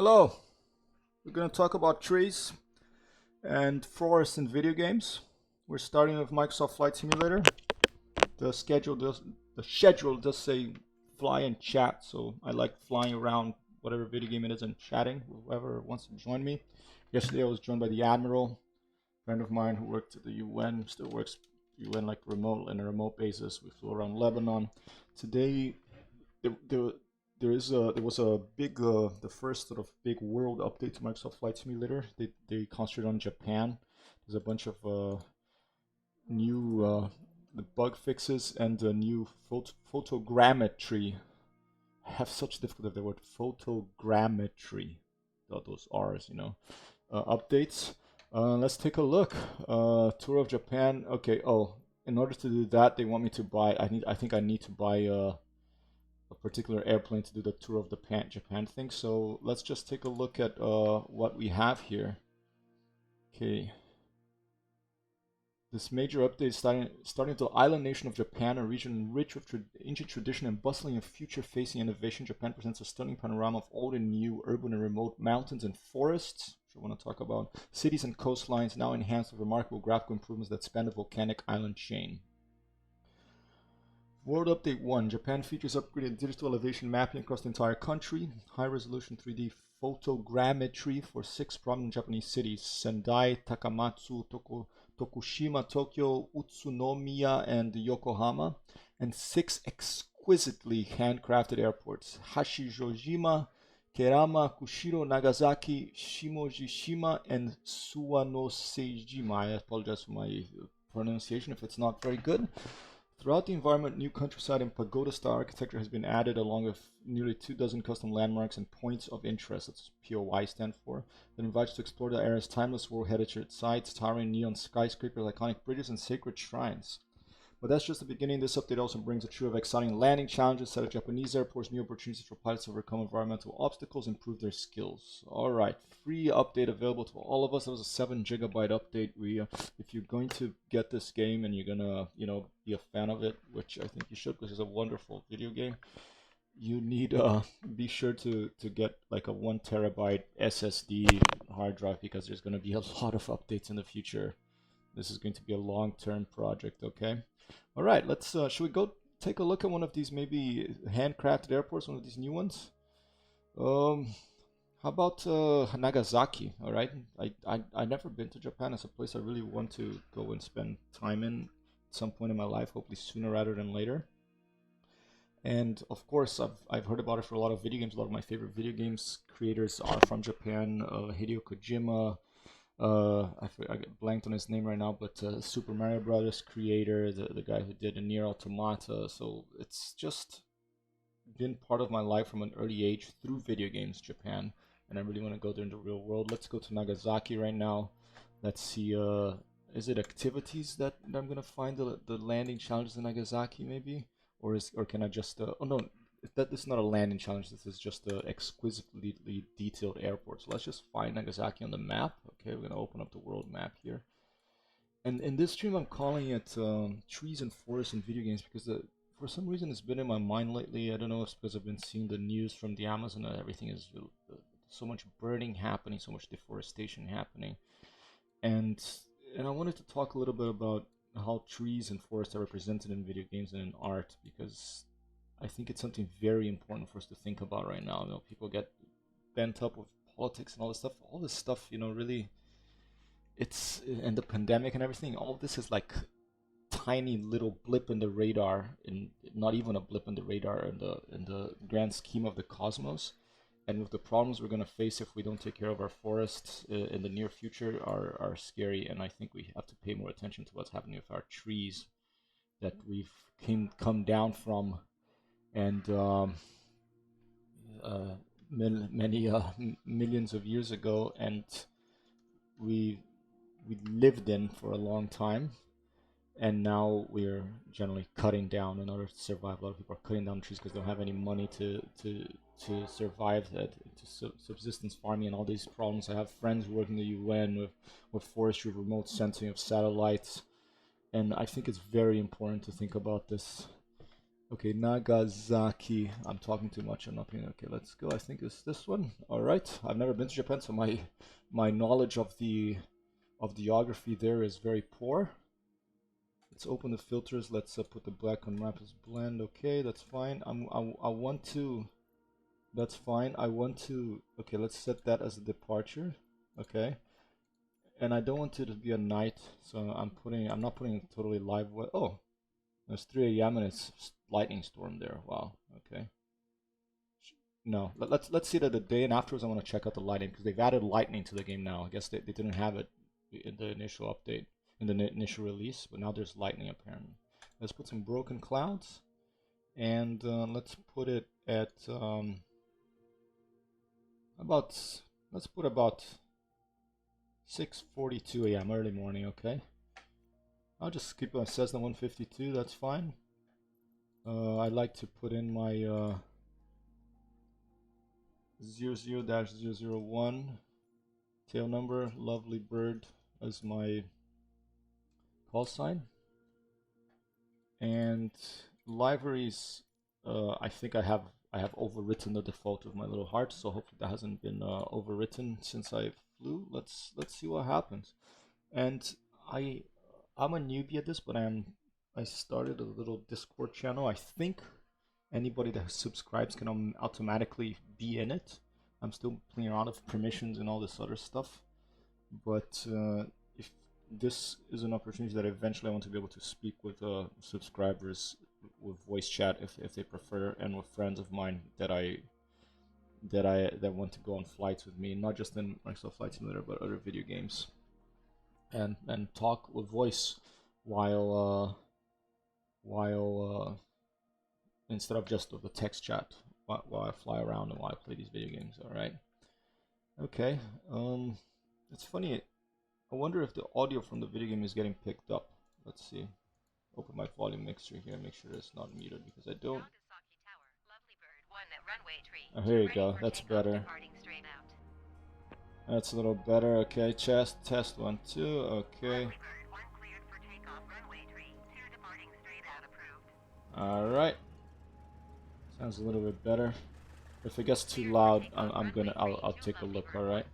Hello, we're going to talk about trees and forests in video games. We're starting with Microsoft Flight Simulator. The schedule does say fly and chat, so I like flying around whatever video game it is and chatting with whoever wants to join me. Yesterday I was joined by the Admiral, a friend of mine who worked at the UN, still works UN like remote in a remote basis. We flew around Lebanon. Today there, there, there was a big the first sort of big world update to Microsoft Flight Simulator. They concentrated on Japan. There's a bunch of new the bug fixes and a new photogrammetry. I have such difficulty with the word photogrammetry. Those R's, updates. Let's take a look. Tour of Japan. Okay. Oh, in order to do that, they want me to buy. I think I need to buy a particular airplane to do the tour of the Japan thing. So let's just take a look at what we have here. Okay. This major update starting to the island nation of Japan, a region rich with ancient tradition and bustling of future-facing innovation. Japan presents a stunning panorama of old and new, urban and remote mountains and forests, which I want to talk about, cities and coastlines, now enhanced with remarkable graphical improvements that span the volcanic island chain. World Update 1. Japan features upgraded digital elevation mapping across the entire country. High-resolution 3D photogrammetry for 6 prominent Japanese cities: Sendai, Takamatsu, Tokushima, Tokyo, Utsunomiya, and Yokohama. And 6 exquisitely handcrafted airports: Hashijojima, Kerama, Kushiro, Nagasaki, Shimojishima, and Suwanoseijima. I apologize for my pronunciation if it's not very good. Throughout the environment, new countryside and pagoda-style architecture has been added, along with nearly 24 custom landmarks and points of interest, that's POI stand for, that invites you to explore the area's timeless world heritage sites, towering neon skyscrapers, iconic bridges, and sacred shrines. But that's just the beginning. This update also brings a trio of exciting landing challenges set at Japanese airports, new opportunities for pilots to overcome environmental obstacles, improve their skills. All right, free update available to all of us. That was a 7 GB update. If you're going to get this game and you're gonna, be a fan of it, which I think you should, because it's a wonderful video game, you need be sure to get like a 1 TB SSD hard drive, because there's going to be a lot of updates in the future. This is going to be a long-term project. Okay. All right, let's should we go take a look at one of these maybe handcrafted airports, one of these new ones? Um, how about Nagasaki? All right, I never been to Japan. It's a place I really want to go and spend time in at some point in my life, hopefully sooner rather than later. And of course, I've heard about it for a lot of video games. A lot of my favorite video games creators are from Japan. Hideo Kojima, I get blanked on his name right now, but Super Mario Brothers creator, the guy who did Nier Automata. So it's just been part of my life from an early age through video games, Japan, and I really want to go there in the real world. Let's go to Nagasaki right now. Let's see. Is it activities that I'm gonna find the landing challenges in Nagasaki maybe, or can I just? Oh no, that is not a landing challenge. This is just a exquisitely detailed airport. So let's just find Nagasaki on the map. Okay, we're gonna open up the world map here. And in this stream, I'm calling it trees and forests in video games because for some reason it's been in my mind lately. I don't know if it's because I've been seeing the news from the Amazon and everything is so much burning happening, so much deforestation happening, and and I wanted to talk a little bit about how trees and forests are represented in video games and in art, because I think it's something very important for us to think about right now. People get bent up with politics and all this stuff. All this stuff, really, it's and the pandemic and everything. All of this is like tiny little blip in the radar, and not even a blip in the radar in the grand scheme of the cosmos. And with the problems we're going to face if we don't take care of our forests in the near future are scary. And I think we have to pay more attention to what's happening with our trees that we've come down from, and uh, many millions of years ago, and we we lived in for a long time, and now we're generally cutting down in order to survive. A lot of people are cutting down trees because they don't have any money to survive that, to subsistence farming and all these problems. I have friends who work in the UN with forestry, remote sensing of satellites, and I think it's very important to think about this. Okay, Nagasaki. I'm talking too much. I'm not paying. Okay, let's go. I think it's this one. All right. I've never been to Japan, so my knowledge of geography there is very poor. Let's open the filters. Let's put the black on map as blend. Okay, that's fine. I want to. That's fine. I want to. Okay, let's set that as a departure. Okay, and I don't want it to be a night, so I'm not putting totally live. Oh, there's 3 a.m. and it's lightning storm there. Wow. Okay. No, let's see that the day, and afterwards I want to check out the lightning because they've added lightning to the game now. I guess they didn't have it in the initial update, in the initial release, but now there's lightning apparently. Let's put some broken clouds, and let's put it at about let's put about 6:42 a.m. early morning. Okay, I'll just keep on Cessna 152. That's fine. I like to put in my 00-001 tail number, lovely bird, as my call sign. And libraries, I think I have overwritten the default of my little heart, so hopefully that hasn't been overwritten since I flew. Let's see what happens. And I'm a newbie at this, but I started a little Discord channel. I think anybody that subscribes can automatically be in it. I'm still playing around with permissions and all this other stuff, but if this is an opportunity that eventually I want to be able to speak with subscribers with voice chat if they prefer, and with friends of mine that want to go on flights with me, not just in Microsoft Flight Simulator but other video games, and talk with voice while instead of just with the text chat while I fly around and while I play these video games. All right. Okay. It's funny. I wonder if the audio from the video game is getting picked up. Let's see. Open my volume mixer here, make sure it's not muted because I don't. Oh, here you go. That's better. That's a little better. Okay, test 1, 2. Okay. All right. Sounds a little bit better. If it gets too loud, I'll take a look. All right.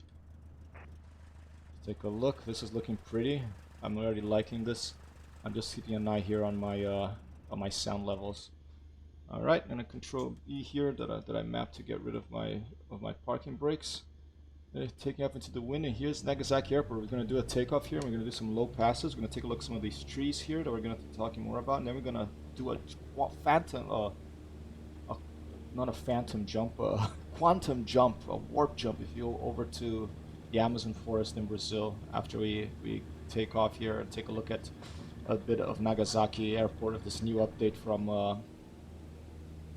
Take a look. This is looking pretty. I'm already liking this. I'm just keeping an eye here on my sound levels. All right, I'm gonna Control E here that I mapped to get rid of my parking brakes. Taking off into the wind, and here's Nagasaki Airport. We're gonna do a takeoff here. We're gonna do some low passes. We're gonna take a look at some of these trees here that we're gonna be talking more about, and then we're gonna do a phantom, not a phantom jump, a quantum jump, a warp jump, if you will, over to the Amazon forest in Brazil after we take off here and take a look at a bit of Nagasaki Airport, of this new update from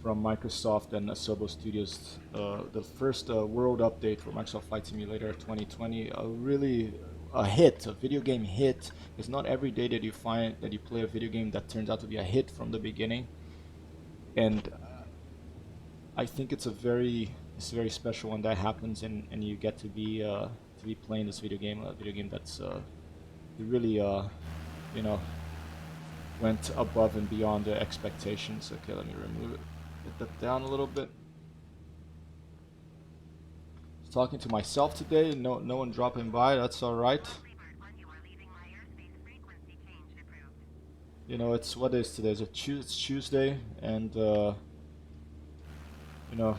Microsoft and Asobo Studios, the first world update for Microsoft Flight Simulator 2020. A hit, a video game hit. It's not every day that you find that you play a video game that turns out to be a hit from the beginning, and I think it's a very special when that happens, and you get to be playing this video game, a video game that's really you know went above and beyond the expectations. Okay, let me remove it. Get that down a little bit. I was talking to myself today. No one dropping by. That's all right. You know, it's what is today? It's Tuesday, and you know,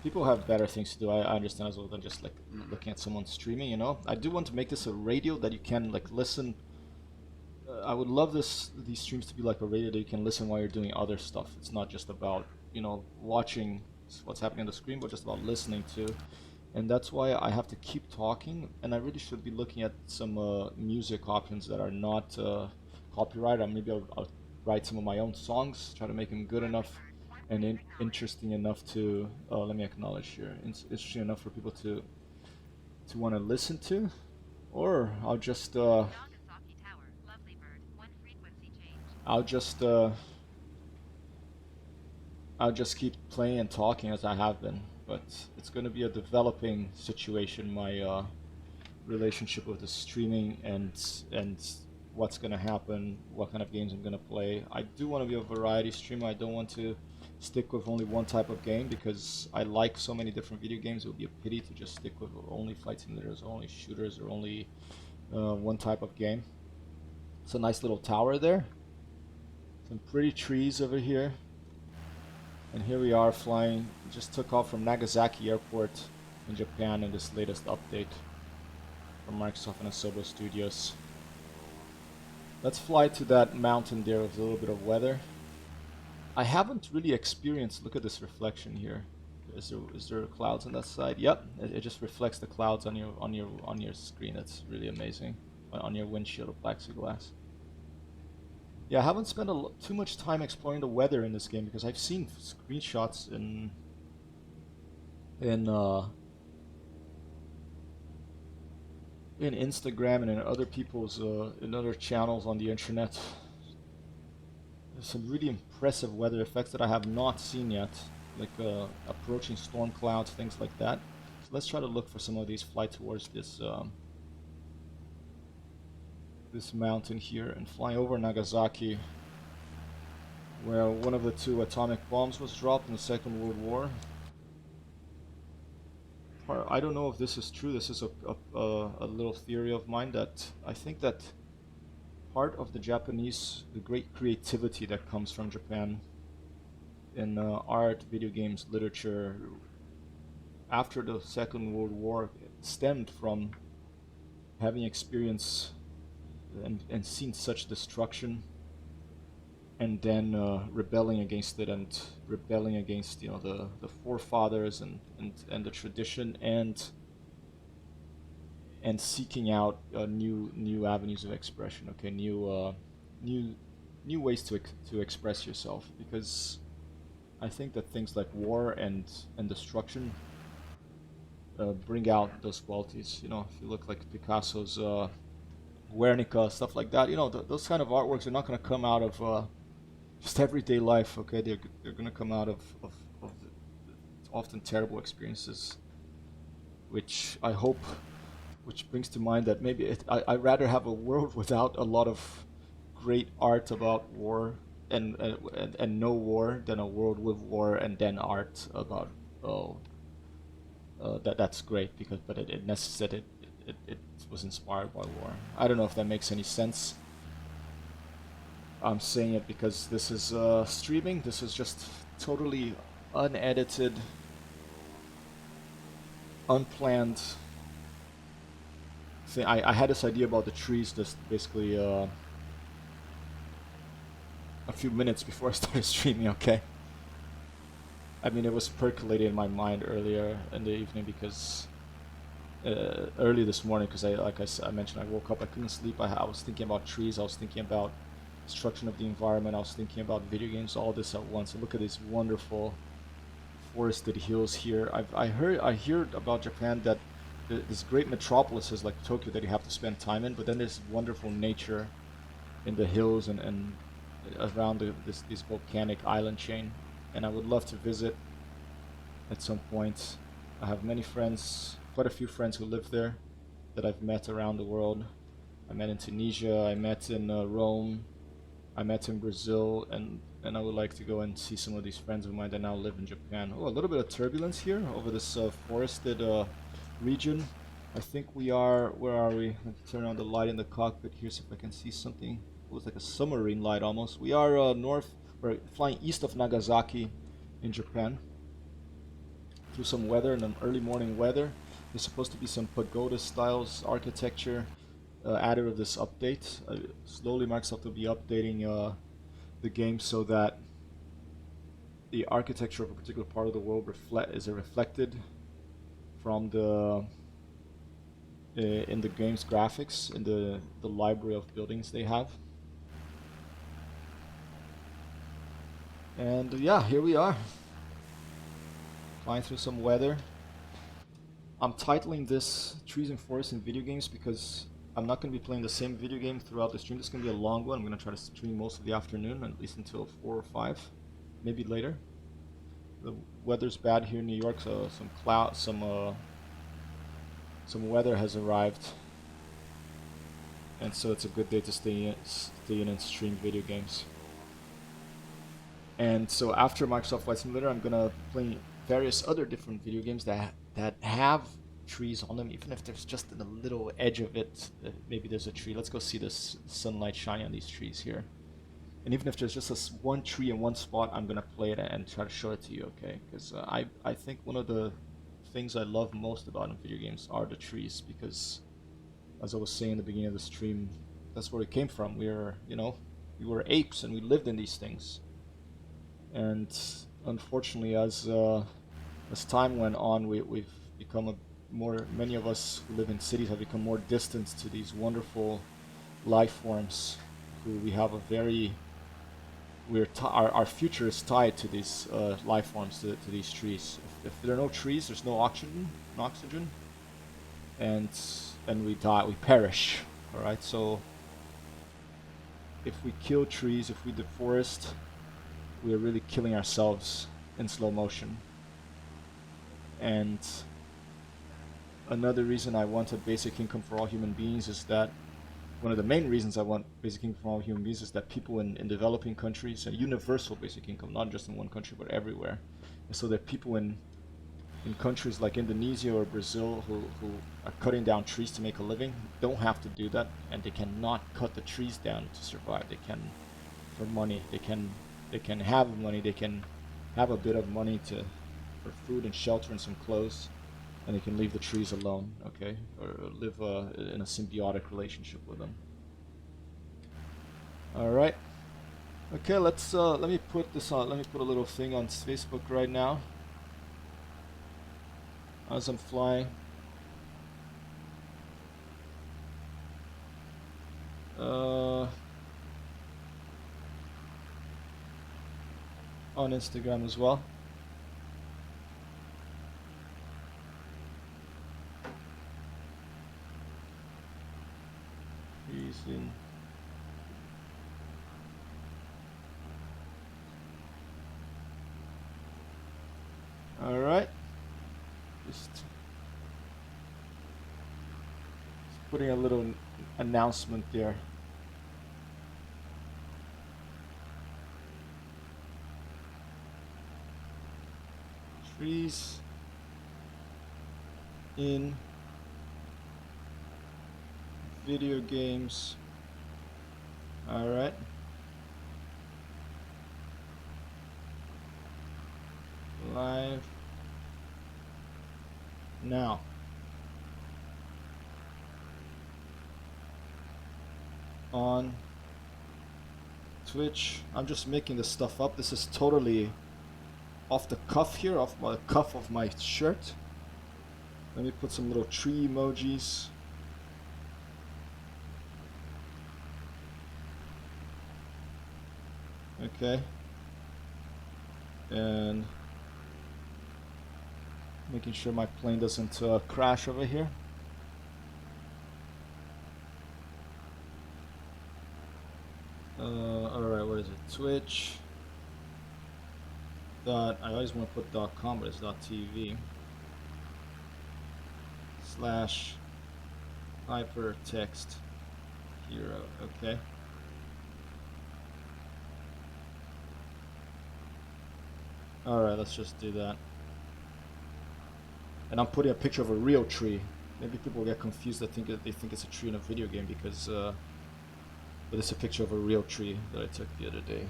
people have better things to do. I understand as well than just like looking at someone streaming. You know, I do want to make this a radio that you can like listen. I would love these streams to be like a radio that you can listen while you're doing other stuff. It's not just about watching what's happening on the screen, but just about listening to. And that's why I have to keep talking. And I really should be looking at some music options that are not copyrighted. Maybe I'll write some of my own songs, try to make them good enough and interesting enough to. Let me acknowledge here. Interesting enough for people to want to listen to, or I'll just. I'll just keep playing and talking as I have been, but it's going to be a developing situation. My relationship with the streaming and what's gonna happen, what kind of games I'm gonna play. I do want to be a variety streamer. I don't want to stick with only one type of game because I like so many different video games. It would be a pity to just stick with only flight simulators, or only shooters, or only one type of game. It's a nice little tower there. Some pretty trees over here. And here we are flying. Just took off from Nagasaki Airport in Japan in this latest update from Microsoft and Asobo Studios. Let's fly to that mountain there with a little bit of weather. I haven't really experienced. Look at this reflection here. Is there clouds on that side? Yep, it just reflects the clouds on your screen. That's really amazing. On your windshield of plexiglass. Yeah, I haven't spent too much time exploring the weather in this game because I've seen screenshots in Instagram and in other people's in other channels on the internet. There's some really impressive weather effects that I have not seen yet, like approaching storm clouds, things like that. So let's try to look for some of these, fly towards this this mountain here and fly over Nagasaki, where one of the 2 atomic bombs was dropped in the Second World War. I don't know if this is true. This is a little theory of mine that I think that part of the great creativity that comes from Japan in art, video games, literature, after the Second World War stemmed from having experienced and seen such destruction, and then rebelling against it, and rebelling against the forefathers and the tradition, and seeking out new avenues of expression. Okay, new ways to express yourself, because I think that things like war and destruction bring out those qualities. If you look like Picasso's Guernica, stuff like that. Those kind of artworks are not going to come out of just everyday life. Okay, they're going to come out of often terrible experiences, which I hope, which brings to mind that maybe I'd rather have a world without a lot of great art about war and no war than a world with war and then art about that's great, but it necessitated. It was inspired by war. I don't know if that makes any sense. I'm saying it because this is streaming. This is just totally unedited, unplanned thing. I had this idea about the trees just basically a few minutes before I started streaming, okay? I mean, it was percolating in my mind earlier in the evening because early this morning, because I mentioned, I woke up, I couldn't sleep. I was thinking about trees, I was thinking about destruction of the environment, I was thinking about video games, all this at once. And look at these wonderful forested hills here. I hear about Japan that there's great metropolises like Tokyo that you have to spend time in, but then there's wonderful nature in the hills and around this volcanic island chain, and I would love to visit at some point. I have many friends, quite a few friends who live there that I've met around the world. I met in Tunisia, I met in Rome, I met in Brazil, and I would like to go and see some of these friends of mine that now live in Japan. Oh, a little bit of turbulence here over this forested region. I think we are, where are we? Let's turn on the light in the cockpit here, see if I can see something. It looks like a submarine light almost. We are we're flying east of Nagasaki in Japan, through some weather and an early morning weather. There's supposed to be some pagoda styles architecture added with this update. Slowly Microsoft will be updating the game so that the architecture of a particular part of the world is reflected from the in the game's graphics, in the library of buildings they have. And yeah, here we are, flying through some weather. I'm titling this Trees and Forests in Video Games because I'm not going to be playing the same video game throughout the stream. This is going to be a long one. I'm going to try to stream most of the afternoon, at least until 4 or 5, maybe later. The weather's bad here in New York, so some weather has arrived. and so it's a good day to stay in and stream video games. And so after Microsoft Flight Simulator, I'm gonna play various other different video games that have trees on them, even if there's just a little edge of it. Maybe there's a tree. Let's go see this sunlight shining on these trees here. And even if there's just one tree in one spot, I'm gonna play it and try to show it to you, okay? Because I think one of the things I love most about in video games are the trees, because as I was saying in the beginning of the stream, that's where it came from. We were apes and we lived in these things. And unfortunately, as time went on, we've become many of us who live in cities have become more distant to these wonderful life forms who we have a very our future is tied to these life forms, to these trees. If there are no trees, there's no oxygen, and we die, we perish. All right, so if we kill trees, if we deforest, we are really killing ourselves in slow motion. And another reason I want a basic income for all human beings is that one of the main reasons I want basic income for all human beings is that people in developing countries, a universal basic income, not just in one country but everywhere, and so that people in countries like Indonesia or Brazil who are cutting down trees to make a living don't have to do that, and they cannot cut the trees down to survive. They can, for money, they can have money, they can have a bit of money for food and shelter and some clothes, and they can leave the trees alone, okay, or live in a symbiotic relationship with them. All right, okay. Let me put this on. Let me put a little thing on Facebook right now as I'm flying. On Instagram as well. Freezing. All right. Just putting a little announcement there. Trees in video games. All right. Live now. On Twitch. I'm just making this stuff up. This is totally off the cuff here, off the cuff of my shirt. Let me put some little tree emojis. Okay. And making sure my plane doesn't crash over here. Alright, what is it? Twitch. I always want to put .com, but it's .tv. / hypertext hero. Okay. Alright, let's just do that. And I'm putting a picture of a real tree. Maybe people get confused. They think it's a tree in a video game because but it's a picture of a real tree that I took the other day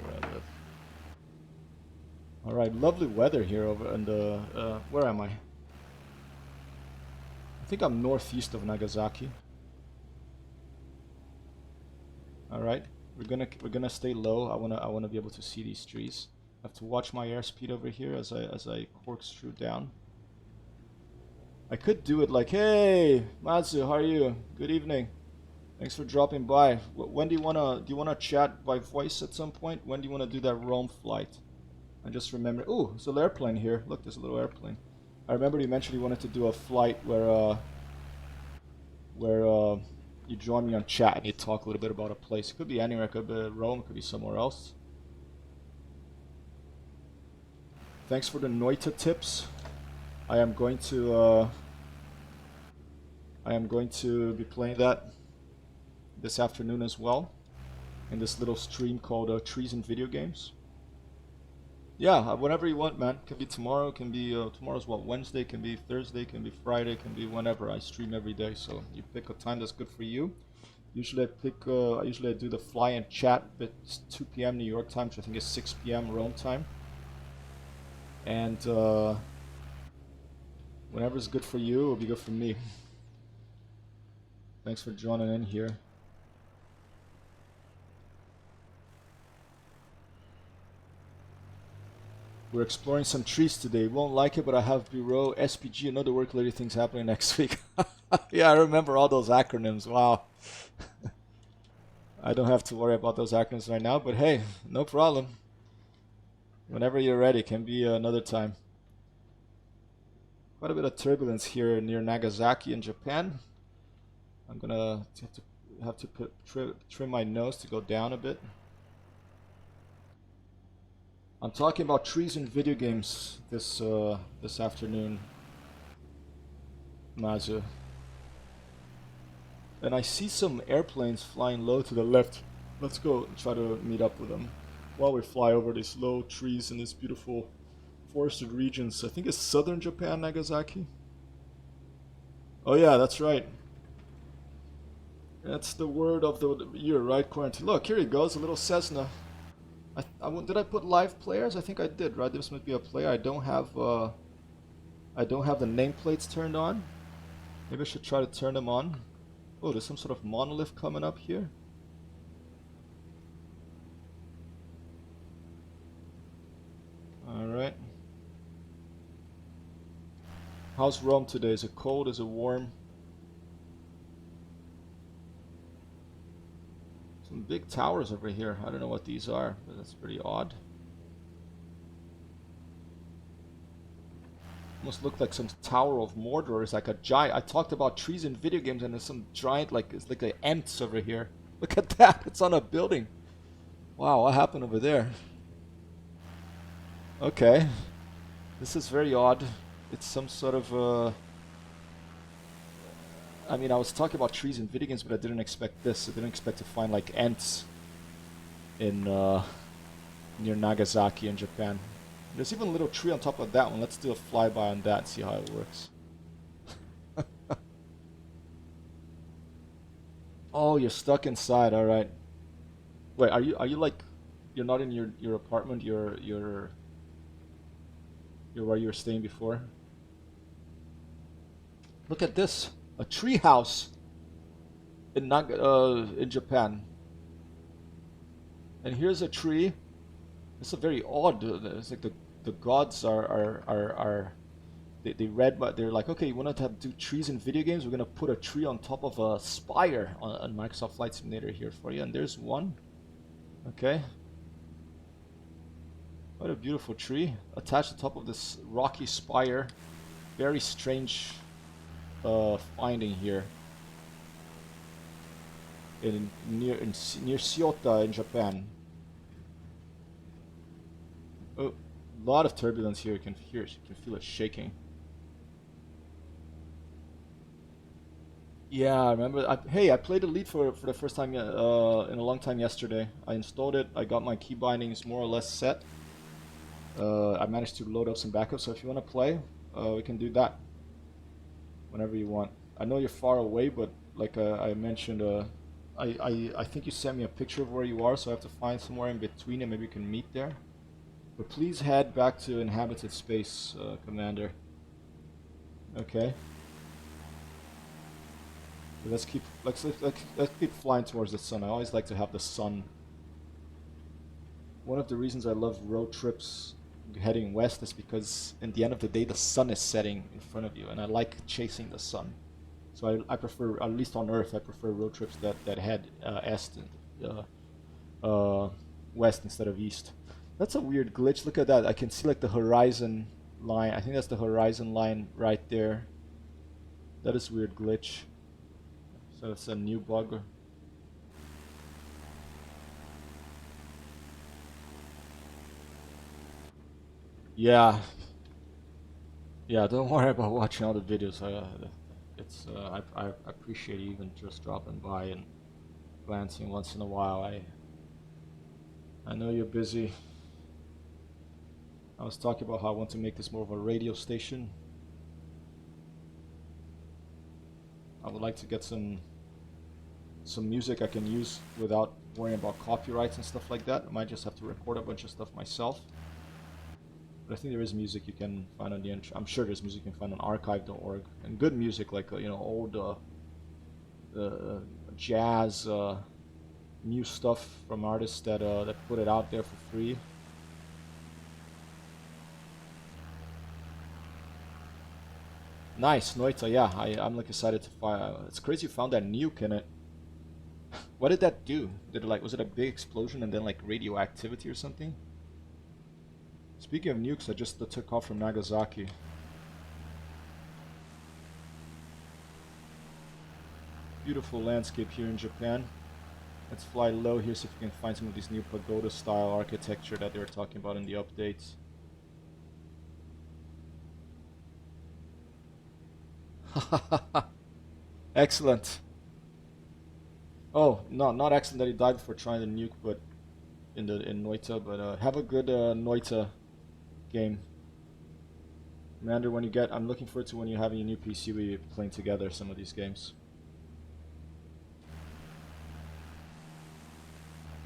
where I live. Alright, lovely weather here over in the where am I? I think I'm northeast of Nagasaki. Alright, we're gonna stay low. I wanna be able to see these trees. I have to watch my airspeed over here as I corkscrew down. I could do it like, hey, Matsu, how are you? Good evening. Thanks for dropping by. When do you wanna chat by voice at some point? When do you wanna do that Rome flight? I just remember. Oh, there's a little airplane here. Look, there's a little airplane. I remember you mentioned you wanted to do a flight where you join me on chat and you talk a little bit about a place. It could be anywhere. It could be Rome. It could be somewhere else. Thanks for the Noita tips. I am going to be playing that this afternoon as well in this little stream called Trees and Video Games. Yeah, whenever you want, man. Can be tomorrow, can be tomorrow's what, Wednesday, can be Thursday, can be Friday, can be whenever. I stream every day, so you pick a time that's good for you. Usually I do the fly and chat, but it's 2 p.m. New York time, which I think is 6 p.m. Rome time. And whenever's good for you, it'll be good for me. Thanks for joining in here. We're exploring some trees today. Won't like it, but I have Bureau, SPG, and other work-related things happening next week. Yeah, I remember all those acronyms. Wow. I don't have to worry about those acronyms right now, but hey, no problem. Whenever you're ready, can be another time. Quite a bit of turbulence here near Nagasaki in Japan. I'm gonna have to trim my nose to go down a bit. I'm talking about trees and video games this afternoon, Mazu. And I see some airplanes flying low to the left. Let's go try to meet up with them while we fly over these low trees in these beautiful forested regions. I think it's southern Japan, Nagasaki. Oh yeah, that's right. That's the word of the year, right, Quarantine? Look, here he goes, a little Cessna. Did I put live players? I think I did, right? This might be a player. I don't have the nameplates turned on. Maybe I should try to turn them on. Oh, there's some sort of monolith coming up here. Alright. How's Rome today? Is it cold? Is it warm? Some big towers over here. I don't know what these are, but that's pretty odd. Almost look like some Tower of Mordor. It's like a giant. I talked about trees in video games, and there's some giant, like it's like an Ents over here. Look at that! It's on a building. Wow, what happened over there? Okay, this is very odd. It's some sort of I mean, I was talking about trees in video games, but I didn't expect this. I didn't expect to find like Ents in near Nagasaki in Japan. There's even a little tree on top of that one. Let's do a flyby on that, see how it works. Oh, you're stuck inside. All right. Wait, are you like you're not in your apartment? You're where you were staying before? Look at this. A tree house in Japan. And here's a tree. It's a very odd. It's like the gods they read, but they're like, okay, you want to do trees in video games? We're gonna put a tree on top of a spire on Microsoft Flight Simulator here for you. And there's one. Okay. What a beautiful tree attached to the top of this rocky spire. Very strange finding here near Shiota in Japan. Oh, a lot of turbulence here. You can hear it. You can feel it shaking. Yeah, I remember. Hey, I played Elite for the first time in a long time yesterday. I installed it. I got my key bindings more or less set. I managed to load up some backups. So if you want to play, we can do that whenever you want. I know you're far away, but like I mentioned, I think you sent me a picture of where you are, so I have to find somewhere in between and maybe we can meet there. But please head back to inhabited space, Commander. Okay. Let's keep flying towards the sun. I always like to have the sun. One of the reasons I love road trips heading west is because in the end of the day the sun is setting in front of you, and I like chasing the sun. So I prefer, at least on Earth, I prefer road trips that head west instead of east. That's a weird glitch. Look at that. I can see like the horizon line. I think that's the horizon line right there. That is a weird glitch. So it's a new bug. Yeah. Yeah, don't worry about watching all the videos. I appreciate you even just dropping by and glancing once in a while. I know you're busy. I was talking about how I want to make this more of a radio station. I would like to get some music I can use without worrying about copyrights and stuff like that. I might just have to record a bunch of stuff myself. But I think there is music you can find on the internet. I'm sure there's music you can find on archive.org, and good music like old jazz, new stuff from artists that put it out there for free. Nice, Noita. Yeah, I'm like excited to find. It's crazy you found that nuke in it. What did that do? Did it was it a big explosion and then like radioactivity or something? Speaking of nukes, I just took off from Nagasaki. Beautiful landscape here in Japan. Let's fly low here, see if we can find some of these new pagoda style architecture that they were talking about in the updates. Excellent. Oh, no, not excellent that he died before trying to nuke, but in Noita. But have a good Noita game. Commander, when you get, I'm looking forward to when you have your new PC, we playing together some of these games.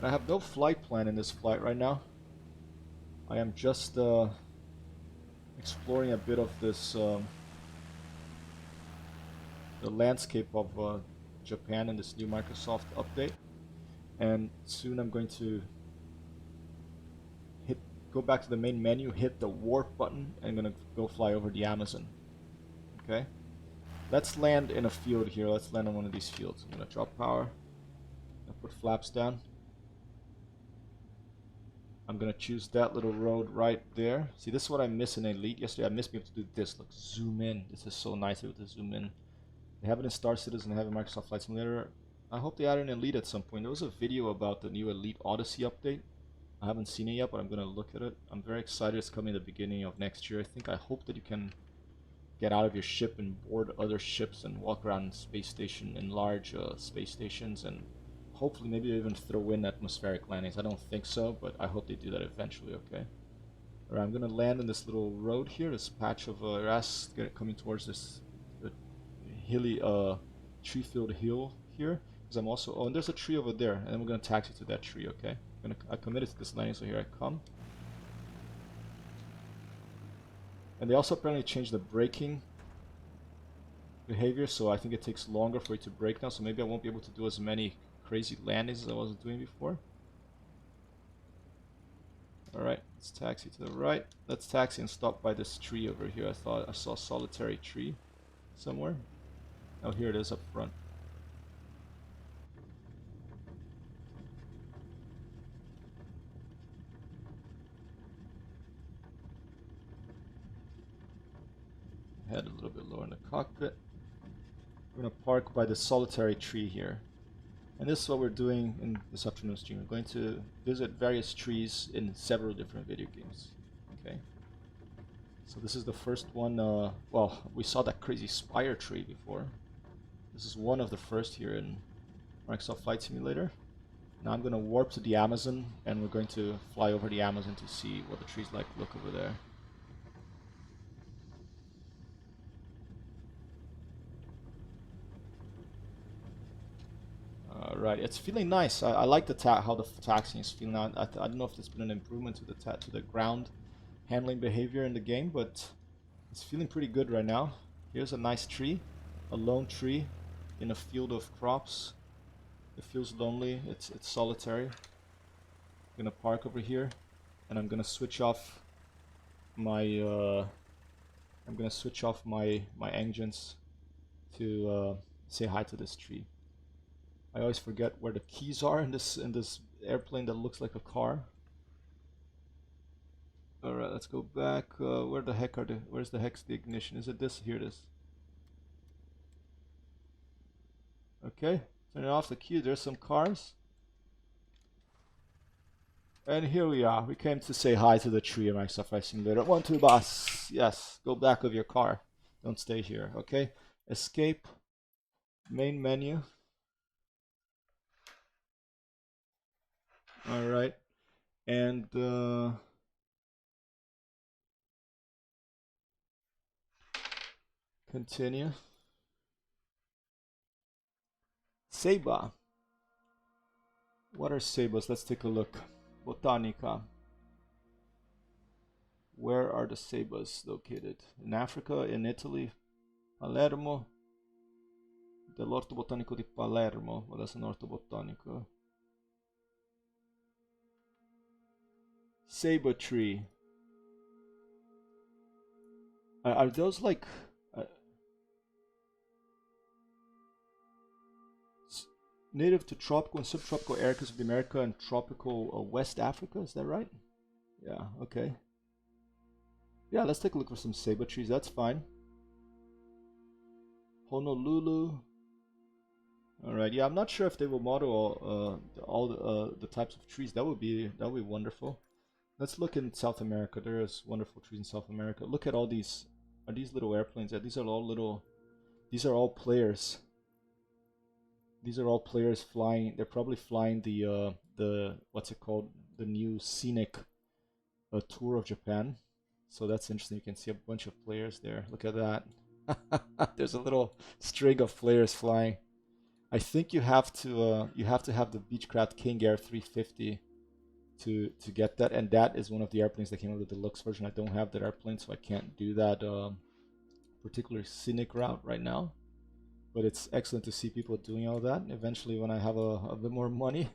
I have no flight plan in this flight right now. I am just exploring a bit of this, the landscape of Japan in this new Microsoft update. And soon I'm going to go back to the main menu, hit the warp button, and I'm gonna go fly over the Amazon. Okay? Let's land in a field here. Let's land on one of these fields. I'm gonna drop power. I'll put flaps down. I'm gonna choose that little road right there. See, this is what I missed in Elite yesterday. I missed being able to do this. Look, zoom in. This is so nice to be able to zoom in. They have it in Star Citizen, they have it in Microsoft Flight Simulator. I hope they add an Elite at some point. There was a video about the new Elite Odyssey update. I haven't seen it yet, but I'm gonna look at it. I'm very excited. It's coming at the beginning of next year. I hope that you can get out of your ship and board other ships and walk around space station in large space stations, and hopefully maybe even throw in atmospheric landings. I don't think so, but I hope they do that eventually. Okay. Alright, I'm gonna land in this little road here, this patch of grass coming towards this hilly tree-filled hill here. Because I'm also, oh, and there's a tree over there, and then we're gonna taxi to that tree. Okay. I committed to this landing, so here I come. And they also apparently changed the braking behavior, so I think it takes longer for it to brake now, so maybe I won't be able to do as many crazy landings as I was doing before. Alright, let's taxi to the right. Let's taxi and stop by this tree over here. I thought I saw a solitary tree somewhere. Oh, here it is up front. Head a little bit lower in the cockpit. We're going to park by the solitary tree here. And this is what we're doing in this afternoon stream. We're going to visit various trees in several different video games. Okay. So this is the first one. Well, we saw that crazy spire tree before. This is one of the first here in Microsoft Flight Simulator. Now I'm going to warp to the Amazon, and we're going to fly over the Amazon to see what the trees like look over there. Right, it's feeling nice. I like how the taxiing is feeling. I don't know if there's been an improvement to the ground handling behavior in the game, but it's feeling pretty good right now. Here's a nice tree, a lone tree in a field of crops. It feels lonely. It's solitary. I'm gonna park over here, and I'm gonna switch off my my engines to say hi to this tree. I always forget where the keys are in this airplane that looks like a car. Alright, let's go back. Where's the heck's the ignition? Is it this? Here it is. Okay, turning off the key. There's some cars. And here we are. We came to say hi to the tree in Microsoft Flight Simulator. 1, 2, boss. Yes, go back of your car. Don't stay here. Okay, escape. Main menu. All right. And continue. Ceiba. What are ceibas? Let's take a look. Botanica. Where are the ceibas located? In Africa, in Italy, Palermo, dell'Orto Botanico di Palermo. Well, that's an Orto Botanico. Ceiba tree. Are those like uh, native to tropical and subtropical areas of America and tropical West Africa? Is that right? Yeah, okay. Yeah, let's take a look for some ceiba trees. That's fine. Honolulu. All right. Yeah, I'm not sure if they will model all the types of trees. That would be wonderful. Let's look in South America. There is wonderful trees in South America. Look at all these. Are these little airplanes? Yeah, these are all little. These are all players. These are all players flying. They're probably flying the what's it called? The new scenic tour of Japan. So that's interesting. You can see a bunch of players there. Look at that. There's a little string of players flying. I think you have to have the Beechcraft King Air 350 to get that, and that is one of the airplanes that came out of the deluxe version. I don't have that airplane, so I can't do that particular scenic route right now. But it's excellent to see people doing all that. Eventually, when I have a bit more money,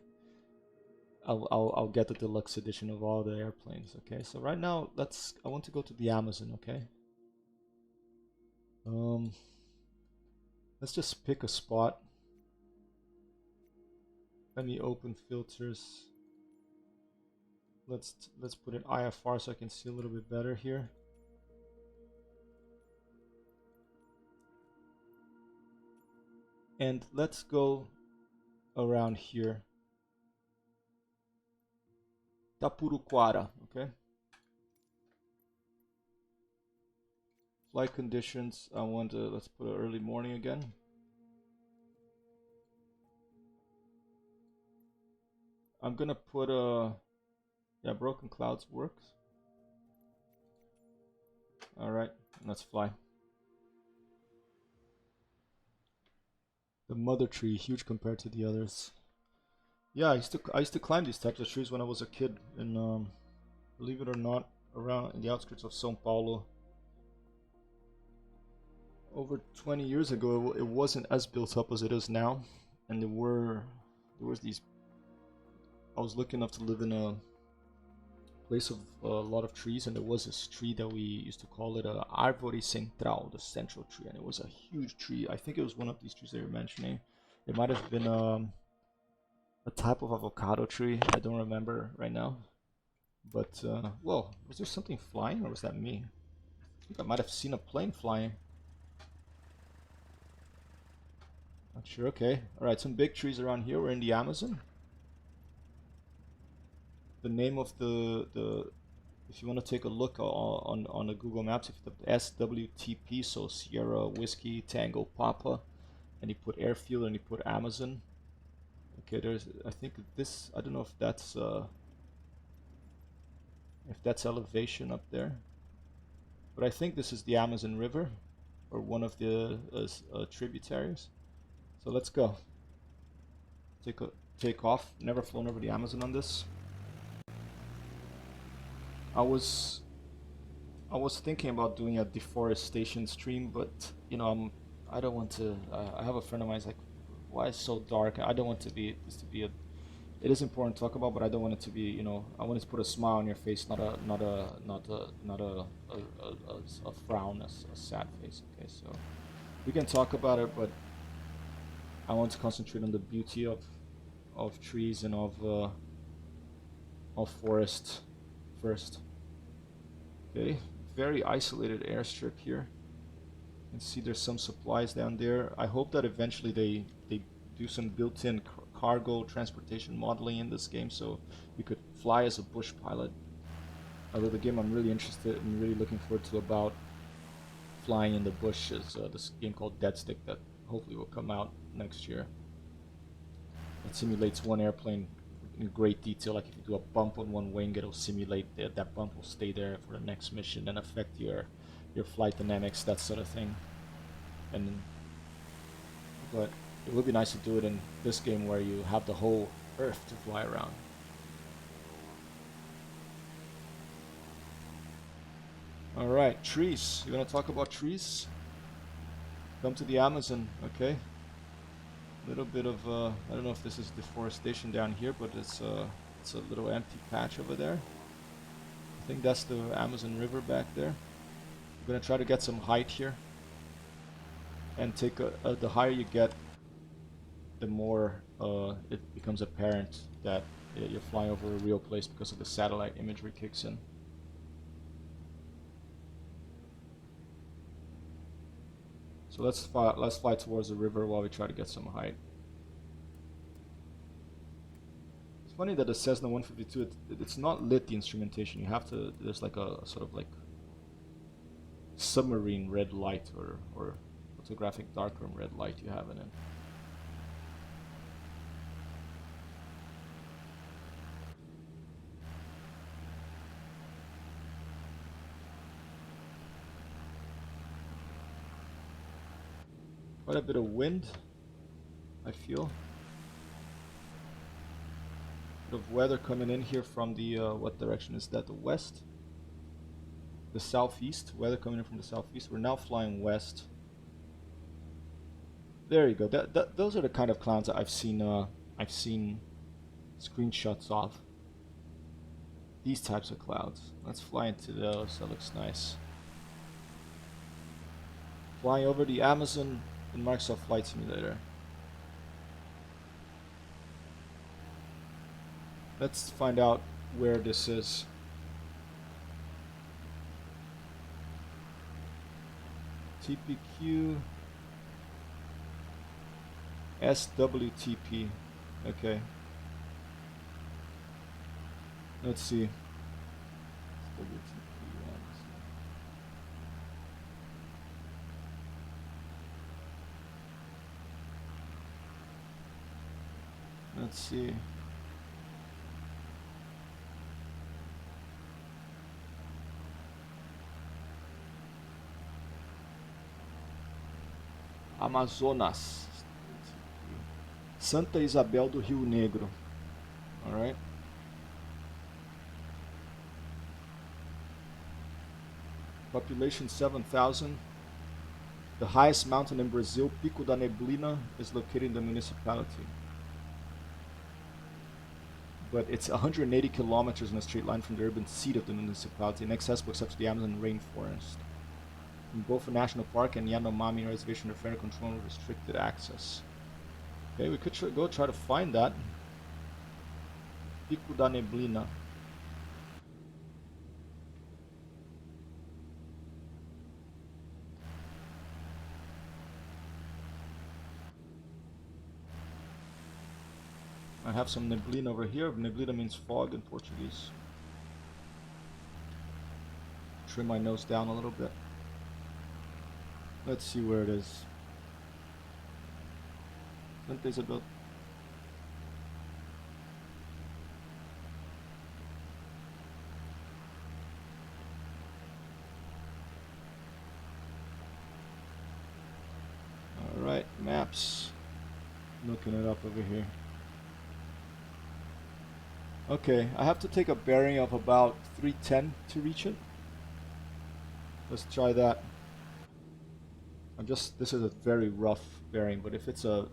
I'll get the deluxe edition of all the airplanes. Okay, so right now I want to go to the Amazon. Okay, um, let's just pick a spot. Let me open filters. Let's put it IFR so I can see a little bit better here. And let's go around here. Tapuruquara, okay? Flight conditions, let's put it early morning again. I'm gonna put yeah, Broken Clouds works. Alright, let's fly. The mother tree, huge compared to the others. Yeah, I used to climb these types of trees when I was a kid, and believe it or not, around in the outskirts of São Paulo. Over 20 years ago, it wasn't as built up as it is now, and there was these. I was lucky enough to live in a place of a lot of trees, and there was this tree that we used to call it a Árvore Central, the central tree, and it was a huge tree. I think it was one of these trees that you're mentioning. It might have been a type of avocado tree. I don't remember right now. But whoa, was there something flying, or was that me? I think I might have seen a plane flying. Not sure. Okay. All right. Some big trees around here. We're in the Amazon. The name of the if you want to take a look on the Google Maps, if you put SWTP, so Sierra Whiskey Tango Papa, and you put airfield and you put Amazon. Okay, there's I think this I don't know if that's elevation up there, but I think this is the Amazon River or one of the tributaries. So let's go. Take off. Never flown over the Amazon on this. I was thinking about doing a deforestation stream, but you know I don't want to. I have a friend of mine who's like, why is it so dark? I don't want this to be a. It is important to talk about, but I don't want it to be. You know, I want it to put a smile on your face, not a frown, a sad face. Okay, so we can talk about it, but I want to concentrate on the beauty of trees and of forest first. Okay, very isolated airstrip here. You can see there's some supplies down there. I hope that eventually they do some built-in cargo transportation modeling in this game, so you could fly as a bush pilot. Although the game I'm really interested and really looking forward to about flying in the bush is this game called Dead Stick that hopefully will come out next year. It simulates one airplane in great detail. Like if you do a bump on one wing, it'll simulate that bump will stay there for the next mission and affect your flight dynamics, that sort of thing. And but it would be nice to do it in this game where you have the whole Earth to fly around. All right, trees. You want to talk about trees? Come to the Amazon, okay? A little bit of I don't know if this is deforestation down here, but it's a little empty patch over there. I think that's the Amazon River back there. I'm gonna try to get some height here, and take the higher you get, the more it becomes apparent that you're flying over a real place because of the satellite imagery kicks in. So let's fly towards the river while we try to get some height. It's funny that the Cessna 152, it's not lit, the instrumentation. You have to, there's like a sort of like submarine red light or photographic darkroom red light you have in it. Quite a bit of wind, I feel. Bit of weather coming in here from the, what direction is that? The west? The southeast. Weather coming in from the southeast. We're now flying west. There you go. Those are the kind of clouds that I've seen screenshots of. These types of clouds. Let's fly into those. That looks nice. Flying over the Amazon in Microsoft Flight Simulator. Let's find out where this is. TPQ SWTP. Okay. Let's see. Let's see. Amazonas. Santa Isabel do Rio Negro. All right. Population 7,000. The highest mountain in Brazil, Pico da Neblina, is located in the municipality. But it's 180 kilometers in a straight line from the urban seat of the municipality, inaccessible except to the Amazon rainforest. In both a national park and Yanomami reservation, are fair control and restricted access. Okay, we could go try to find that. Pico da Neblina. I have some neblina over here. Neblina means fog in Portuguese. Trim my nose down a little bit. Let's see where it is. Santa Isabel. Alright, maps. Looking it up over here. Okay, I have to take a bearing of about 310 to reach it. Let's try that. This is a very rough bearing, but if it's a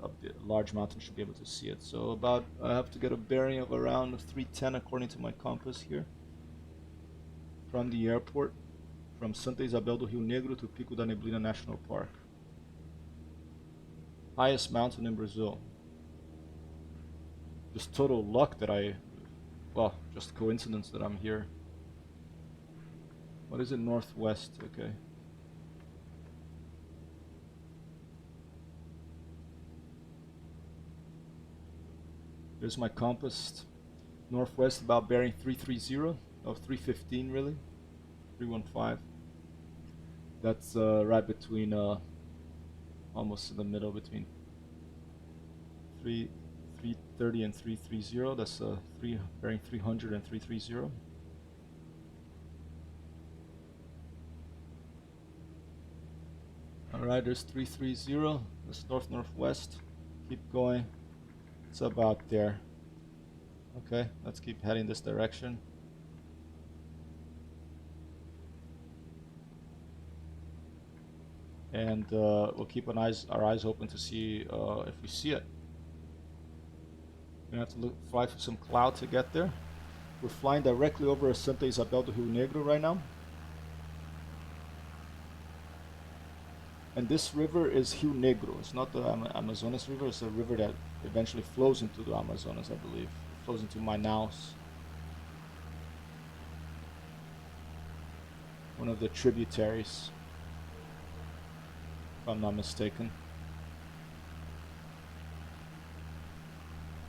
large mountain, I should be able to see it. So I have to get a bearing of around 310 according to my compass here. From the airport, from Santa Isabel do Rio Negro to Pico da Neblina National Park. Highest mountain in Brazil. Just total luck that well, just coincidence that I'm here. What is it? Northwest, okay. There's my compass. Northwest, about bearing 330, or 315 really. 315. That's right between, almost in the middle between 3 330 and 330. That's bearing 300 and 330. Alright, there's 330. That's north-northwest. Keep going. It's about there. Okay, let's keep heading this direction. And we'll keep our eyes open to see if we see it. We're gonna have to fly through some cloud to get there. We're flying directly over Santa Isabel do Rio Negro right now. And this river is Rio Negro. It's not the Amazonas River. It's a river that eventually flows into the Amazonas, I believe. It flows into Manaus. One of the tributaries, if I'm not mistaken.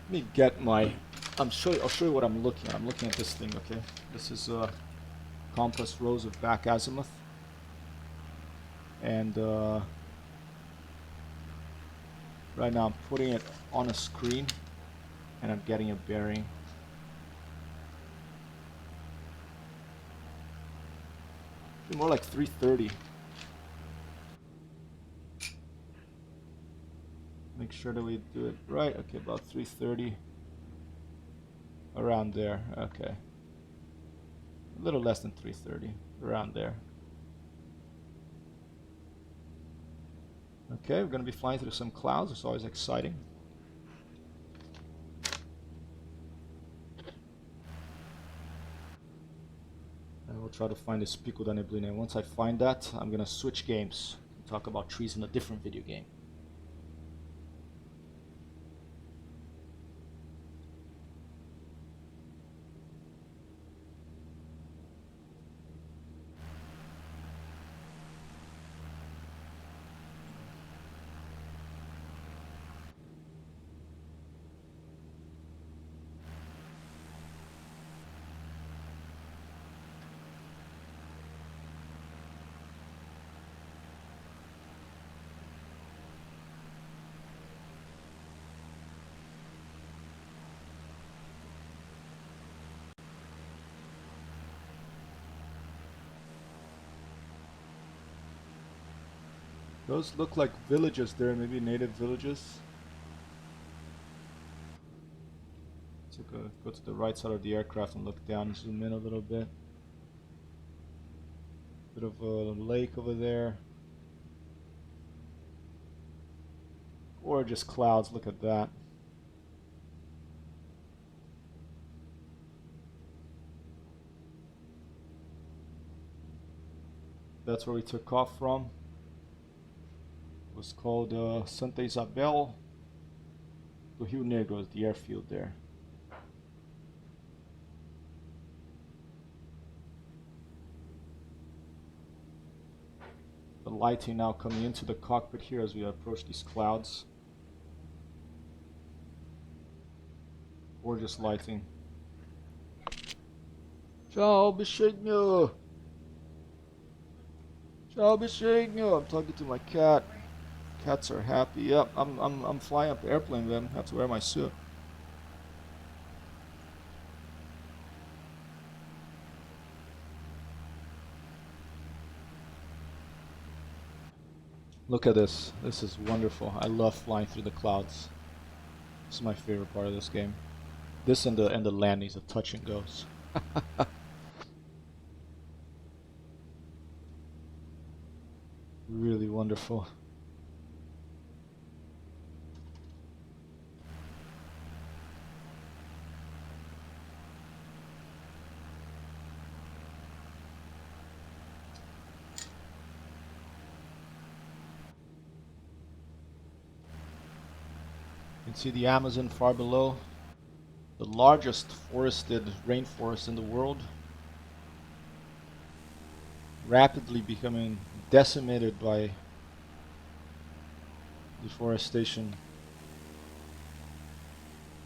Let me get my... I'll show you what I'm looking at. I'm looking at this thing, okay? This is Compass Rose of back azimuth. And right now I'm putting it on a screen and I'm getting a bearing. More like 330. Make sure that we do it right. Okay, about 330. Around there. Okay. A little less than 330. Around there. Okay, we're going to be flying through some clouds. It's always exciting. And we'll try to find this Pico da Neblina. And once I find that, I'm going to switch games and talk about trees in a different video game. Those look like villages there, maybe native villages. Go to the right side of the aircraft and look down, zoom in a little bit. Bit of a lake over there. Gorgeous clouds, look at that. That's where we took off from. It was called Santa Isabel do Rio Negro, the airfield there. The lighting now coming into the cockpit here as we approach these clouds. Gorgeous lighting. Ciao, bichinho! Ciao, bichinho! I'm talking to my cat. Cats are happy. Yep, I'm flying up the airplane then. I have to wear my suit. Look at this. This is wonderful. I love flying through the clouds. This is my favorite part of this game. This and the landings, the touch and goes. Really wonderful. You can see the Amazon far below, the largest forested rainforest in the world, rapidly becoming decimated by deforestation.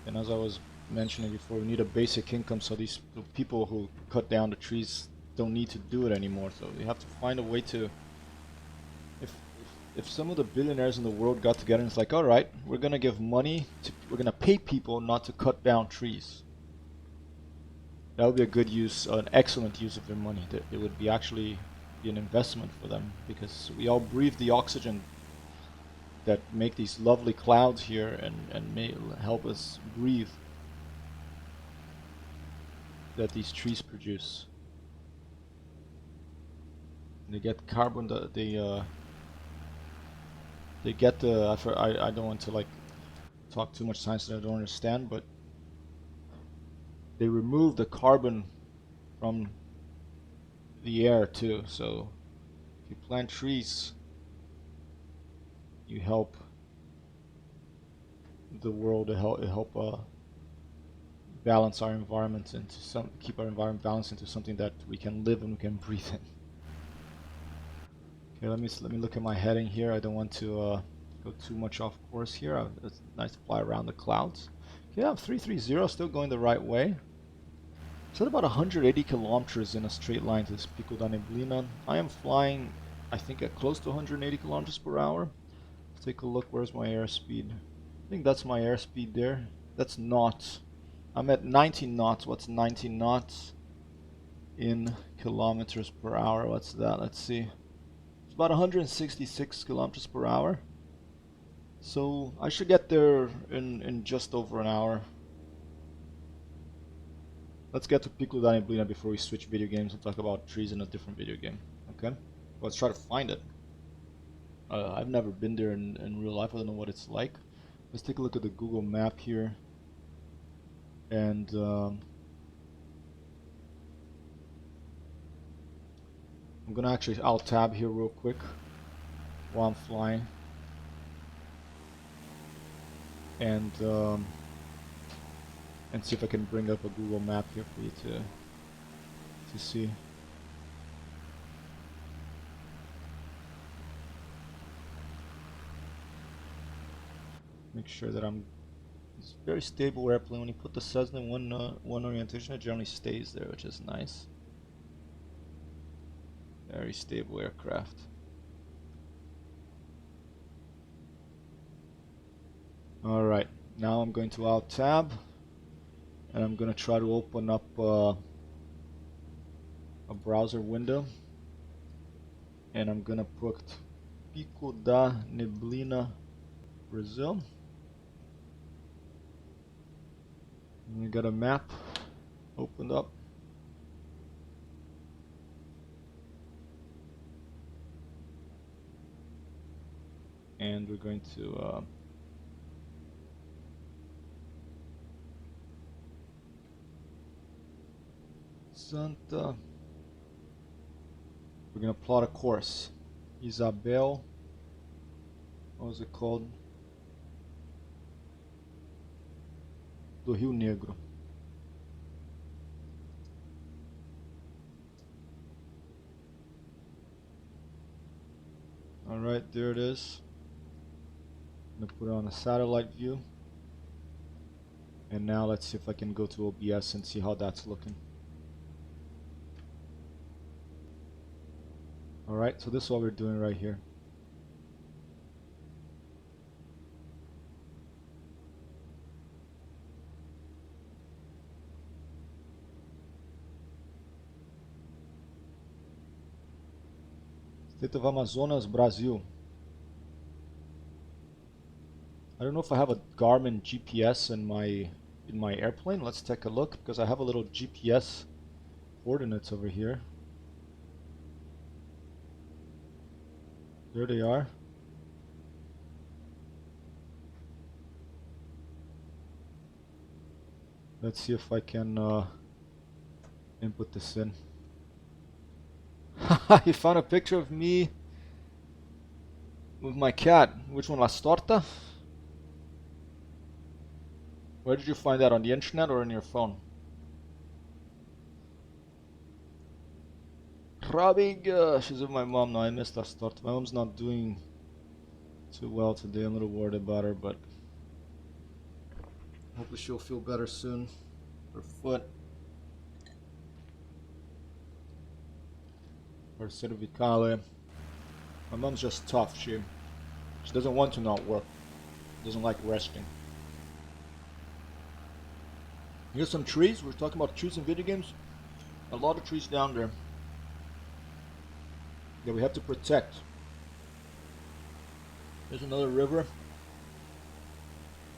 And as I was mentioning before, we need a basic income so these people who cut down the trees don't need to do it anymore. So we have to find a way to, if if some of the billionaires in the world got together and it's like, all right, we're gonna give money to, we're gonna pay people not to cut down trees. That would be a good use, an excellent use of their money. That it would be actually be an investment for them because we all breathe the oxygen that make these lovely clouds here and may help us breathe that these trees produce. They get carbon. They get the. I don't want to like talk too much science that I don't understand, but they remove the carbon from the air too. So if you plant trees, you help the world to help balance our environment into some, keep our environment balanced into something that we can live and we can breathe in. Okay, let me look at my heading here. I don't want to go too much off course here. It's nice to fly around the clouds. Okay, I'm 330, still going the right way. It's at about 180 kilometers in a straight line to this Pico da Neblina. I am flying, I think, at close to 180 kilometers per hour. Let's take a look. Where's my airspeed? I think that's my airspeed there. That's knots. I'm at 19 knots. What's 19 knots in kilometers per hour? What's that? Let's see. It's about 166 kilometers per hour. So I should get there in just over an hour. Let's get to Pico da Neblina before we switch video games and talk about trees in a different video game. Okay? Let's try to find it. I've never been there in real life. I don't know what it's like. Let's take a look at the Google map here. And I'm gonna actually alt tab here real quick while I'm flying. And see if I can bring up a Google map here for you to see. Make sure that it's a very stable airplane. When you put the Cessna in one orientation, it generally stays there, which is nice. Very stable aircraft. Alright, now I'm going to Alt Tab. And I'm going to try to open up a browser window. And I'm going to put Pico da Neblina, Brazil. And we got a map opened up. And we're going to Santa. We're gonna plot a course. Isabel. What was it called? Do Rio Negro. Alright, there it is. I'm gonna put it on a satellite view. And now let's see if I can go to OBS and see how that's looking. Alright, so this is what we're doing right here. State of Amazonas, Brazil. I don't know if I have a Garmin GPS in my airplane. Let's take a look because I have a little GPS coordinates over here. There they are. Let's see if I can input this in. You found a picture of me with my cat. Which one? Las Torta? Where did you find that? On the internet or on your phone? Robbing, she's with my mom now. I missed Las Torta. My mom's not doing too well today. I'm a little worried about her, but hopefully she'll feel better soon. Her foot. Her cervicale. My mom's just tough. She She doesn't want to not work. Doesn't like resting. Here's some trees. We're talking about trees in video games. A lot of trees down there that we have to protect. There's another river.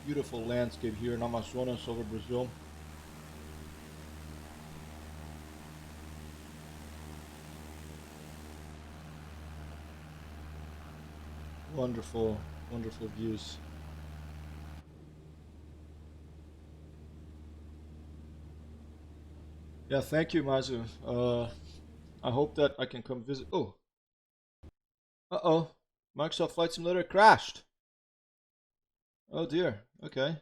Beautiful landscape here in Amazonas over Brazil. Wonderful, wonderful views. Yeah, thank you, Mazu. I hope that I can come visit. Oh, uh-oh. Microsoft Flight Simulator crashed. Oh dear. Okay.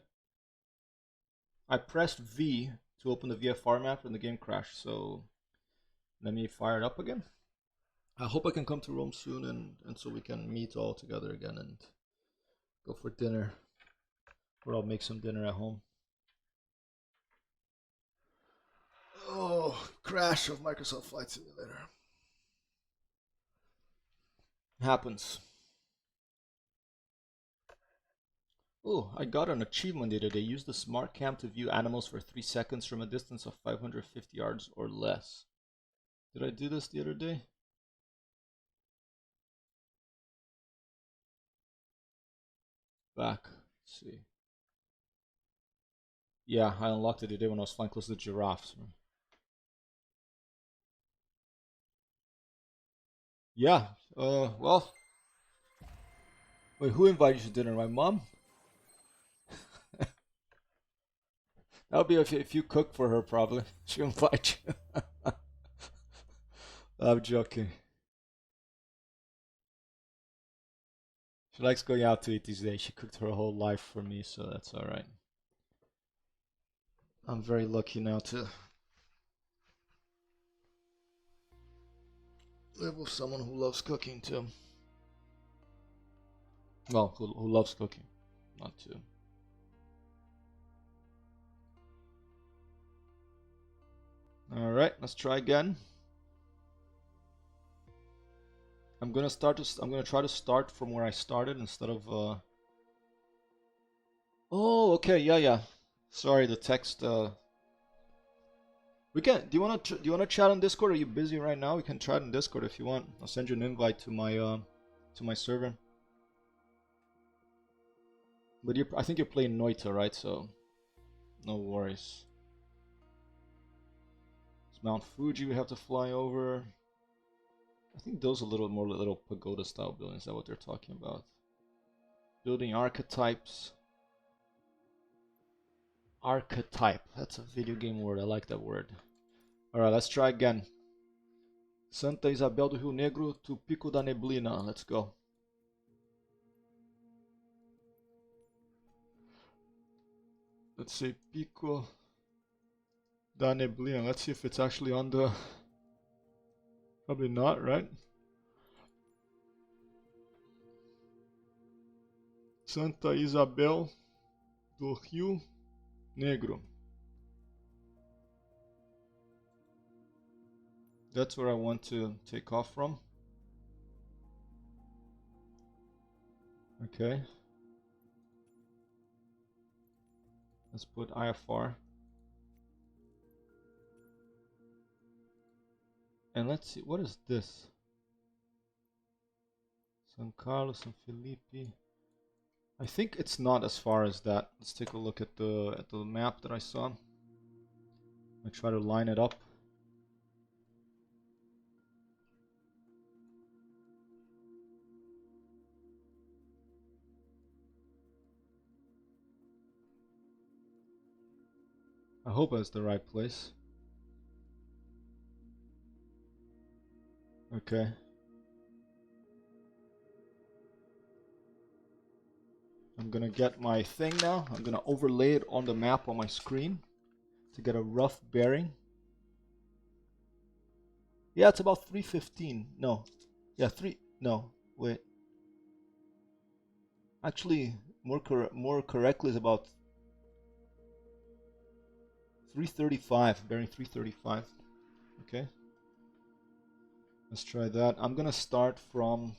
I pressed V to open the VFR map and the game crashed, so let me fire it up again. I hope I can come to Rome soon and so we can meet all together again and go for dinner. Or I'll make some dinner at home. Oh, crash of Microsoft Flight Simulator. Happens. Oh, I got an achievement the other day. Use the smart cam to view animals for 3 seconds from a distance of 550 yards or less. Did I do this the other day? Back. Let's see. Yeah, I unlocked it today when I was flying close to the giraffes. Yeah. Well. Wait, who invited you to dinner? My mom? That would be if you cook for her, probably. She'll invite you. I'm joking. She likes going out to eat these days. She cooked her whole life for me, so that's alright. I'm very lucky now to live with someone who loves cooking too. Well, who loves cooking, not to. Alright, let's try again. I'm gonna try to start from where I started instead of Oh, okay, yeah. Sorry, the text we can. Do you wanna chat on Discord? Are you busy right now? We can chat on Discord if you want. I'll send you an invite to my server. But I think you're playing Noita, right? So no worries. It's Mount Fuji we have to fly over. I think those are little pagoda style buildings. Is that what they're talking about? Building archetypes. Archetype. That's a video game word. I like that word. Alright, let's try again. Santa Isabel do Rio Negro to Pico da Neblina. Let's go. Let's say Pico da Neblina. Let's see if it's actually on the... Probably not, right? Santa Isabel do Rio Negro. That's where I want to take off from. Okay. Let's put IFR. And let's see, what is this? San Carlos, San Felipe. I think it's not as far as that. Let's take a look at the map that I saw. I try to line it up. I hope it's the right place. Okay. I'm gonna get my thing now. I'm gonna overlay it on the map on my screen to get a rough bearing. Yeah, it's about 3:15. No. Yeah, 3. No, wait. Actually, more correctly is about 3:35. Bearing 3:35. Okay. Let's try that. I'm gonna start from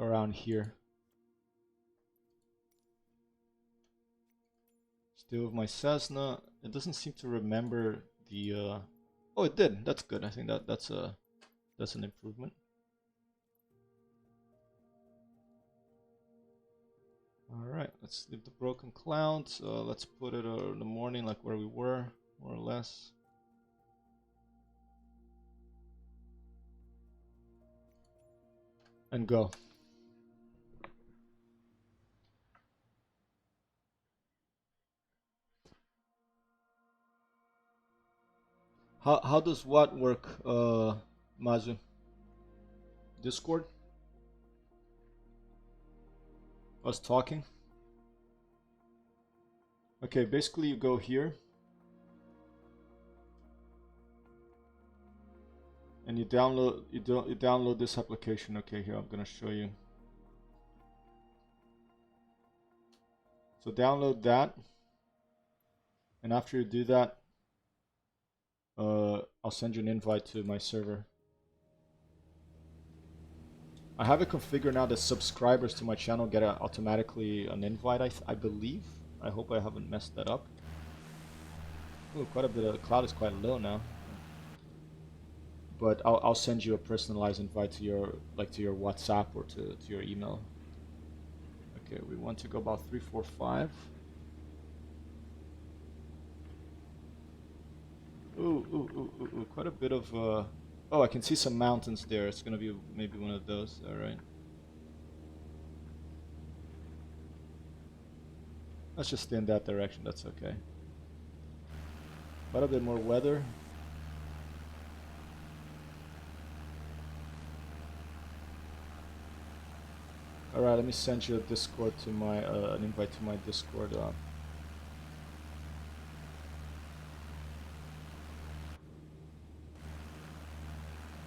around here. Still with my Cessna. It doesn't seem to remember the. Oh, it did. That's good. I think that's an improvement. All right, let's leave the broken clouds. Let's put it in the morning, like where we were, more or less. And go. How does what work, Mazu? Discord? Us talking? Okay, basically you go here and you download this application. Okay, here I'm gonna show you. So download that, and after you do that, I'll send you an invite to my server. I have it configured now that subscribers to my channel get automatically an invite, I believe. I hope I haven't messed that up. Ooh, quite a bit of the cloud is quite low now. But I'll send you a personalized invite to your WhatsApp or to your email. Okay, we want to go about 345. Ooh, quite a bit of oh, I can see some mountains there. It's gonna be maybe one of those. All right. Let's just stay in that direction. That's okay. Quite a bit more weather. All right, let me send you a Discord to my an invite to my Discord.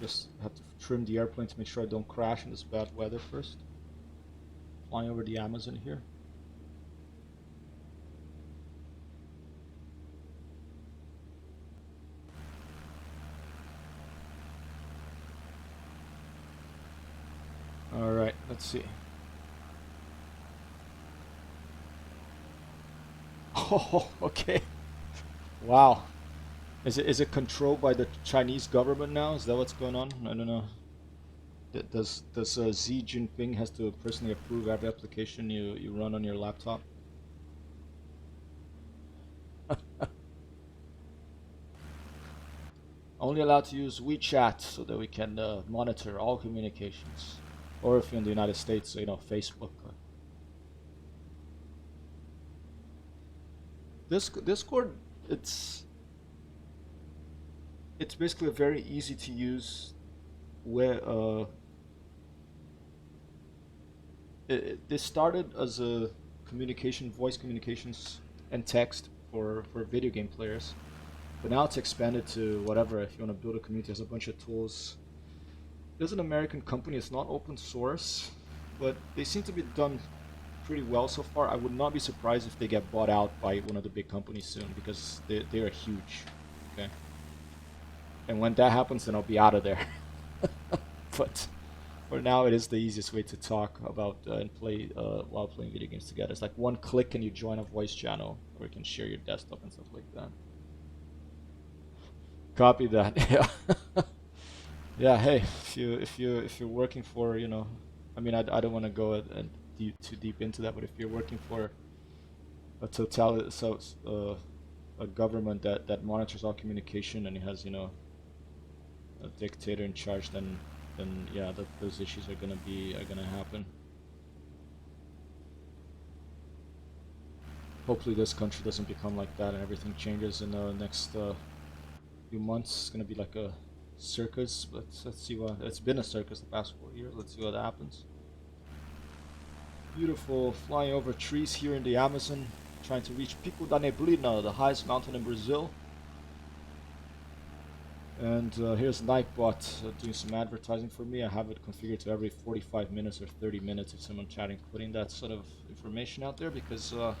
Just have to trim the airplane to make sure I don't crash in this bad weather first. Flying over the Amazon here. All right, let's see. Oh, okay. Wow. Is it controlled by the Chinese government now? Is that what's going on? I don't know. Does Xi Jinping has to personally approve every application you run on your laptop? Only allowed to use WeChat so that we can monitor all communications. Or if you're in the United States, you know, Facebook. Discord, it's basically a very easy to use where this started as a voice communications and text for video game players, but now it's expanded to whatever. If you want to build a community, there's a bunch of tools. There's an American company. It's not open source, but they seem to be done pretty well so far. I would not be surprised if they get bought out by one of the big companies soon, because they are huge. Okay. And when that happens, then I'll be out of there. But for now, it is the easiest way to talk about and play while playing video games together. It's like one click and you join a voice channel, or you can share your desktop and stuff like that. Copy that. Yeah. Yeah. Hey, if you're working for, you know, I mean, I don't want to go too deep into that, but if you're working for a government that monitors all communication and it has, you know, a dictator in charge, then yeah, those issues are gonna happen. Hopefully this country doesn't become like that and everything changes in the next few months. It's gonna be like a circus, but let's see what. It's been a circus the past 4 years. Let's see what happens. Beautiful flying over trees here in the Amazon, trying to reach Pico da Neblina, the highest mountain in Brazil. And here's Nightbot doing some advertising for me. I have it configured to every 45 minutes or 30 minutes if someone chatting, putting that sort of information out there, because I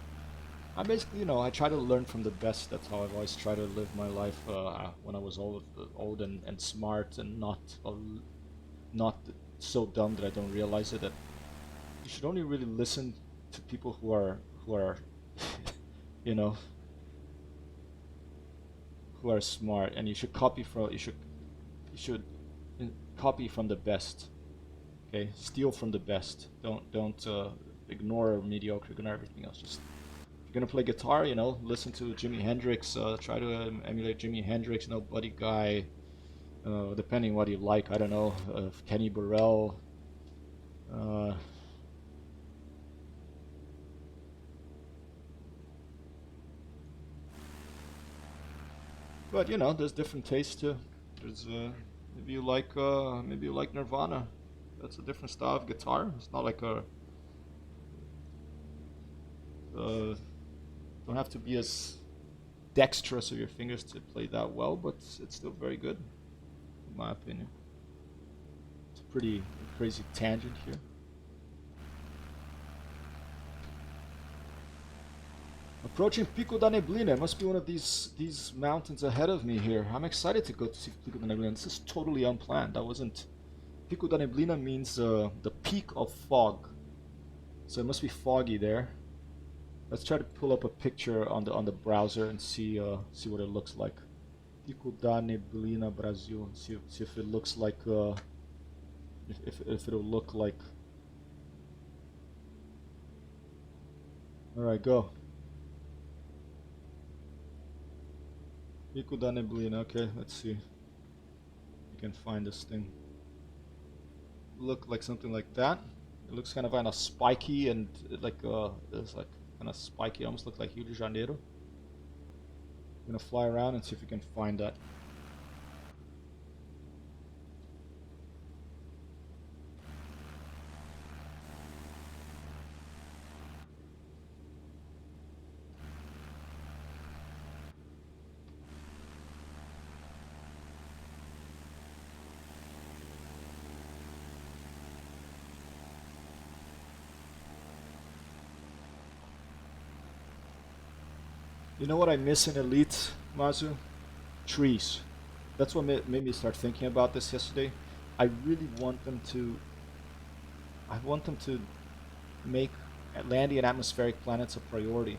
basically, you know, I try to learn from the best. That's how I've always tried to live my life when I was old and smart and not so dumb that I don't realize it. That you should only really listen to people who are you know, who are smart, and you should copy from copy from the best. Okay, steal from the best. Don't ignore mediocre, ignore everything else. Just if you're gonna play guitar, you know, listen to Jimi Hendrix. Try to emulate Jimi Hendrix. You know, Buddy Guy. Depending what you like, I don't know, Kenny Burrell. But you know, there's different tastes too. There's maybe you like Nirvana. That's a different style of guitar. It's not like a don't have to be as dexterous with your fingers to play that well, but it's still very good, in my opinion. It's a pretty crazy tangent here. Approaching Pico da Neblina. It must be one of these mountains ahead of me here. I'm excited to go to see Pico da Neblina. This is totally unplanned. That wasn't... Pico da Neblina means the peak of fog. So it must be foggy there. Let's try to pull up a picture on the browser and see what it looks like. Pico da Neblina, Brazil. See if it looks like if it'll look like. All right, go. Pico da Neblina. Okay, let's see. You can find this thing. Look like something like that. It looks kind of spiky and it's like kind of spiky. Almost look like Rio de Janeiro. I'm gonna fly around and see if we can find that. You know what I miss in Elite, Mazu? Trees. That's what made me start thinking about this yesterday. I really want them to... I want them to make landy and atmospheric planets a priority.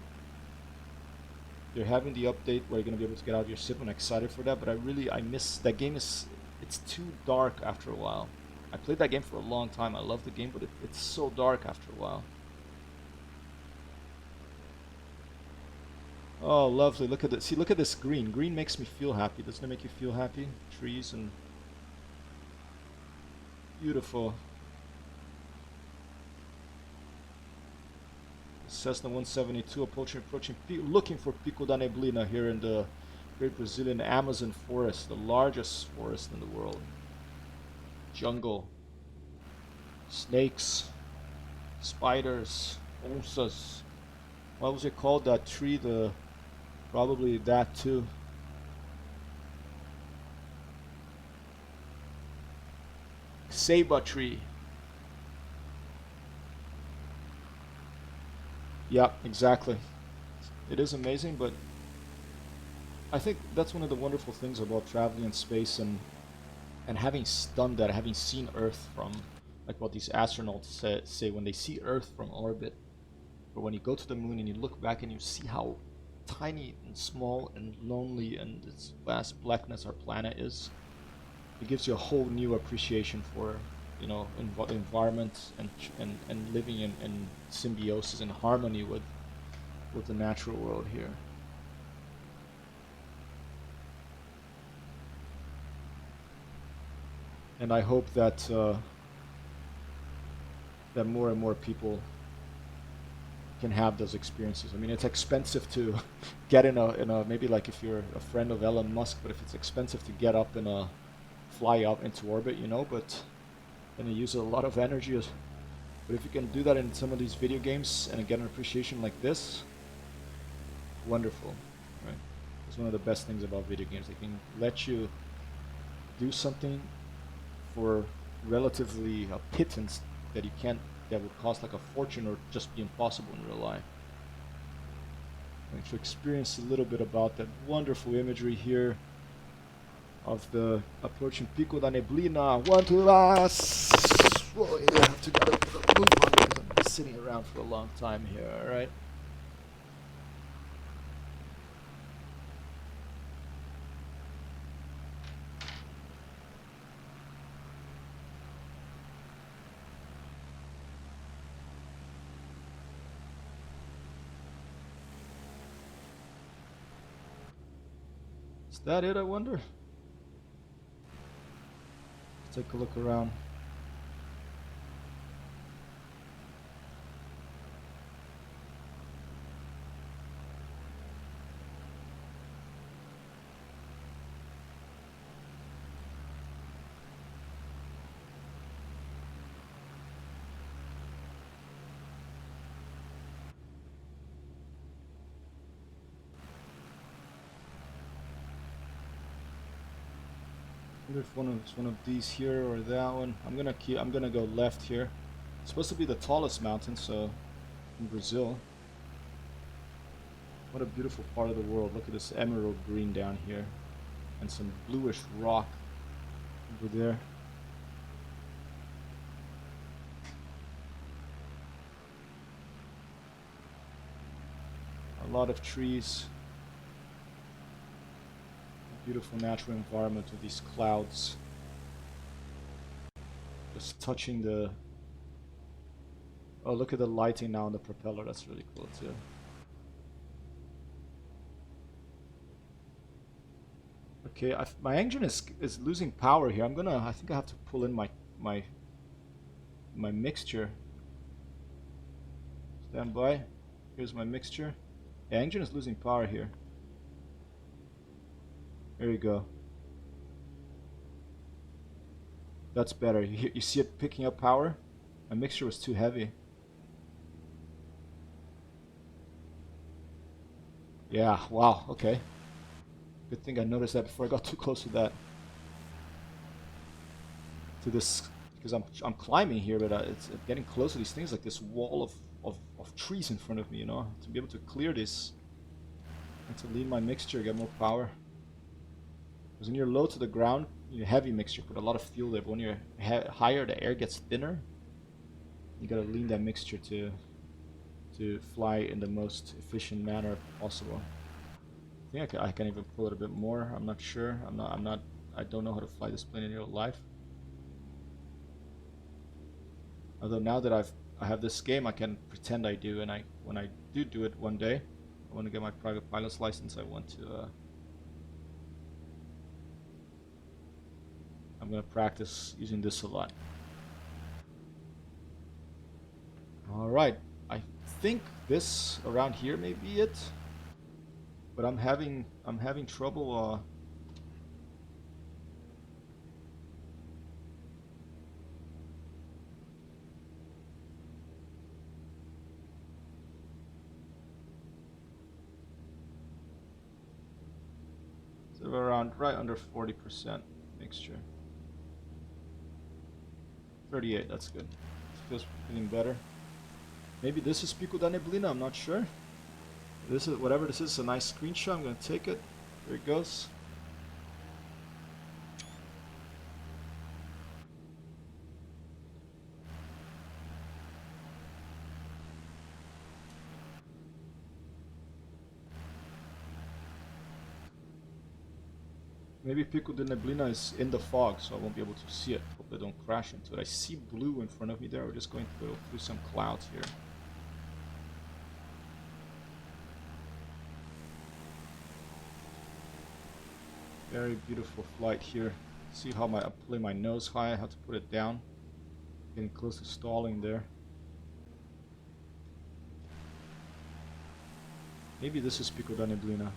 They're having the update where you're going to be able to get out of your ship. I'm excited for that, but I miss... That game is... It's too dark after a while. I played that game for a long time. I love the game, but it's so dark after a while. Oh, lovely. Look at this. See, look at this green. Green makes me feel happy. Doesn't it make you feel happy? Trees and... Beautiful. Cessna 172 approaching, looking for Pico da Neblina here in the great Brazilian Amazon forest, the largest forest in the world. Jungle. Snakes. Spiders. Onças. What was it called, that tree? Probably that too. Ceiba tree. Yeah, exactly. It is amazing, but I think that's one of the wonderful things about traveling in space and having done that, having seen Earth from, like what these astronauts say when they see Earth from orbit, or when you go to the moon and you look back and you see how tiny and small and lonely and this vast blackness our planet is. It gives you a whole new appreciation for, you know, environment and living in symbiosis and harmony with the natural world here. And I hope that that more and more people can have those experiences. I mean, it's expensive to get in a maybe like if you're a friend of Elon Musk, but if it's expensive to get up in a fly up into orbit, you know, but then it uses a lot of energy. But if you can do that in some of these video games and get an appreciation like this, wonderful, right? It's one of the best things about video games. They can let you do something for relatively a pittance that you can't, that would cost like a fortune or just be impossible in real life. And to experience a little bit about that wonderful imagery here of the approaching Pico da Neblina. 1, 2, last. Oh, yeah, I have to move on. sitting around for a long time here, alright? Is that it, I wonder? Let's take a look around. I wonder if it's one of these here or that one. I'm gonna go left here. It's supposed to be the tallest mountain, so in Brazil. What a beautiful part of the world. Look at this emerald green down here. And some bluish rock over there. A lot of trees. Beautiful natural environment with these clouds. Just touching the... Oh, look at the lighting now on the propeller. That's really cool too. Okay, my engine is losing power here. I think I have to pull in my mixture. Stand by. Here's my mixture. The engine is losing power here. There you go. That's better. You see it picking up power? My mixture was too heavy. Yeah, wow, okay. Good thing I noticed that before I got too close to that. To this, because I'm climbing here, but it's getting close to these things, like this wall of trees in front of me, you know? To be able to clear this, and to lean my mixture, get more power. Because when you're low to the ground, you heavy mixture, put a lot of fuel there, but when you're higher, the air gets thinner. You gotta lean that mixture to fly in the most efficient manner possible. I think I can even pull it a bit more. I'm not sure. I don't know how to fly this plane in real life. Although now that I have this game, I can pretend I do, and when I do it one day, I want to get my private pilot's license. I'm gonna practice using this a lot. Alright, I think this around here may be it. But I'm having trouble so around right under 40% mixture. 38, that's good. Feels feeling better. Maybe this is Pico da Neblina, I'm not sure. This is whatever this is, a nice screenshot. I'm gonna take it. There it goes. Maybe Pico de Neblina is in the fog, so I won't be able to see it. Hope I don't crash into it. I see blue in front of me there. We're just going to go through some clouds here. Very beautiful flight here. See how I'm pulling my nose high. I have to put it down. Getting close to stalling there. Maybe this is Pico da Neblina.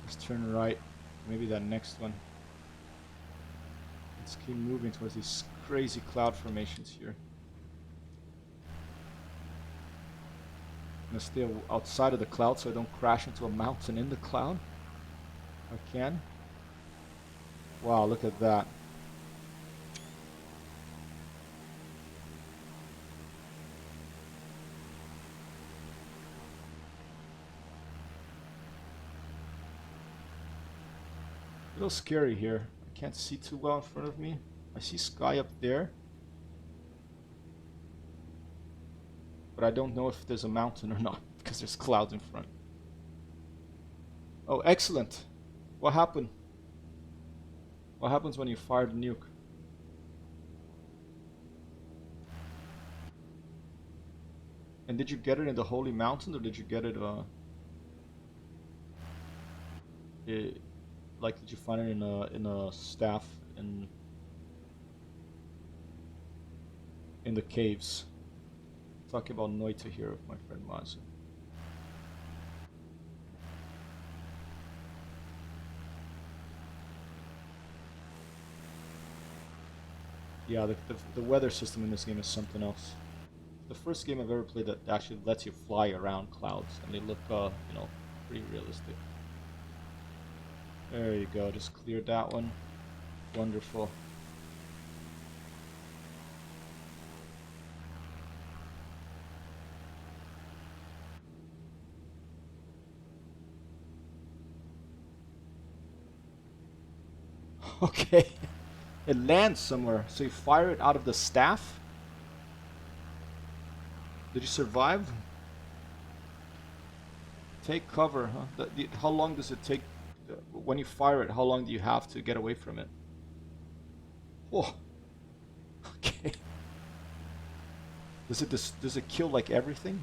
Let's turn right. Maybe that next one. Let's keep moving towards these crazy cloud formations here. I'm gonna stay outside of the cloud so I don't crash into a mountain in the cloud. If I can. Wow, look at that. A little scary here. I can't see too well in front of me. I see sky up there. But I don't know if there's a mountain or not, because there's clouds in front. Oh, excellent. What happened? What happens when you fire the nuke? And did you get it in the Holy Mountain, or did you get it, like, did you find it in a staff in the caves? Talking about Noita here with my friend Mazu. Yeah, the weather system in this game is something else. The first game I've ever played that actually lets you fly around clouds, and they look, you know, pretty realistic. There you go, just cleared that one. Wonderful. Okay. It lands somewhere, so you fire it out of the staff? Did you survive? Take cover, huh? How long does it take when you fire it? How long do you have to get away from it? Oh, okay. Does it kill like everything?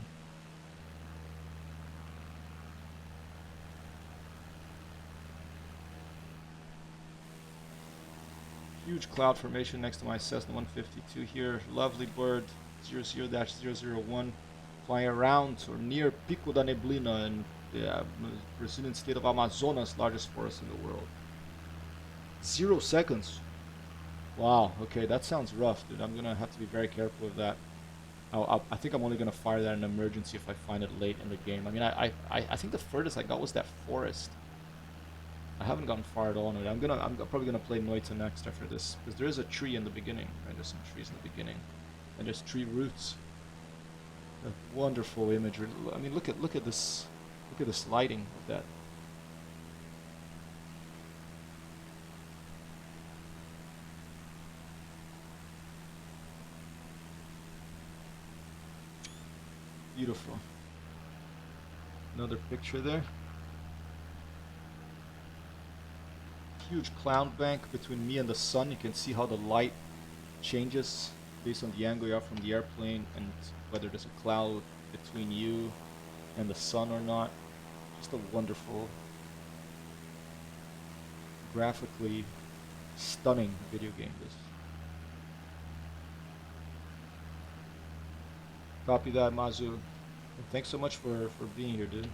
Huge cloud formation next to my Cessna 152 here. Lovely bird, 00-001, flying around or near Pico da Neblina in the Brazilian state of Amazonas, largest forest in the world. 0 seconds. Wow, okay, that sounds rough, dude. I'm gonna have to be very careful with that. I think I'm only gonna fire that in emergency if I find it late in the game. I mean, I think the furthest I got was that forest. I haven't gotten far at all on it. I'm probably gonna play Noita next after this, because there is a tree in the beginning, right? There's some trees in the beginning, and there's tree roots. A wonderful imagery. I mean, look at this lighting of that. Beautiful. Another picture there. Huge cloud bank between me and the sun. You can see how the light changes based on the angle you are from the airplane and whether there's a cloud between you and the sun or not. Just a wonderful, graphically stunning video game this. Copy that, Mazu. And thanks so much for being here, dude.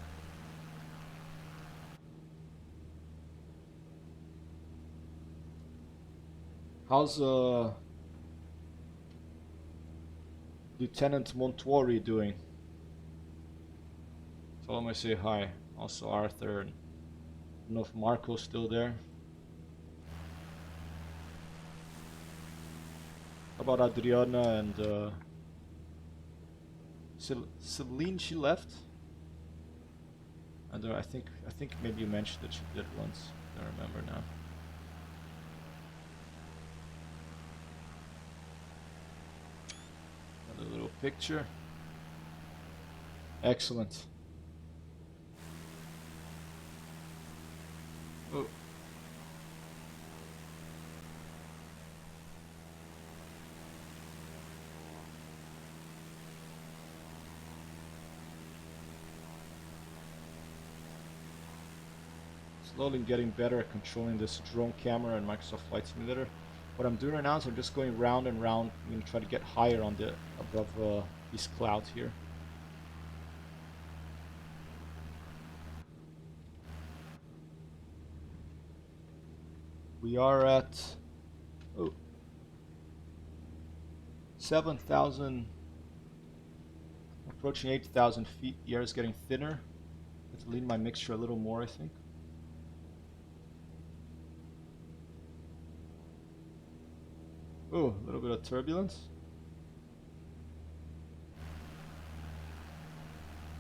How's Lieutenant Montuori doing? Tell him I say hi. Also Arthur. And I don't know if Marco's still there. How about Adriana and Celine? She left. I think maybe you mentioned that she did once. I don't remember now. Another little picture. Excellent. Oh. Slowly getting better at controlling this drone camera and Microsoft Flight Simulator. What I'm doing right now is I'm just going round and round. I'm going to try to get higher on the above these clouds here. We are at 7,000, approaching 8,000 feet. The air is getting thinner. I have to lean my mixture a little more, I think. Oh, a little bit of turbulence.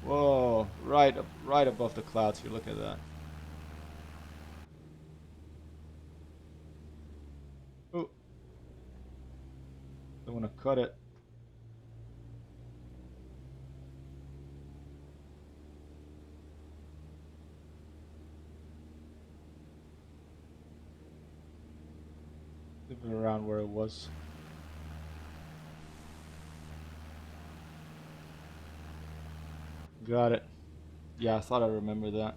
Whoa, right above the clouds here. Look at that. Oh, don't want to cut it. Leave it around where it was. Got it. Yeah, I thought I remember that.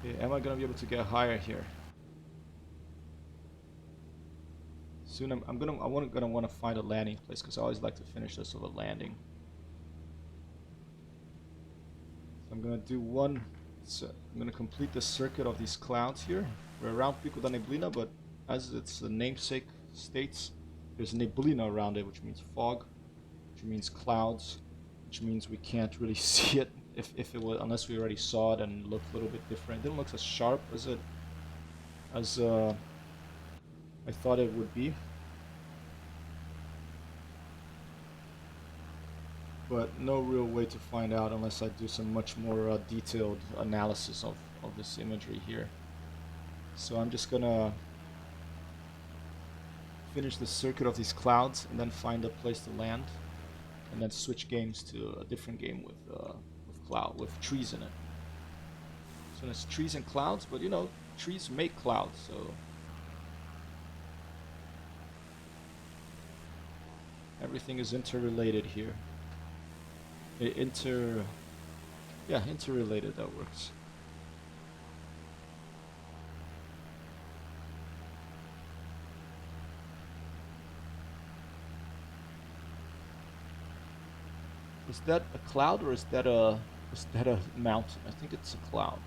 Okay, am I gonna be able to get higher here? Soon gonna want to find a landing place because I always like to finish this with a landing. So I'm gonna do one. So I'm gonna complete the circuit of these clouds here. We're around Pico da Neblina, but as its the namesake states, there's neblina around it, which means fog, which means clouds, which means we can't really see it if it was, unless we already saw it and looked a little bit different. It didn't look as sharp as I thought it would be. But no real way to find out unless I do some much more detailed analysis of this imagery here. So I'm just gonna finish the circuit of these clouds and then find a place to land, and then switch games to a different game with trees in it. So it's trees and clouds, but you know, trees make clouds, so everything is interrelated here. Interrelated, that works. Is that a cloud or is that a mountain? I think it's a cloud.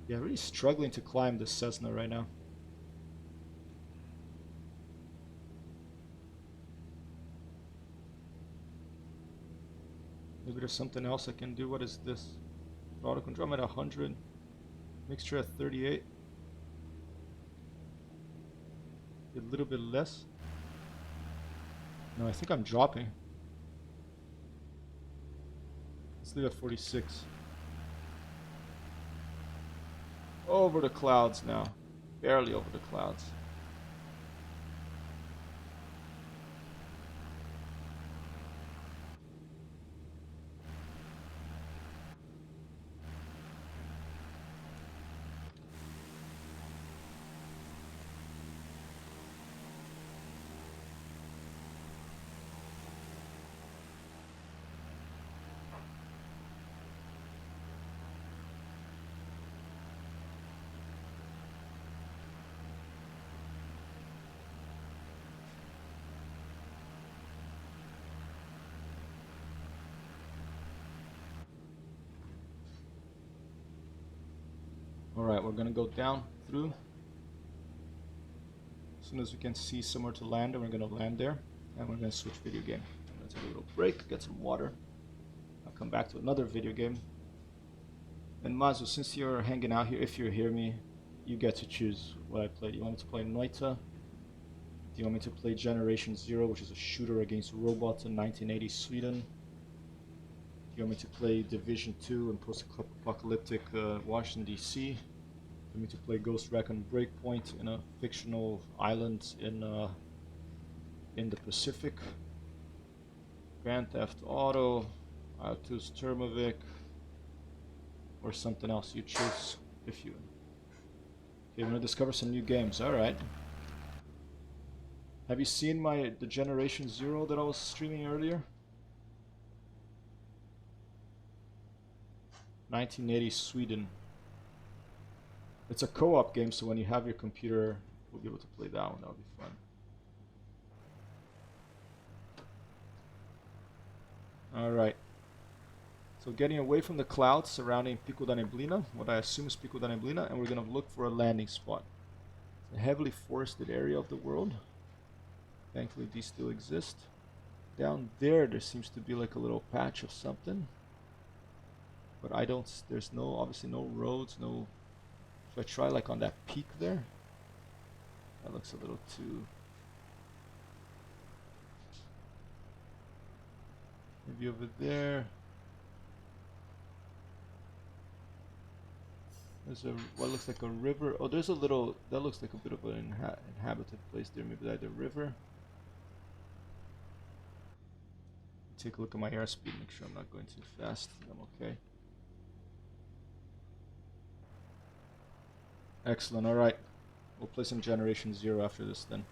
Yeah, really struggling to climb this Cessna right now. Maybe there's something else I can do. What is this? Auto control, I'm at 100. Mixture at 38. A little bit less. No, I think I'm dropping. Let's leave at 46. Over the clouds now. Barely over the clouds. Alright, we're gonna go down through. As soon as we can see somewhere to land, and we're gonna land there. And we're gonna switch video game. I'm gonna take a little break, get some water. I'll come back to another video game. And Mazu, since you're hanging out here, if you hear me, you get to choose what I play. Do you want me to play Noita? Do you want me to play Generation Zero, which is a shooter against robots in 1980 Sweden? Do you want me to play Division 2 in post-apocalyptic Washington, D.C.? Do you want me to play Ghost Recon Breakpoint in a fictional island in the Pacific? Grand Theft Auto, Artus Termovic, or something else you choose if you... Okay, I'm gonna discover some new games, alright. Have you seen the Generation Zero that I was streaming earlier? 1980 Sweden. It's a co-op game, so when you have your computer, we'll be able to play that one. That'll be fun. Alright. So getting away from the clouds surrounding Pico da Neblina, what I assume is Pico da Neblina, and we're going to look for a landing spot. It's a heavily forested area of the world. Thankfully these still exist. Down there seems to be like a little patch of something. But there's obviously no roads, no... Should I try like on that peak there? That looks a little too... Maybe over there. There's a what looks like a river. Oh, there's a little. That looks like a bit of an inhabited place there. Maybe like the river. Take a look at my airspeed. Make sure I'm not going too fast. I'm okay. Excellent. All right. We'll play some Generation Zero after this then.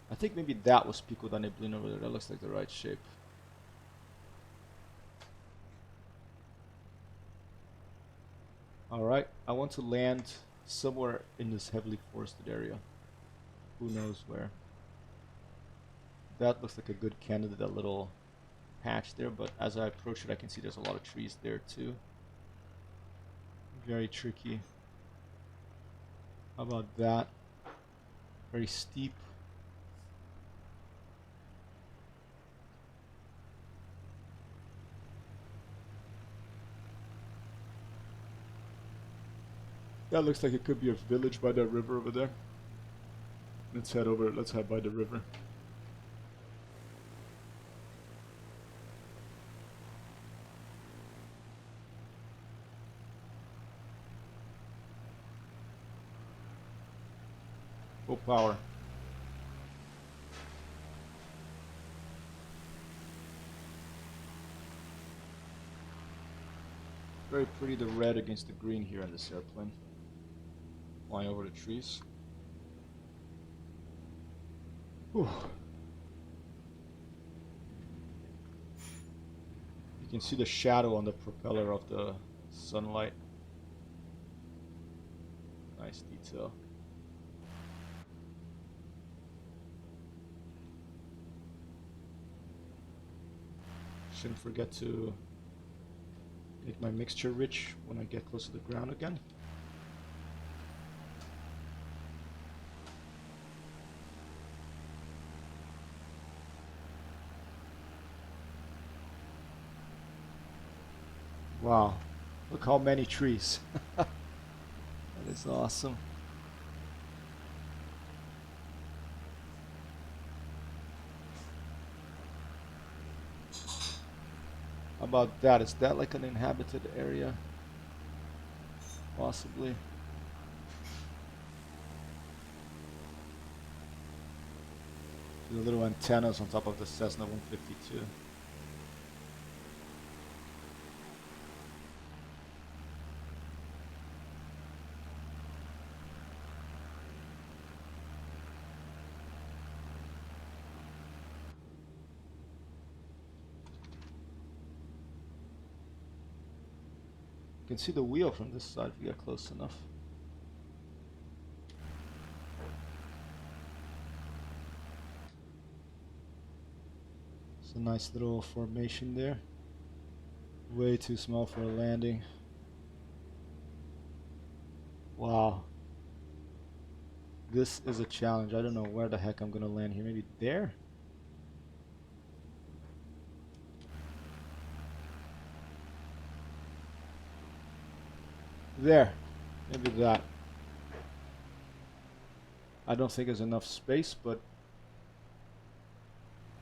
I think maybe that was Pico da Neblina over there. That looks like the right shape. Alright, I want to land somewhere in this heavily forested area. Who knows where. That looks like a good candidate, that little patch there, but as I approach it I can see there's a lot of trees there too. Very tricky. How about that? Very steep. That looks like it could be a village by that river over there. Let's head over, let's head by the river. Full power. Very pretty, the red against the green here on this airplane. Flying over the trees. Whew. You can see the shadow on the propeller of the sunlight. Nice detail. Shouldn't forget to make my mixture rich when I get close to the ground again. Wow, look how many trees. That is awesome. How about that? Is that like an inhabited area? Possibly. The little antennas on top of the Cessna 152. You can see the wheel from this side if you get close enough. It's a nice little formation there. Way too small for a landing. Wow. This is a challenge. I don't know where the heck I'm gonna land here. Maybe there? There. Maybe that. I don't think there's enough space, but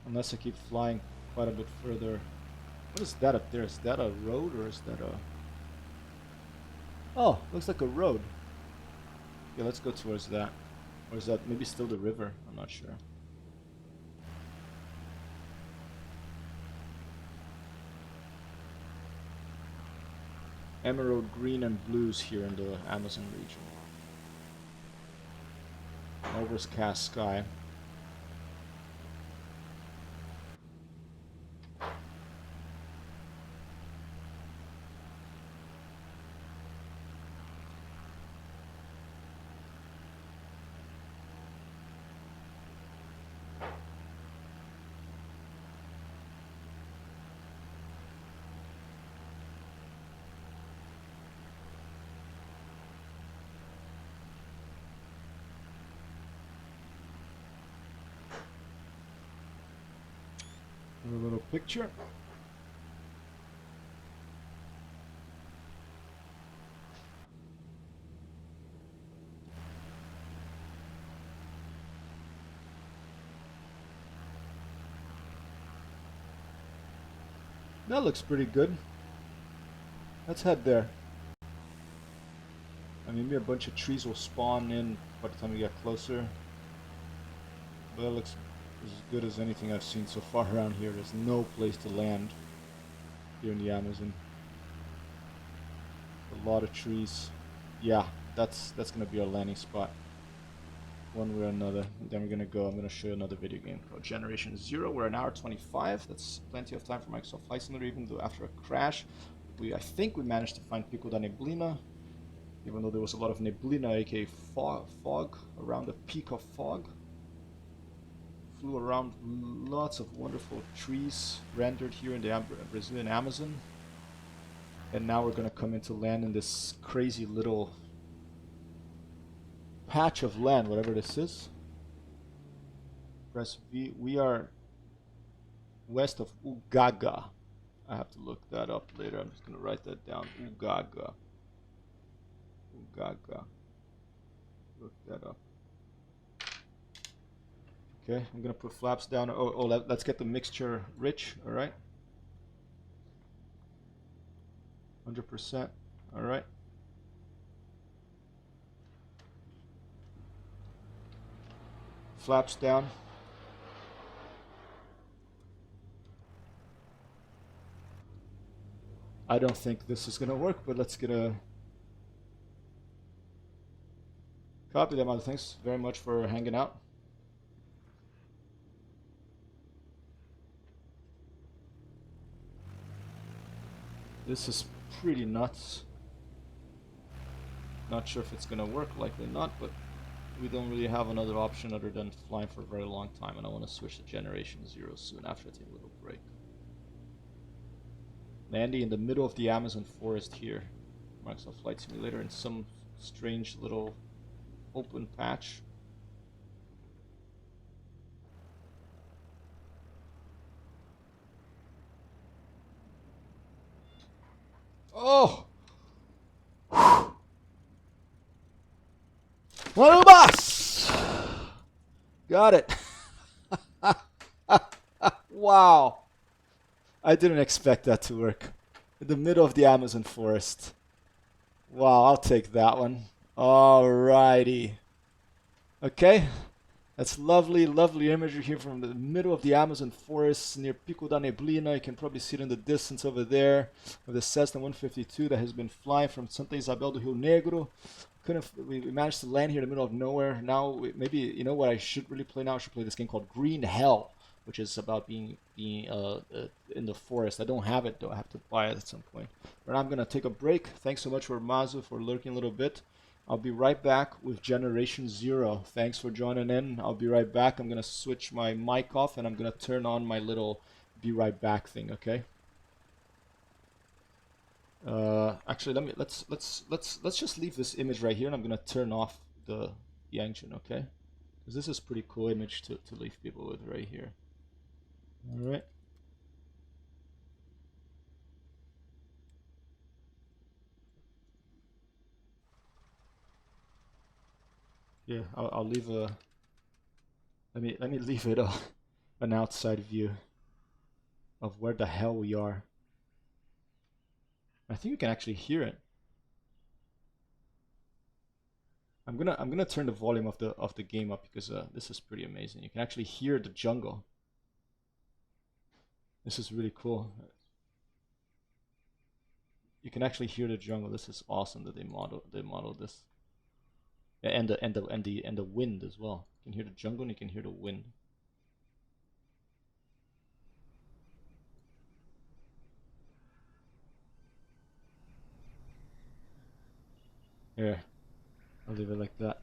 unless I keep flying quite a bit further. What is that up there? Is that a road or is that a... Oh, looks like a road. Yeah, let's go towards that. Or is that maybe still the river? I'm not sure. Emerald green and blues here in the Amazon region. Overcast sky. A little picture. That looks pretty good. Let's head there. And maybe a bunch of trees will spawn in by the time we get closer. But it looks as good as anything I've seen so far around here. There's no place to land here in the Amazon. A lot of trees. Yeah, that's gonna be our landing spot. One way or another. And then we're gonna go. I'm gonna show you another video game called Generation Zero. We're an hour 25. That's plenty of time for Microsoft Flight Simulator, even though after a crash, I think we managed to find Pico da Neblina. Even though there was a lot of neblina, aka fog, around the peak of fog. Flew around lots of wonderful trees rendered here in the Brazilian Amazon. And now we're gonna come into land in this crazy little patch of land, whatever this is. Press V. We are west of Ugaga. I have to look that up later. I'm just gonna write that down. Ugaga. Ugaga. Look that up. Okay, I'm gonna put flaps down. Let's get the mixture rich. All right. 100%. All right. Flaps down. I don't think this is gonna work, but let's get a copy them. Thanks very much for hanging out. This is pretty nuts. Not sure if it's gonna work, likely not, but we don't really have another option other than flying for a very long time, and I want to switch to Generation Zero soon after I take a little break. Landing in the middle of the Amazon forest here. Microsoft Flight Simulator in some strange little open patch. Oh! Boss! Got it. Wow. I didn't expect that to work. In the middle of the Amazon forest. Wow, I'll take that one. Alrighty. Okay. That's lovely, lovely imagery here from the middle of the Amazon forest near Pico da Neblina. You can probably see it in the distance over there with the Cessna 152 that has been flying from Santa Isabel do Rio Negro. We managed to land here in the middle of nowhere. Now, maybe, you know what I should really play now? I should play this game called Green Hell, which is about being in the forest. I don't have it, though. I have to buy it at some point. But I'm going to take a break. Thanks so much for Mazu for lurking a little bit. I'll be right back with Generation Zero. Thanks for joining in. I'll be right back. I'm going to switch my mic off, and I'm going to turn on my little be right back thing, okay? Actually, let's just leave this image right here, and I'm gonna turn off the engine, okay? Because this is pretty cool image to leave people with right here. All right. Yeah, I'll leave a. Let me leave it an outside view of where the hell we are. I think you can actually hear it. I'm gonna turn the volume of the game up because this is pretty amazing. You can actually hear the jungle. This is really cool. You can actually hear the jungle. This is awesome that they modeled this. And the wind as well. You can hear the jungle and you can hear the wind. Here, I'll leave it like that.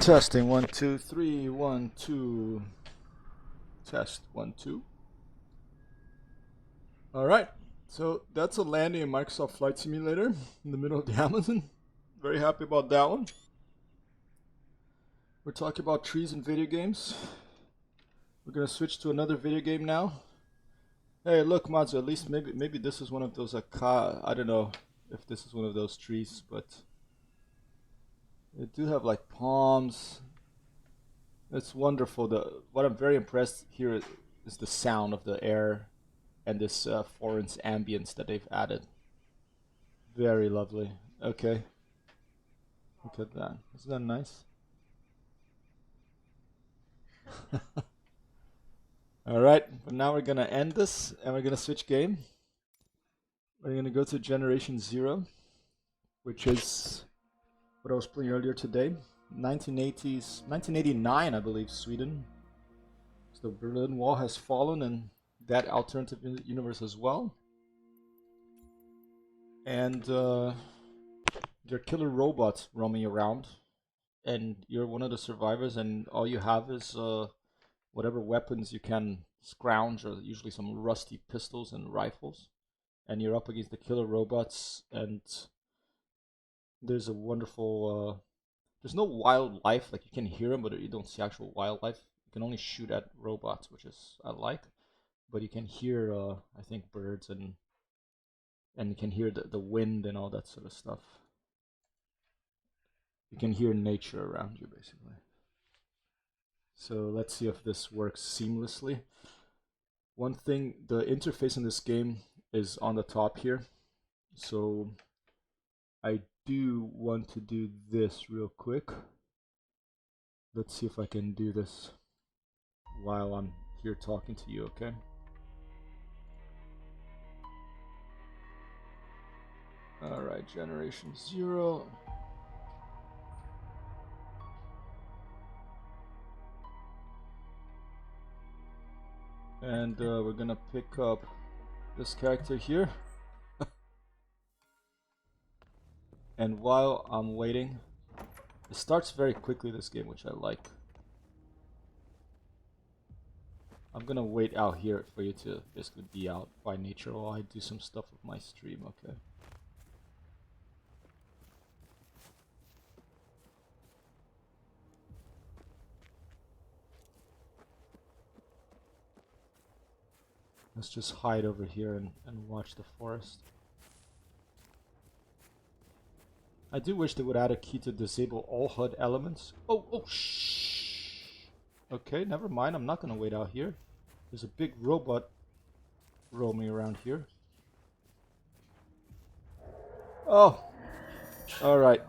Testing 1 2 3 1 2. Test 1 2. All right, so that's a landing in Microsoft Flight Simulator in the middle of the Amazon. Very happy about that one. We're talking about trees in video games. We're gonna switch to another video game now. Hey, look, Mazu. At least maybe this is one of those I don't know if this is one of those trees, but they do have like palms. It's wonderful. What I'm very impressed here is the sound of the air and this forest ambience that they've added. Very lovely. Okay. Look at that. Isn't that nice? Alright, but now we're gonna end this and we're gonna switch game. We're gonna go to Generation Zero, which is what I was playing earlier today. 1989, I believe, Sweden. So the Berlin Wall has fallen and that alternative universe as well. And there are killer robots roaming around. And you're one of the survivors and all you have is whatever weapons you can scrounge, or usually some rusty pistols and rifles. And you're up against the killer robots, and there's a wonderful there's no wildlife, like you can hear them, but you don't see actual wildlife. You can only shoot at robots, which is I like. But you can hear, I think, birds, and you can hear the wind and all that sort of stuff. You can hear nature around you, basically. So let's see if this works seamlessly. One thing, the interface in this game is on the top here. So I do want to do this real quick. Let's see if I can do this while I'm here talking to you, okay? Alright, Generation Zero. And we're gonna pick up this character here. And while I'm waiting, it starts very quickly, this game, which I like. I'm gonna wait out here for you to basically be out by nature while I do some stuff with my stream, okay? Let's just hide over here and watch the forest. I do wish they would add a key to disable all HUD elements. Oh, shh. Okay, never mind. I'm not gonna wait out here. There's a big robot roaming around here. Oh, all right.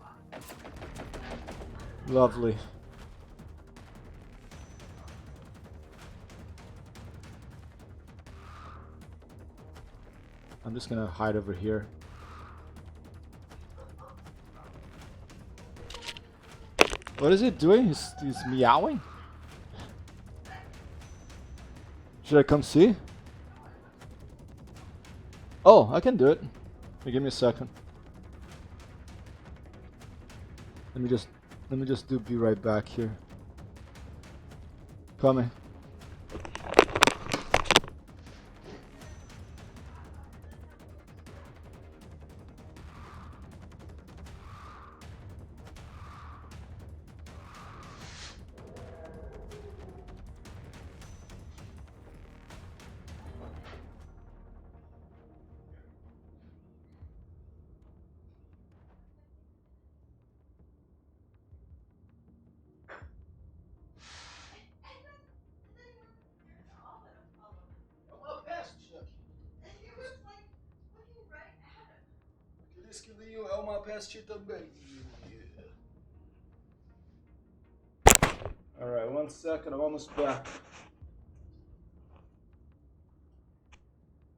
Lovely. I'm just gonna hide over here. What is it doing? He's meowing? Should I come see? Oh, I can do it. Hey, give me a second. Let me just be right back here. Coming. Alright, 1 second, I'm almost back.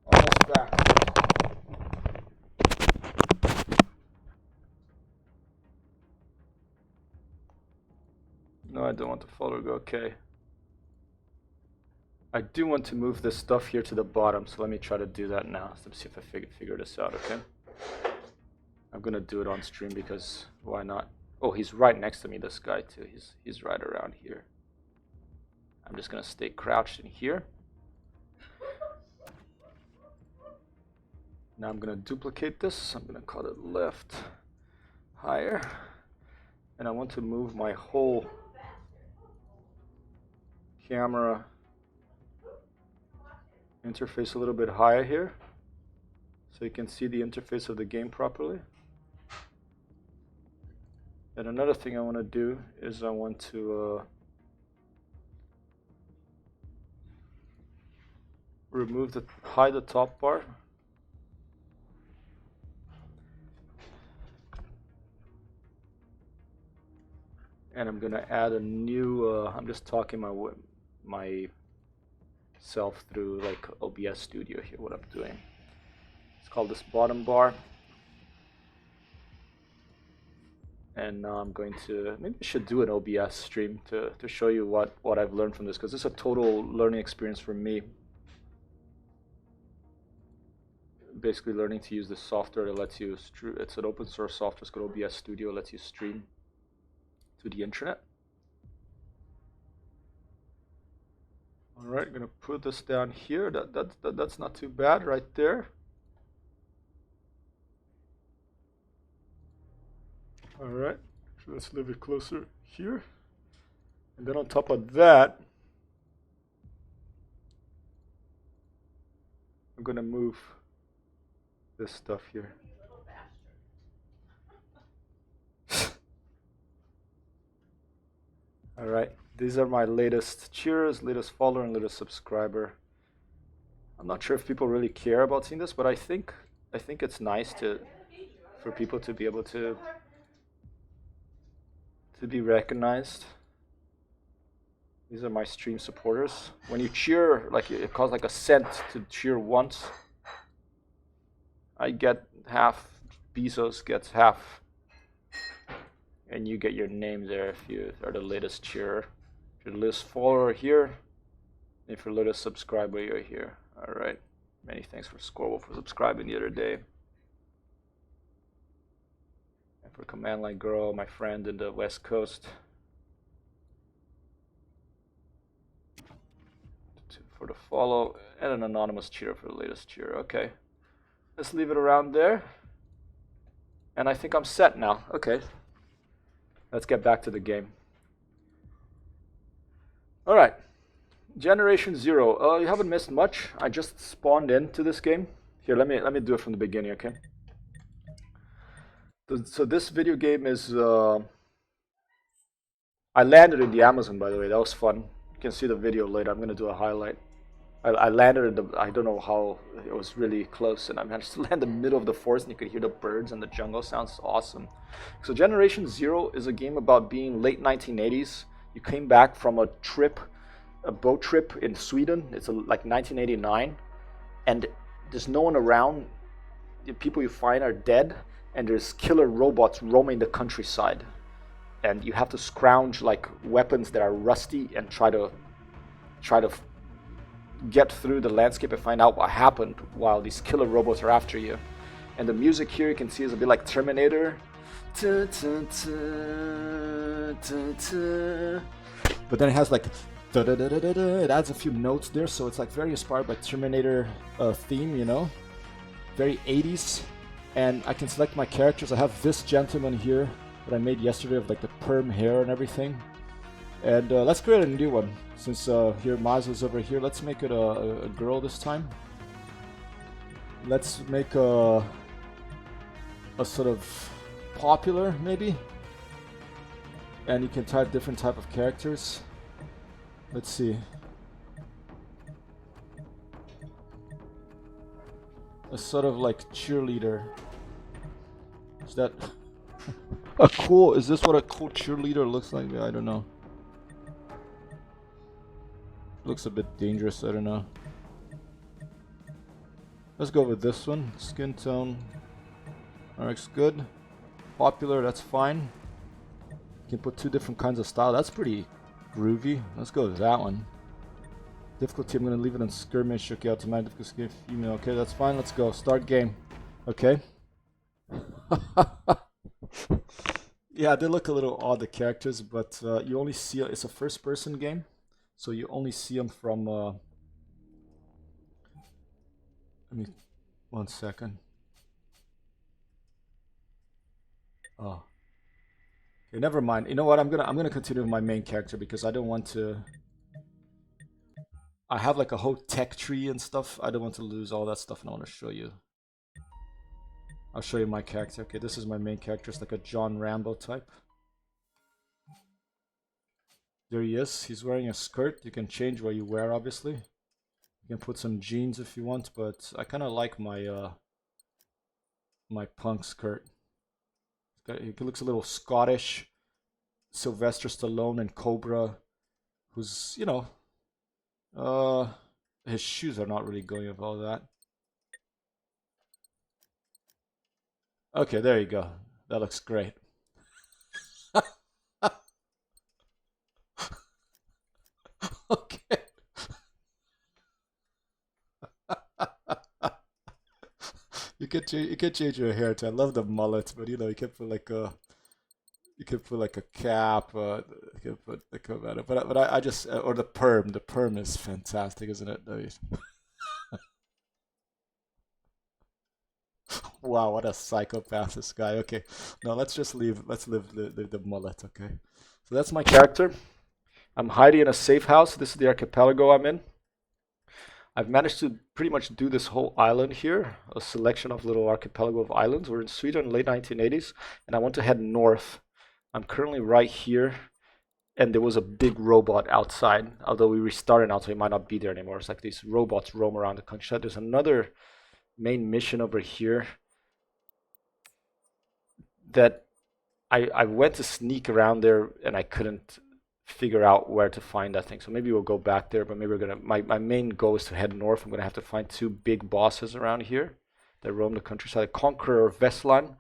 Almost back. No, I don't want the folder to go okay. I do want to move this stuff here to the bottom, so let me try to do that now. Let's see if I figure this out, okay? I'm gonna do it on stream because why not? Oh, he's right next to me, this guy too. He's right around here. I'm just gonna stay crouched in here. Now I'm gonna duplicate this. I'm gonna cut it left, higher, and I want to move my whole camera interface a little bit higher here, so you can see the interface of the game properly. And another thing I want to do is I want to hide the top bar. And I'm gonna add a new, I'm just talking myself through like OBS Studio here, what I'm doing. It's called this bottom bar. And now I'm going to, maybe I should do an OBS stream to show you what I've learned from this, because this is a total learning experience for me. Basically learning to use this software that lets you, it's an open source software, it's called OBS Studio, lets you stream to the internet. All right, I'm gonna put this down here. That's not too bad right there. All right, so let's leave it closer here. And then on top of that, I'm gonna move this stuff here. All right, these are my latest cheers, latest follower, and latest subscriber. I'm not sure if people really care about seeing this, but I think it's nice for people to be able to be recognized. These are my stream supporters. When you cheer, like it costs like a cent to cheer once. I get half, Bezos gets half. And you get your name there if you are the latest cheerer. If you're the latest follower here, if you're the latest subscriber, you're here. All right. Many thanks for Scorewolf for subscribing the other day. And for Command Line Girl, my friend in the West Coast. For the follow, and an anonymous cheerer for the latest cheerer. Okay. Let's leave it around there. And I think I'm set now. Okay. Let's get back to the game. All right, Generation Zero. You haven't missed much. I just spawned into this game. Here, let me do it from the beginning, okay? So this video game is. I landed in the Amazon, by the way. That was fun. You can see the video later. I'm gonna do a highlight. I landed in the. I don't know how. It was really close, and I managed to land in the middle of the forest, and you could hear the birds and the jungle. Sounds awesome. So Generation Zero is a game about being late 1980s. You came back from a boat trip in Sweden. It's like 1989, and there's no one around. The people you find are dead, and there's killer robots roaming the countryside, and you have to scrounge like weapons that are rusty and try to get through the landscape and find out what happened while these killer robots are after you. And the music here you can see is a bit like Terminator. But then it has like it adds a few notes there, so it's like very inspired by Terminator theme, you know, very 80s. And I can select my characters. I have this gentleman here that I made yesterday of like the perm hair and everything. And let's create a new one. Since here Mazo's over here, let's make it a girl this time. Let's make a sort of popular maybe. And you can type different type of characters. Let's see. A sort of like cheerleader. Is that a cool? Is this what a cool cheerleader looks like? I don't know. Looks a bit dangerous, I don't know. Let's go with this one. Skin tone. Looks good. Popular, that's fine. You can put two different kinds of style. That's pretty groovy. Let's go with that one. Difficulty, I'm gonna leave it on skirmish. Okay, automatic difficulty female. Okay, that's fine. Let's go. Start game. Okay. Yeah, they look a little odd, the characters, but you only see it's a first-person game, so you only see them from. Let me 1 second. Oh, okay, never mind. You know what? I'm gonna continue with my main character because I don't want to. I have like a whole tech tree and stuff. I don't want to lose all that stuff, and I want to show you. I'll show you my character. Okay, this is my main character. It's like a John Rambo type. There he is. He's wearing a skirt. You can change what you wear, obviously. You can put some jeans if you want, but I kind of like my my punk skirt. He looks a little Scottish. Sylvester Stallone and Cobra, who's uh, his shoes are not really going with all that. Okay, there you go. That looks great. Okay. You can change your hair too. I love the mullet, but you can put like a cap. You can put like a but I just or the perm. The perm is fantastic, isn't it, David? Wow, what a psychopath this guy. Okay, no, let's leave the mullet. Okay, so that's my character. I'm hiding in a safe house. This is the archipelago I'm in. I've managed to pretty much do this whole island here, a selection of little archipelago of islands. We're in Sweden in the late 1980s, and I want to head north. I'm currently right here, and there was a big robot outside. Although we restarted now, so it might not be there anymore. It's like these robots roam around the countryside. There's another main mission over here that I went to sneak around there, and I couldn't figure out where to find that thing. So maybe we'll go back there, but maybe we're gonna. My main goal is to head north. I'm gonna have to find two big bosses around here that roam the countryside: Conqueror of Vestland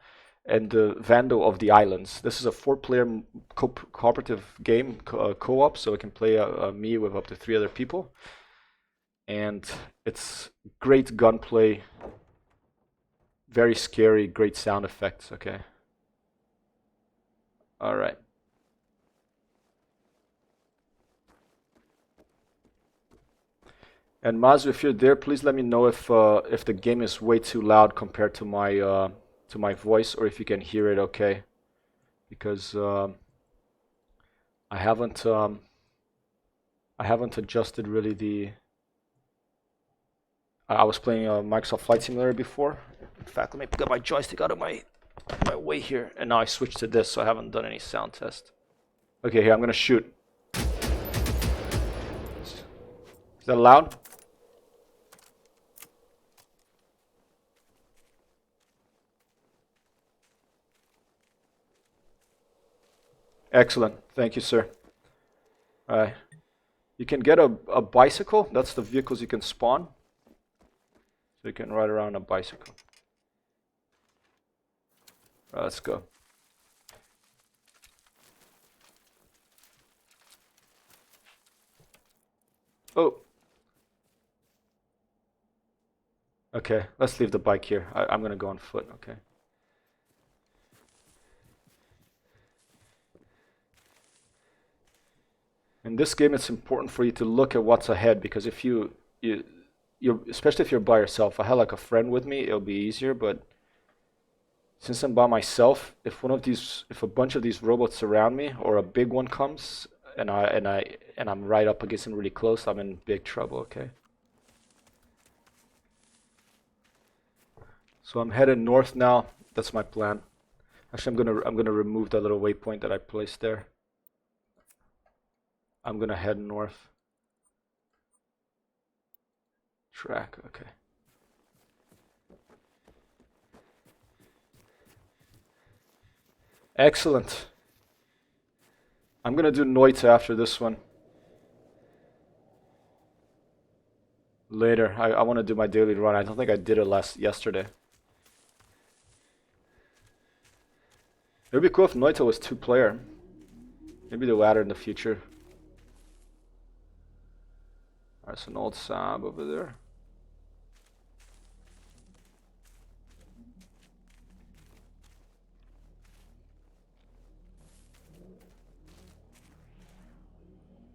and the Vandal of the Islands. This is a four-player cooperative game, co-op, so we can play me with up to 3 other people, and it's great gunplay, very scary, great sound effects. Okay, all right. And Mazu, if you're there, please let me know if the game is way too loud compared to my voice, or if you can hear it okay, because I haven't um, I haven't adjusted really the. I was playing Microsoft Flight Simulator before. In fact, let me pick up my joystick out of my way here, and now I switched to this, so I haven't done any sound test. Okay, here I'm gonna shoot. Is that loud? Excellent. Thank you, sir. All right. You can get a bicycle. That's the vehicles you can spawn. So you can ride around a bicycle. All right, let's go. Oh. Okay, let's leave the bike here. I'm gonna go on foot, okay? In this game, it's important for you to look at what's ahead, because if you especially if you're by yourself. I had like a friend with me, it'll be easier, but since I'm by myself, if a bunch of these robots surround me, or a big one comes, and I'm right up against him really close, I'm in big trouble, okay? So I'm headed north now. That's my plan. Actually, I'm gonna remove that little waypoint that I placed there. I'm gonna head north. Track, okay. Excellent. I'm gonna do Noita after this one. Later. I want to do my daily run. I don't think I did it yesterday. It would be cool if Noita was 2-player. Maybe they'll add it in the future. There's an old Saab over there.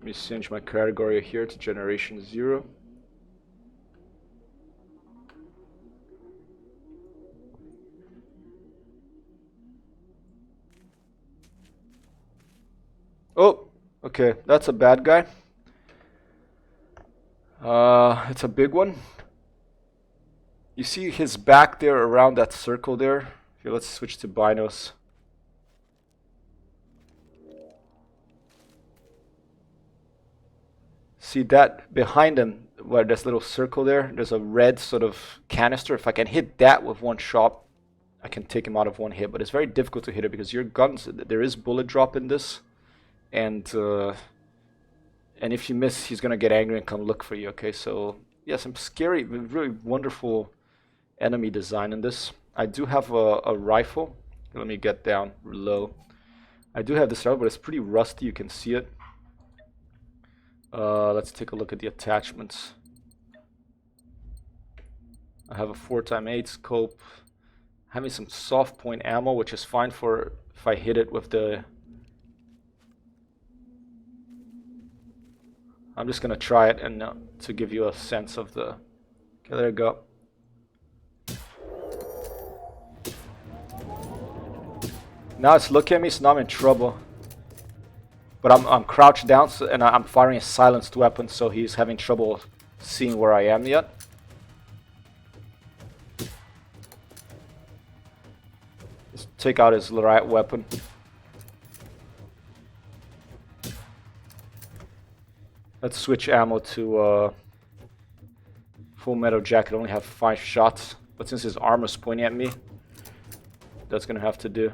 Let me change my category here to generation 0. Oh, okay, that's a bad guy. It's a big one. You see his back there around that circle there? Here, let's switch to binos. See that behind him, where this little circle there, there's a red sort of canister. If I can hit that with one shot, I can take him out of one hit, but it's very difficult to hit it because your guns, there is bullet drop in this, and if you miss, he's gonna get angry and come look for you. Okay, so yeah, some scary, really wonderful enemy design in this. I do have a rifle. Let me get down low. I do have this rifle, but it's pretty rusty. You can see it. Let's take a look at the attachments. I have a 4x8 scope. Having some soft point ammo, which is fine for if I hit it with the... I'm just gonna try it and to give you a sense of the... Okay, there you go. Now it's looking at me, so now I'm in trouble. But I'm crouched down, so, and I'm firing a silenced weapon, so he's having trouble seeing where I am yet. Let's take out his right weapon. Let's switch ammo to full metal jacket. I only have 5 shots, but since his armor's pointing at me, that's gonna have to do.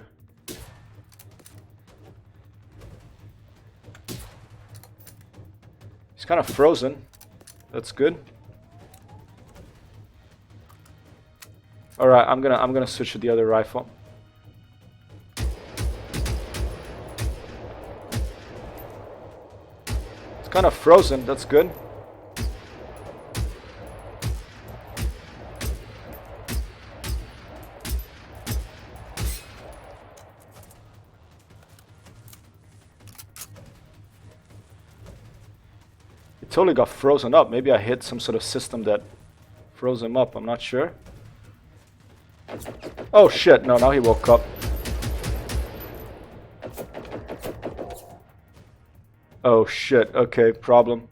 He's kind of frozen. That's good. All right, I'm gonna switch to the other rifle. It's kind of frozen. That's good. It totally got frozen up. Maybe I hit some sort of system that froze him up. I'm not sure. Oh shit, no, now he woke up. Oh shit, okay, problem.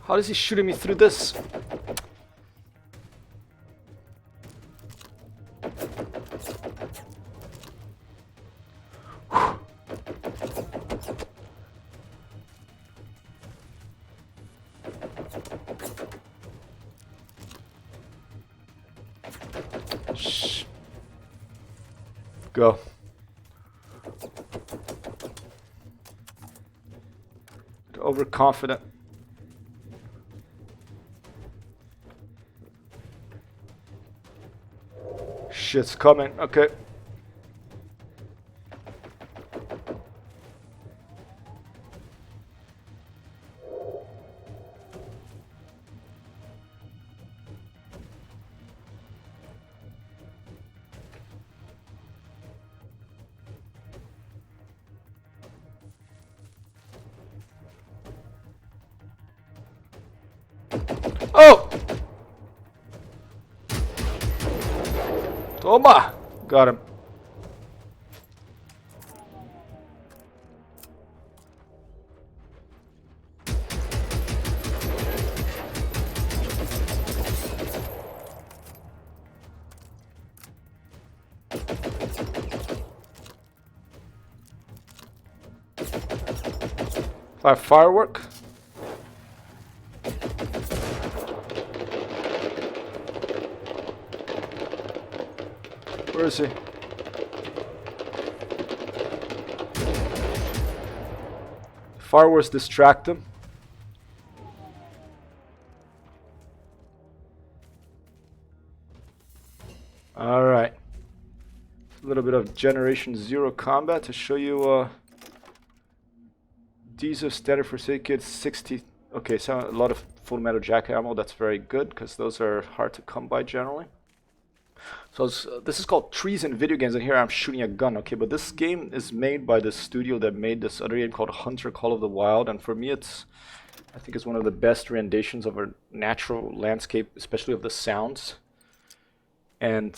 How is he shooting me through this? Shh. Go. Overconfident. Shit's coming. Okay. Oh! Toma! Got him. Firework. Where is he? Fireworks distract him. Alright. A little bit of Generation 0 combat to show you these are standard first aid kits 60 Okay, so a lot of Full Metal Jacket ammo. That's very good because those are hard to come by generally. So this is called Trees in Video Games, and here I'm shooting a gun. Okay, but this game is made by the studio that made this other game called Hunter Call of the Wild, and for me I think it's one of the best renditions of a natural landscape, especially of the sounds. And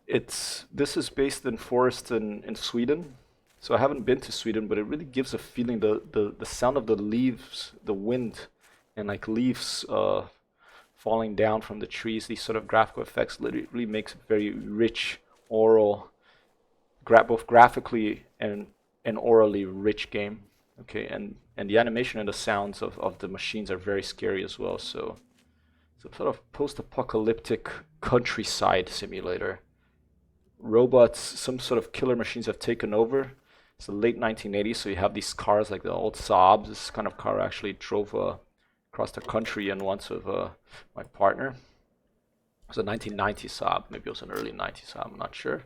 this is based in forest in Sweden. So I haven't been to Sweden, but it really gives a feeling, the sound of the leaves, the wind, and like leaves falling down from the trees, these sort of graphical effects really makes a very rich, oral, both graphically and orally rich game. Okay, and the animation and the sounds of the machines are very scary as well. So it's a sort of post-apocalyptic countryside simulator. Robots, some sort of killer machines have taken over. It's the late 1980s, so you have these cars like the old Saabs. This kind of car actually drove across the country in once with my partner. It was a 1990 Saab, maybe it was an early 90s Saab, I'm not sure.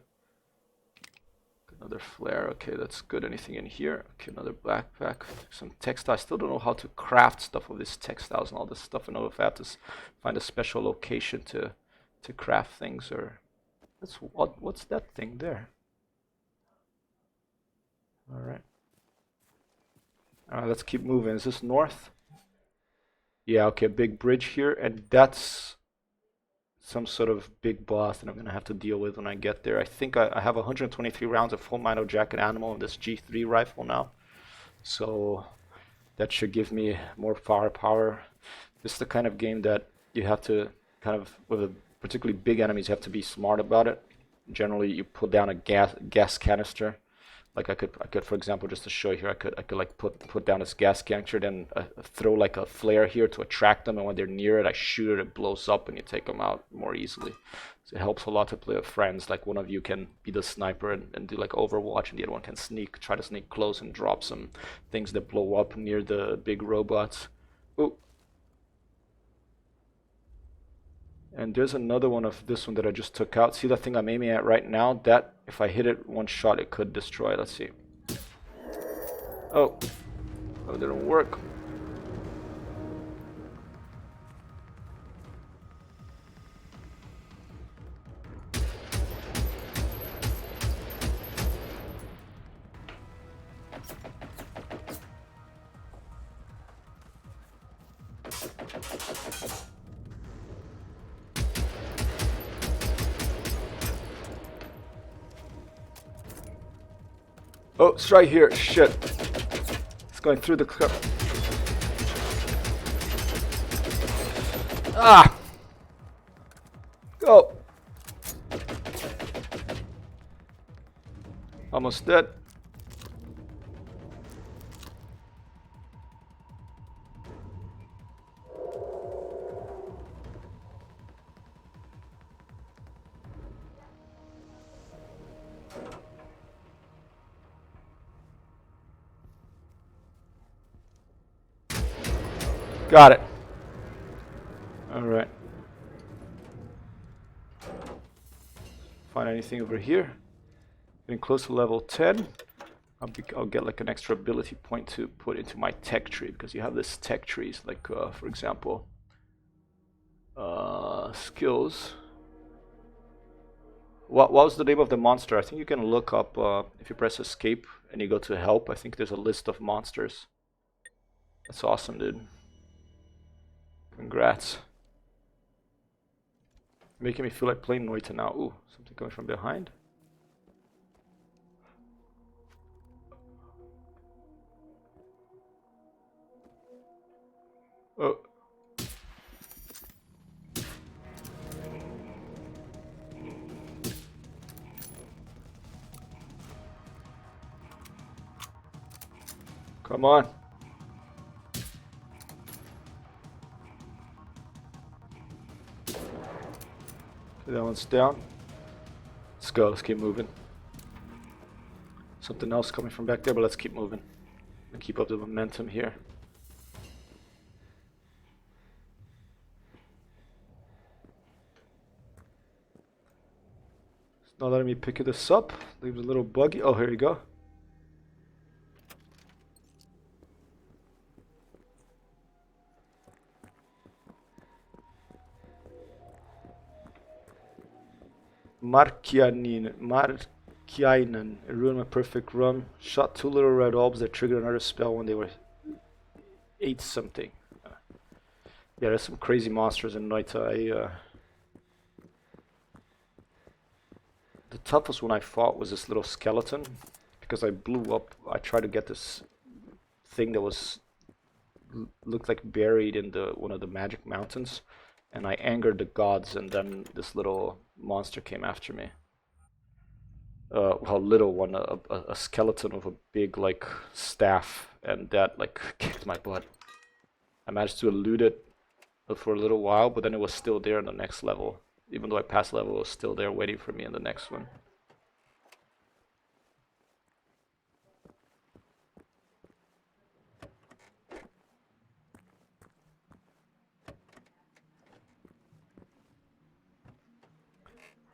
Another flare, okay, that's good. Anything in here? Okay, another backpack, some textile. I still don't know how to craft stuff with these textiles and all this stuff. I know if I have to find a special location to craft things, or what's that thing there? All right. Let's keep moving. Is this north? Yeah, okay, big bridge here, and that's some sort of big boss that I'm gonna have to deal with when I get there. I think I have 123 rounds of Full Metal Jacket ammo in this G3 rifle now, so that should give me more firepower. This is the kind of game that you have to kind of, with a particularly big enemies, you have to be smart about it. Generally, you put down a gas canister. Like I could, for example, just to show you here, I could like put down this gas canister, then throw like a flare here to attract them, and when they're near it, I shoot it blows up, and you take them out more easily. So it helps a lot to play with friends. Like one of you can be the sniper and do like Overwatch, and the other one can try to sneak close and drop some things that blow up near the big robots. Oh. And there's another one of this one that I just took out. See that thing I'm aiming at right now? That, if I hit it one shot, it could destroy. Let's see. Oh, it didn't work. Oh, it's right here. Shit. It's going through the cup. Ah! Go! Almost dead. Got it. All right. Find anything over here? Getting close to level 10. I'll get like an extra ability point to put into my tech tree, because you have this tech trees, like for example, skills. What was the name of the monster? I think you can look up if you press escape and you go to help. I think there's a list of monsters. That's awesome, dude. Congrats. Making me feel like playing Noita now. Ooh, something coming from behind. Oh. Come on. Okay, that one's down. Let's go, let's keep moving. Something else coming from back there, but let's keep moving. And keep up the momentum here. It's not letting me pick this up. Leaves a little buggy. Oh, here you go. Markiainen, it ruined my perfect run. Shot 2 little red orbs that triggered another spell when they were 8 something. Yeah, there's some crazy monsters in Noita. The toughest one I fought was this little skeleton, because I blew up. I tried to get this thing that looked like buried in one of the magic mountains, and I angered the gods, and then this little monster came after me. Well, little one, a skeleton with a big like staff, and that like kicked my butt. I managed to elude it for a little while, but then it was still there in the next level. Even though I passed level, it was still there waiting for me in the next one.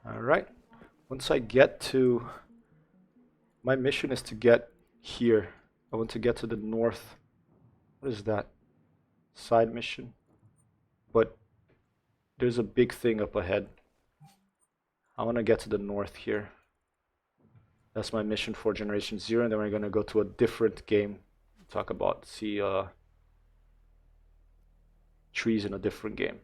Alright, once I get to... My mission is to get here. I want to get to the north. What is that? Side mission? But there's a big thing up ahead. I want to get to the north here. That's my mission for Generation Zero, and then we're going to go to a different game. Talk about, trees in a different game.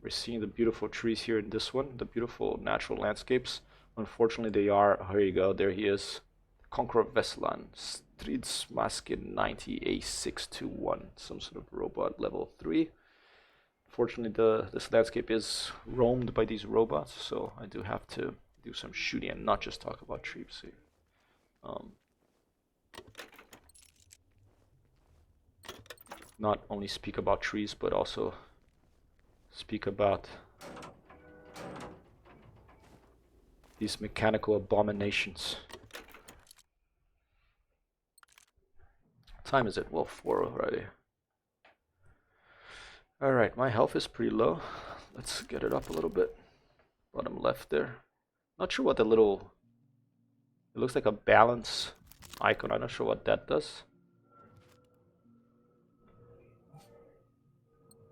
We're seeing the beautiful trees here in this one, the beautiful natural landscapes. Unfortunately, they are, here you go, there he is. Conqueror Veslan, Stridsmaskin 90 A621, some sort of robot level 3. Fortunately, this landscape is roamed by these robots, so I do have to do some shooting and not just talk about trees. Not only speak about trees, but also speak about these mechanical abominations. What time is it? Well, 4 already. Alright, my health is pretty low. Let's get it up a little bit. Bottom left there. Not sure what the little... It looks like a balance icon. I'm not sure what that does.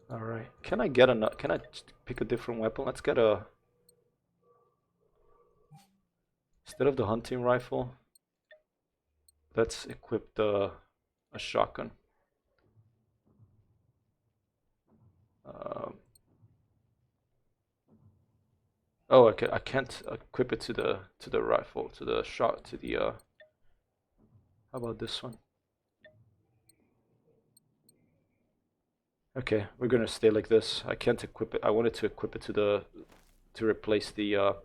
Alright, can I pick a different weapon? Let's get a... Instead of the hunting rifle, let's equip a shotgun. Oh, okay, I can't equip it to the rifle, to the shot, to the how about this one? Okay, we're gonna stay like this. I can't equip it. I wanted to equip it to replace the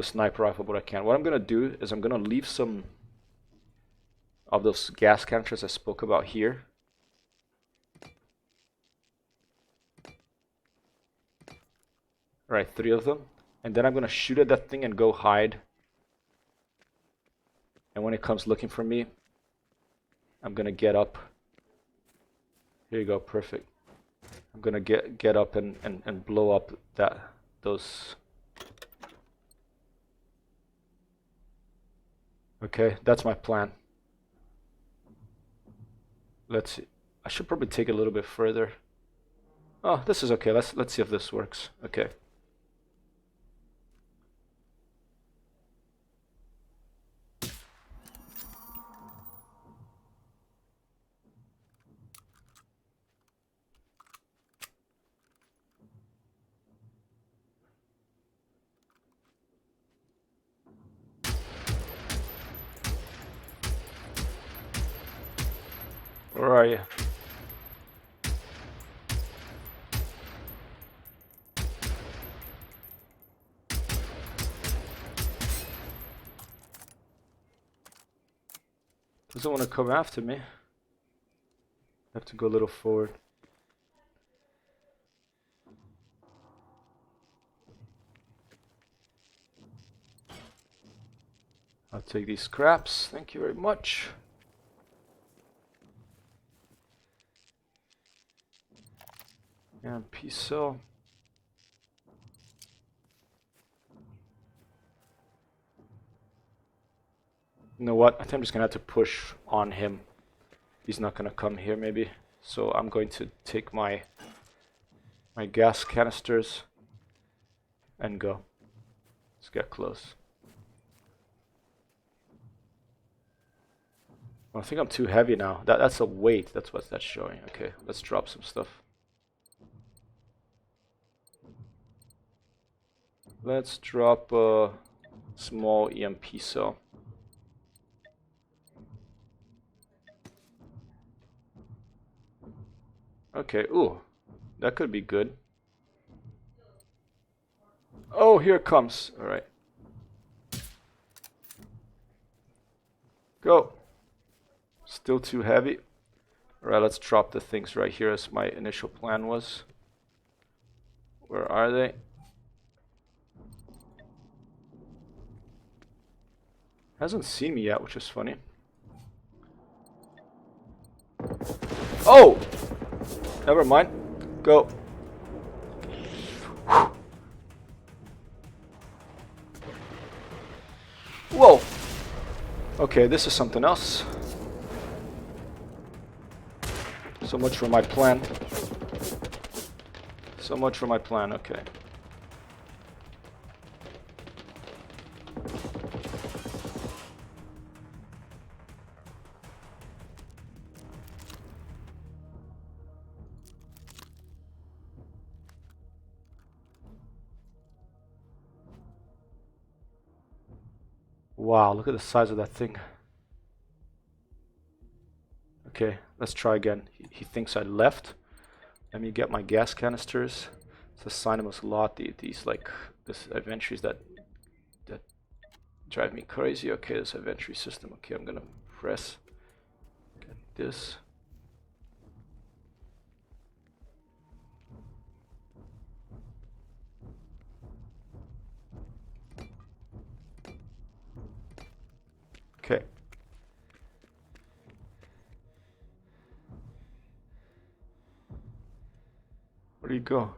sniper rifle, but I can't. What I'm gonna do is I'm gonna leave some of those gas canisters I spoke about here. Right, 3 of them. And then I'm gonna shoot at that thing and go hide. And when it comes looking for me, I'm gonna get up. Here you go, perfect. I'm gonna get up and blow up those. Okay, that's my plan. Let's see. I should probably take it a little bit further. Oh, this is okay. Let's see if this works. Okay. Where are you? Doesn't want to come after me. I have to go a little forward. I'll take these scraps. Thank you very much. And peace cell. You know what? I think I'm just gonna have to push on him. He's not gonna come here maybe. So I'm going to take my gas canisters and go. Let's get close. I think I'm too heavy now. That's a weight. That's what that's showing. Okay, let's drop some stuff. Let's drop a small EMP cell. Okay, ooh, that could be good. Oh, here it comes. All right. Go. Still too heavy. All right, let's drop the things right here as my initial plan was. Where are they? Hasn't seen me yet, which is funny. Oh! Never mind. Go. Whoa! Okay, this is something else. So much for my plan. So much for my plan, okay. Wow, look at the size of that thing. Okay, let's try again. He thinks I left. Let me get my gas canisters. It's a sign of us a lot. These like this inventories that drive me crazy. Okay, this inventory system. Okay, I'm gonna press get this. Okay. Where do you go?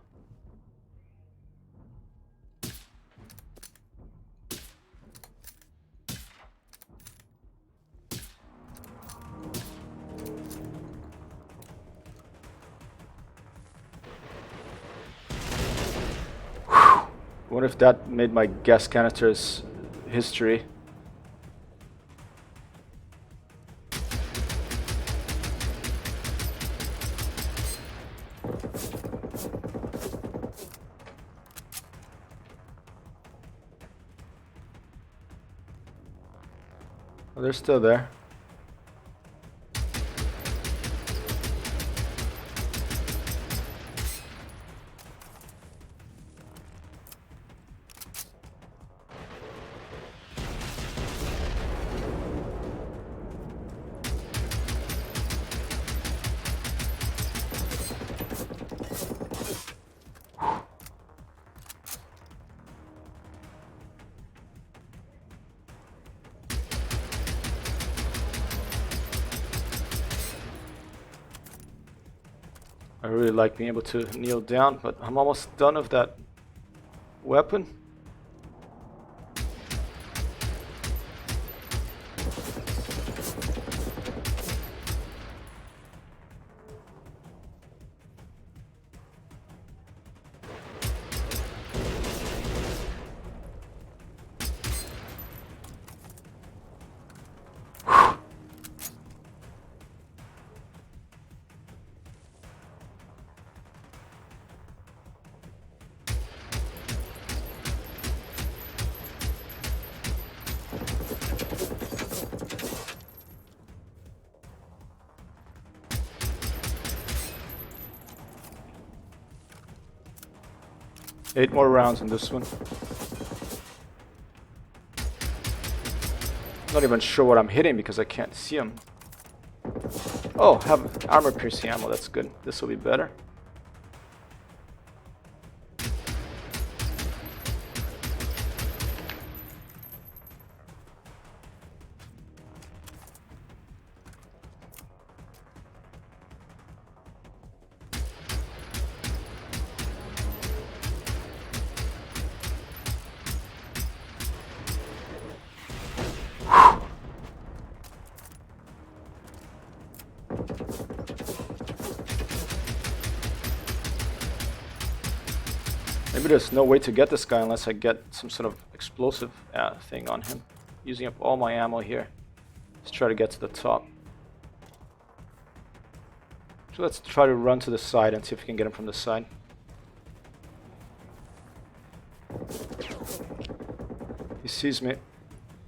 What if that made my gas canisters history? Oh, they're still there. I really like being able to kneel down, but I'm almost done with that weapon. Eight more rounds in this one. Not even sure what I'm hitting because I can't see them. Oh, have armor piercing ammo, that's good. This will be better. Maybe there's no way to get this guy unless I get some sort of explosive thing on him. Using up all my ammo here. Let's try to get to the top. So let's try to run to the side and see if we can get him from the side. He sees me.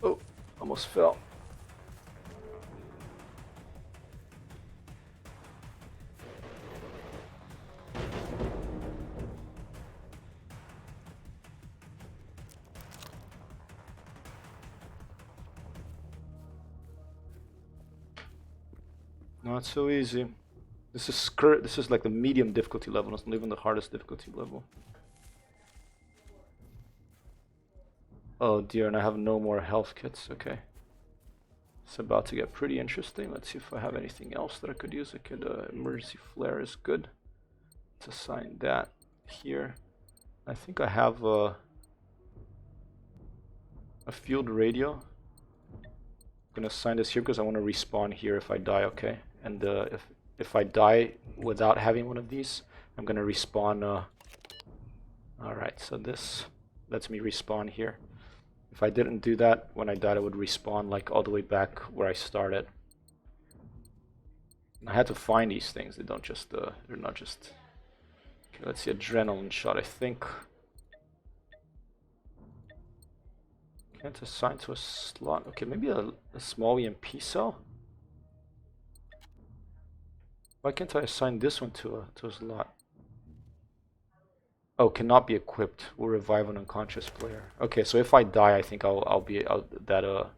Oh, almost fell. Not so easy. This is like the medium difficulty level, it's not even the hardest difficulty level. Oh dear, and I have no more health kits, okay. It's about to get pretty interesting. Let's see if I have anything else that I could use. I could, emergency flare is good. Let's assign that here. I think I have a field radio. I'm gonna assign this here because I want to respawn here if I die, okay? And if I die without having one of these, I'm gonna respawn. Alright, so this lets me respawn here. If I didn't do that, when I died I would respawn like all the way back where I started. I had to find these things, they don't just, they're not just... Okay, let's see, adrenaline shot, I think. Can't assign to a slot, okay, maybe a small EMP cell? Why can't I assign this one to a slot? Oh, cannot be equipped. Will revive an unconscious player. Okay, so if I die, I think that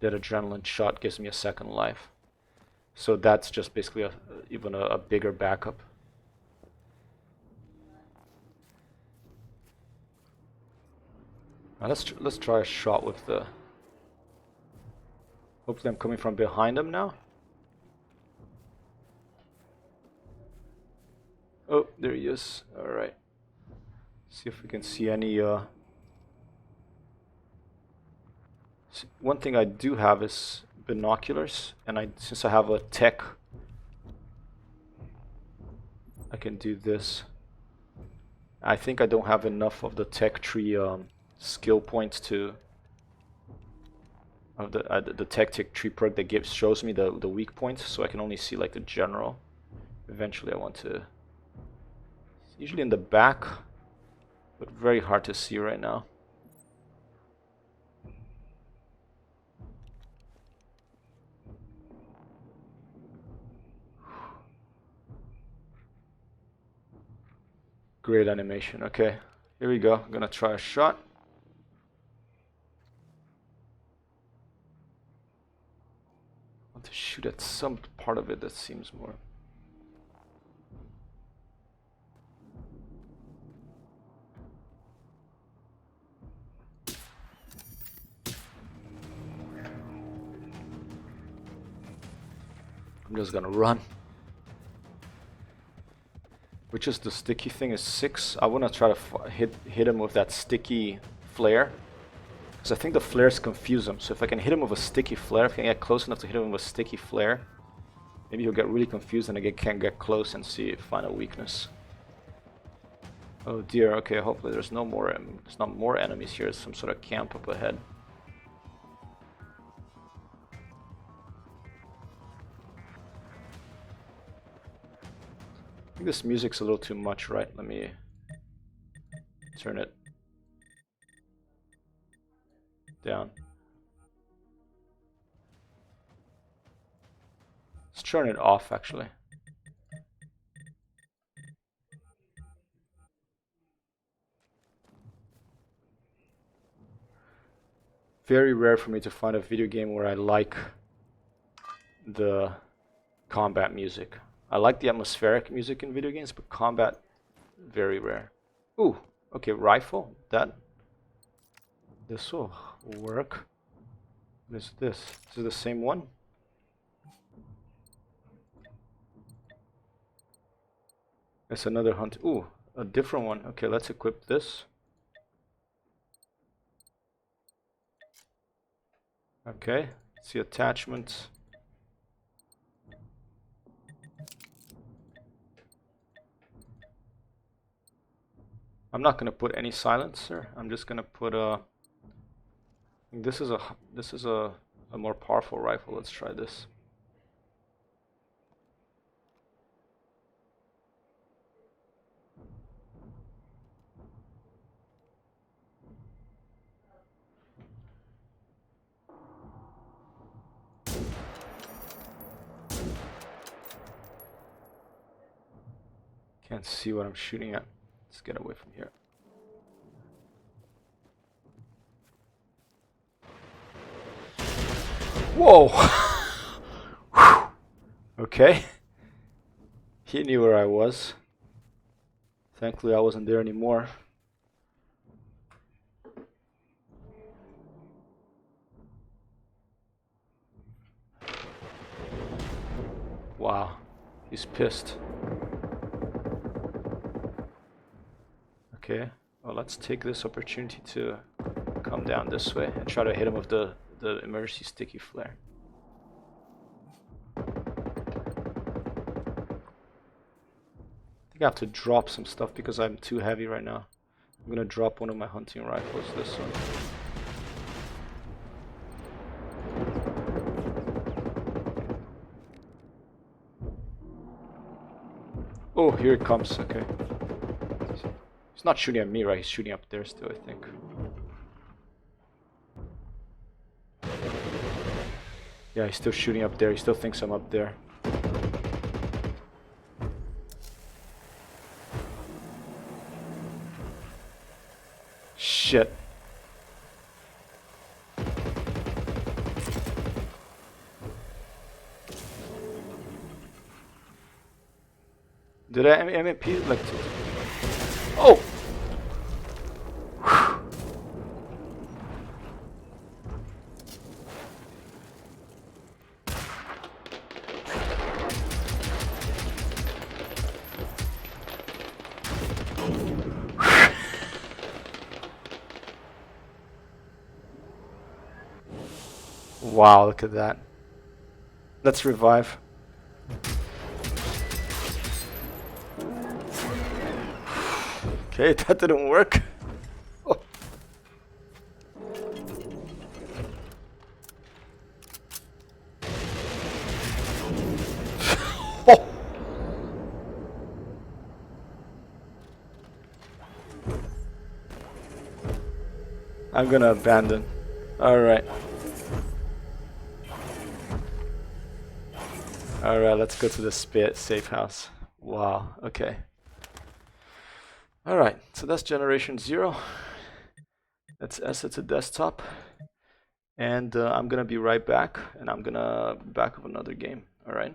adrenaline shot gives me a second life. So that's just basically even a bigger backup. Now let's try a shot with the. Hopefully, I'm coming from behind him now. Oh, there he is. All right. See if we can see any. One thing I do have is binoculars, and since I have a tech, I can do this. I think I don't have enough of the tech tree skill points to. Of the tactic tree perk that shows me the weak points, so I can only see like the general. Eventually, I want to. It's usually in the back. But very hard to see right now. Great animation. Okay, here we go. I'm gonna try a shot. I want to shoot at some part of it that seems more. I'm just gonna run. Which is the sticky thing is 6. I wanna try to hit him with that sticky flare. Because I think the flares confuse him. So if I can hit him with a sticky flare, if I can get close enough to hit him with a sticky flare, maybe he'll get really confused and I can't get close and find a weakness. Oh dear, okay, hopefully there's not more enemies here, there's some sort of camp up ahead. I think this music's a little too much, right? Let me turn it down. Let's turn it off, actually. Very rare for me to find a video game where I like the combat music. I like the atmospheric music in video games, but combat, very rare. Ooh, okay, rifle. This will work. What is this? Is it the same one? It's another hunt. Ooh, a different one. Okay, let's equip this. Okay, see attachments. I'm not gonna put any silencer. I'm just gonna put a. This is a more powerful rifle. Let's try this. Can't see what I'm shooting at. Let's get away from here. Whoa! Okay. He knew where I was. Thankfully, I wasn't there anymore. Wow. He's pissed. Okay. Well, let's take this opportunity to come down this way and try to hit him with the emergency sticky flare. I think I have to drop some stuff because I'm too heavy right now. I'm gonna drop one of my hunting rifles, this one. Oh, here it comes, okay. He's not shooting at me, right? He's shooting up there still, I think. Yeah, he's still shooting up there. He still thinks I'm up there. Shit. Did I MP like? Oh! Wow, look at that. Let's revive. Okay, that didn't work. Oh. Oh. I'm gonna abandon. Alright. Alright, let's go to the safe house. Wow, okay. Alright, so that's generation 0. That's S at a desktop. And I'm gonna be right back, and I'm gonna back up another game. Alright.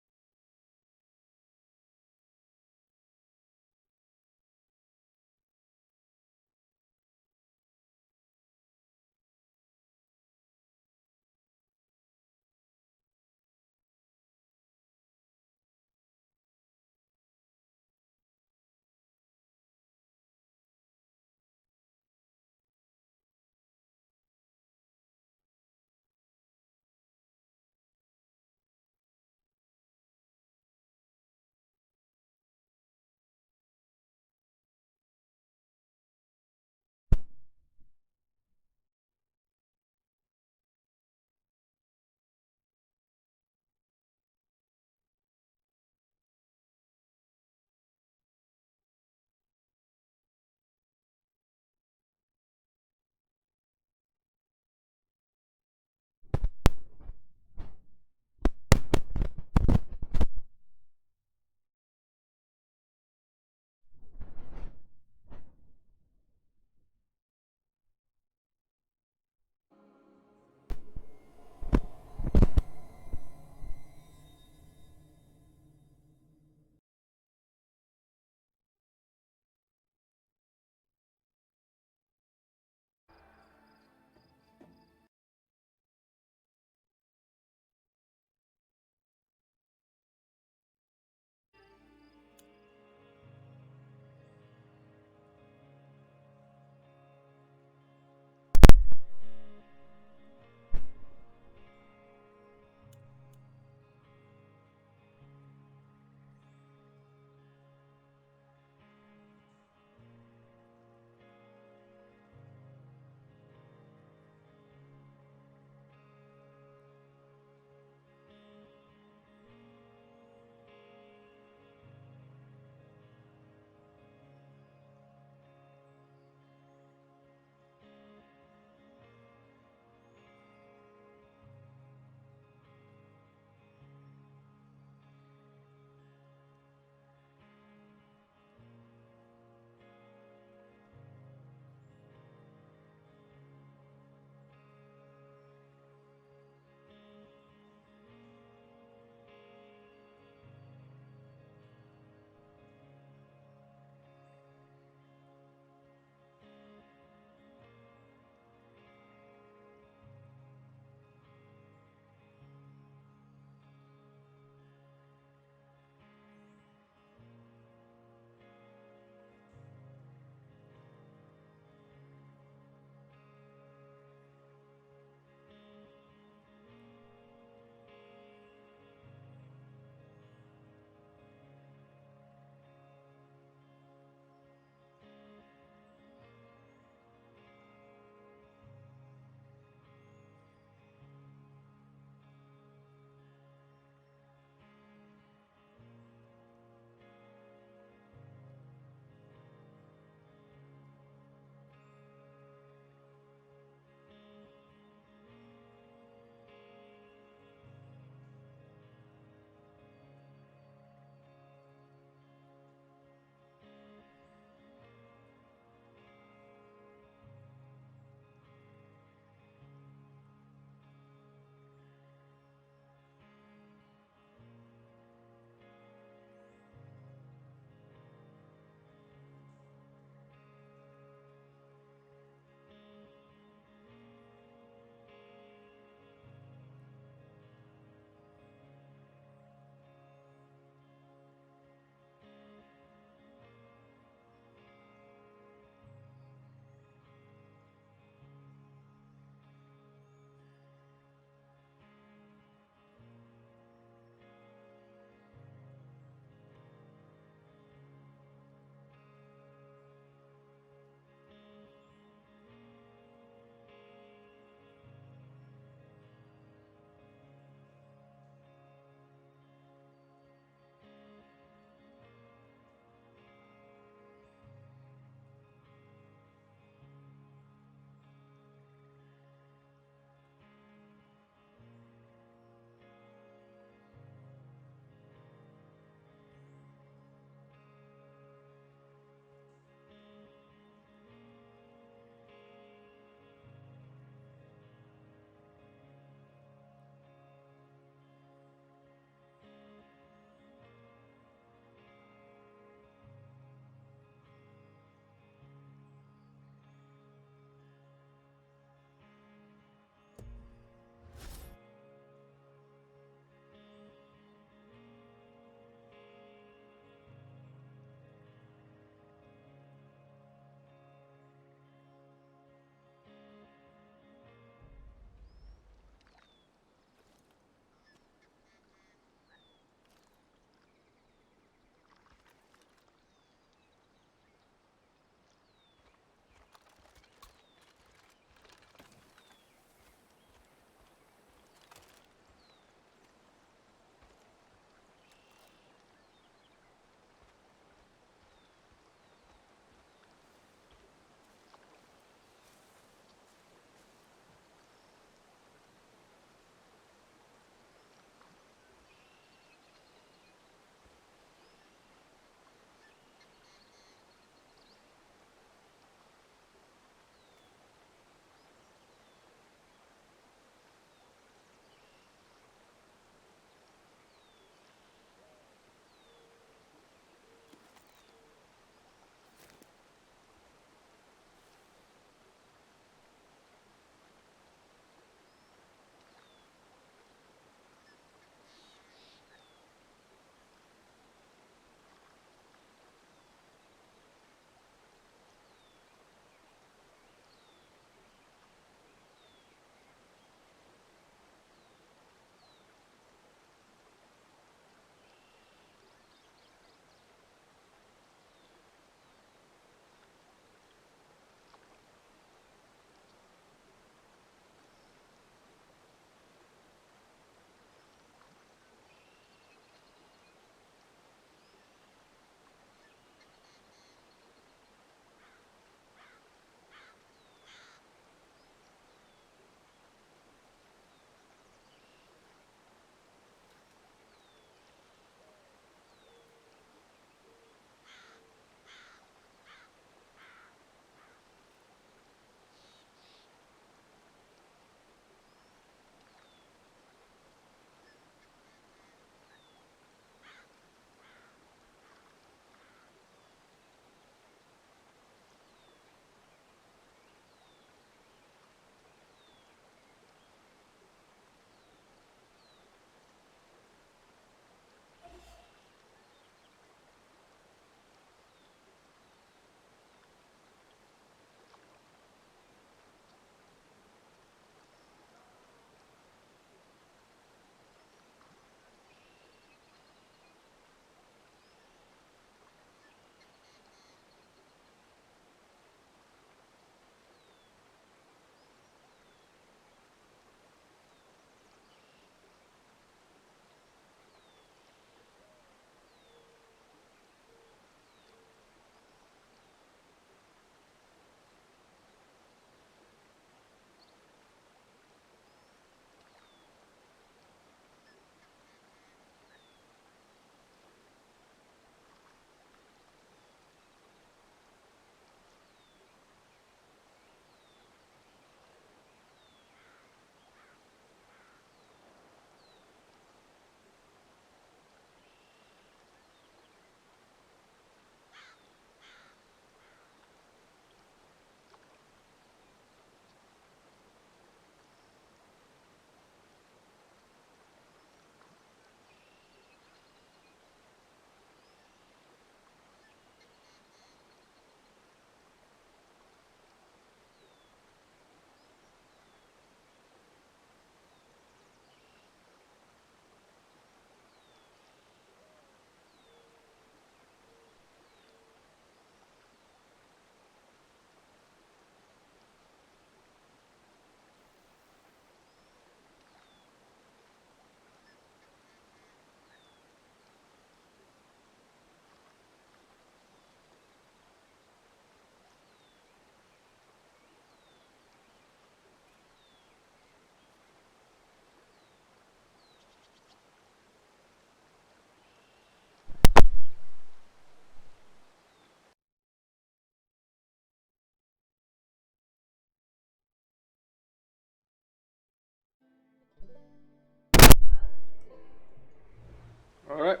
Alright,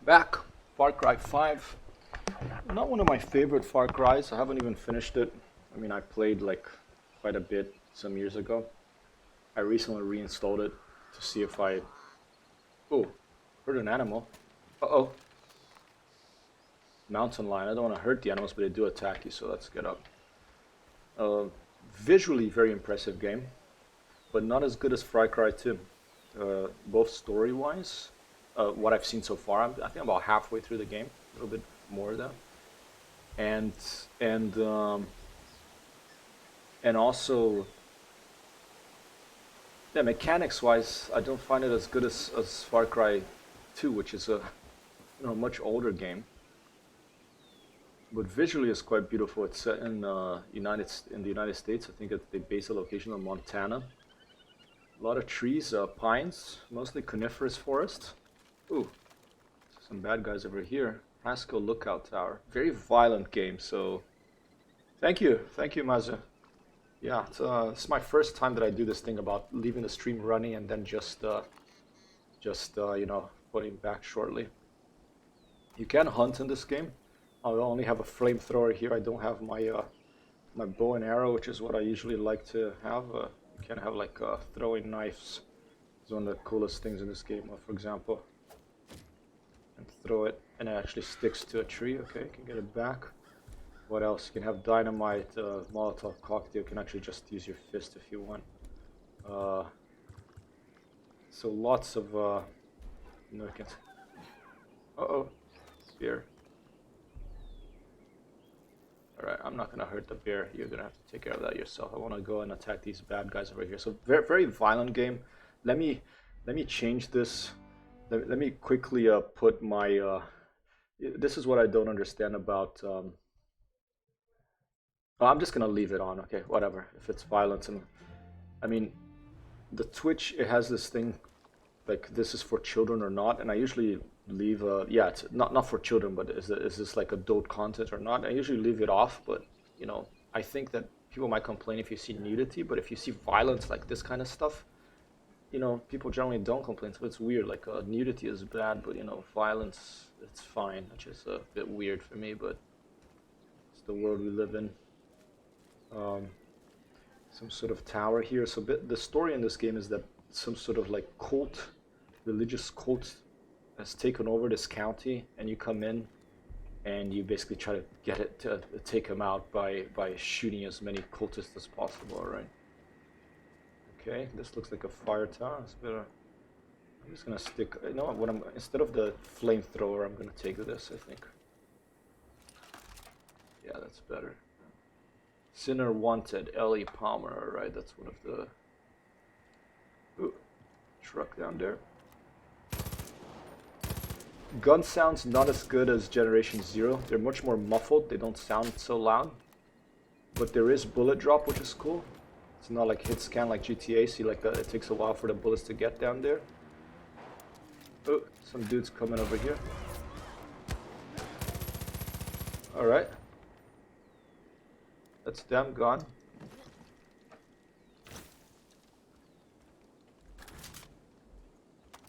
back. Far Cry 5. Not one of my favorite Far Cries. I haven't even finished it. I mean, I played like quite a bit some years ago. I recently reinstalled it to see if I... Oh, heard an animal. Uh-oh. Mountain lion. I don't want to hurt the animals, but they do attack you, so let's get up. Visually, very impressive game, but not as good as Far Cry 2. Both story-wise, what I've seen so far, I think I'm about halfway through the game, a little bit more though, and and um, and also, yeah, mechanics-wise, I don't find it as good as Far Cry 2, which is a much older game. But visually, it's quite beautiful. It's set in the United States. I think they base the location on Montana. A lot of trees, pines, mostly coniferous forest. Ooh, some bad guys over here. Haskell Lookout Tower. Very violent game. So, thank you, Mazu. Yeah, it's my first time that I do this thing about leaving the stream running and then just putting back shortly. You can hunt in this game. I only have a flamethrower here. I don't have my my bow and arrow, which is what I usually like to have. You can have like throwing knives. It's one of the coolest things in this game. For example, and throw it, and it actually sticks to a tree. Okay, you can get it back. What else? You can have dynamite, Molotov cocktail. You can actually just use your fist if you want. So lots of you can. Uh-oh, spear. Alright, I'm not gonna hurt the bear. You're gonna have to take care of that yourself. I want to go and attack these bad guys over here. So very, very violent game. Let me change this. Let me quickly put my. This is what I don't understand about. Oh, I'm just gonna leave it on. Okay, whatever. If it's violence and, I mean, the Twitch, it has this thing, like this is for children or not, and I usually leave yeah, it's not for children, but is this like adult content or not? I usually leave it off, but I think that people might complain if you see nudity, but if you see violence like this kind of stuff, people generally don't complain. So it's weird. Like nudity is bad, but violence, it's fine, which is a bit weird for me, but it's the world we live in. Some sort of tower here. So the story in this game is that some sort of like cult, religious cult, has taken over this county, and you come in and you basically try to get it to take them out by shooting as many cultists as possible. All right. Okay, this looks like a fire tower. It's better. I'm just gonna stick. Instead of the flamethrower, I'm gonna take this. I think. Yeah, that's better. Sinner Wanted, Ellie Palmer. All right, that's one of the. Ooh, truck down there. Gun sounds not as good as Generation Zero. They're much more muffled. They don't sound so loud. But there is bullet drop, which is cool. It's not like hit scan like GTA. See, like it takes a while for the bullets to get down there. Oh, some dudes coming over here. All right. That's them gone.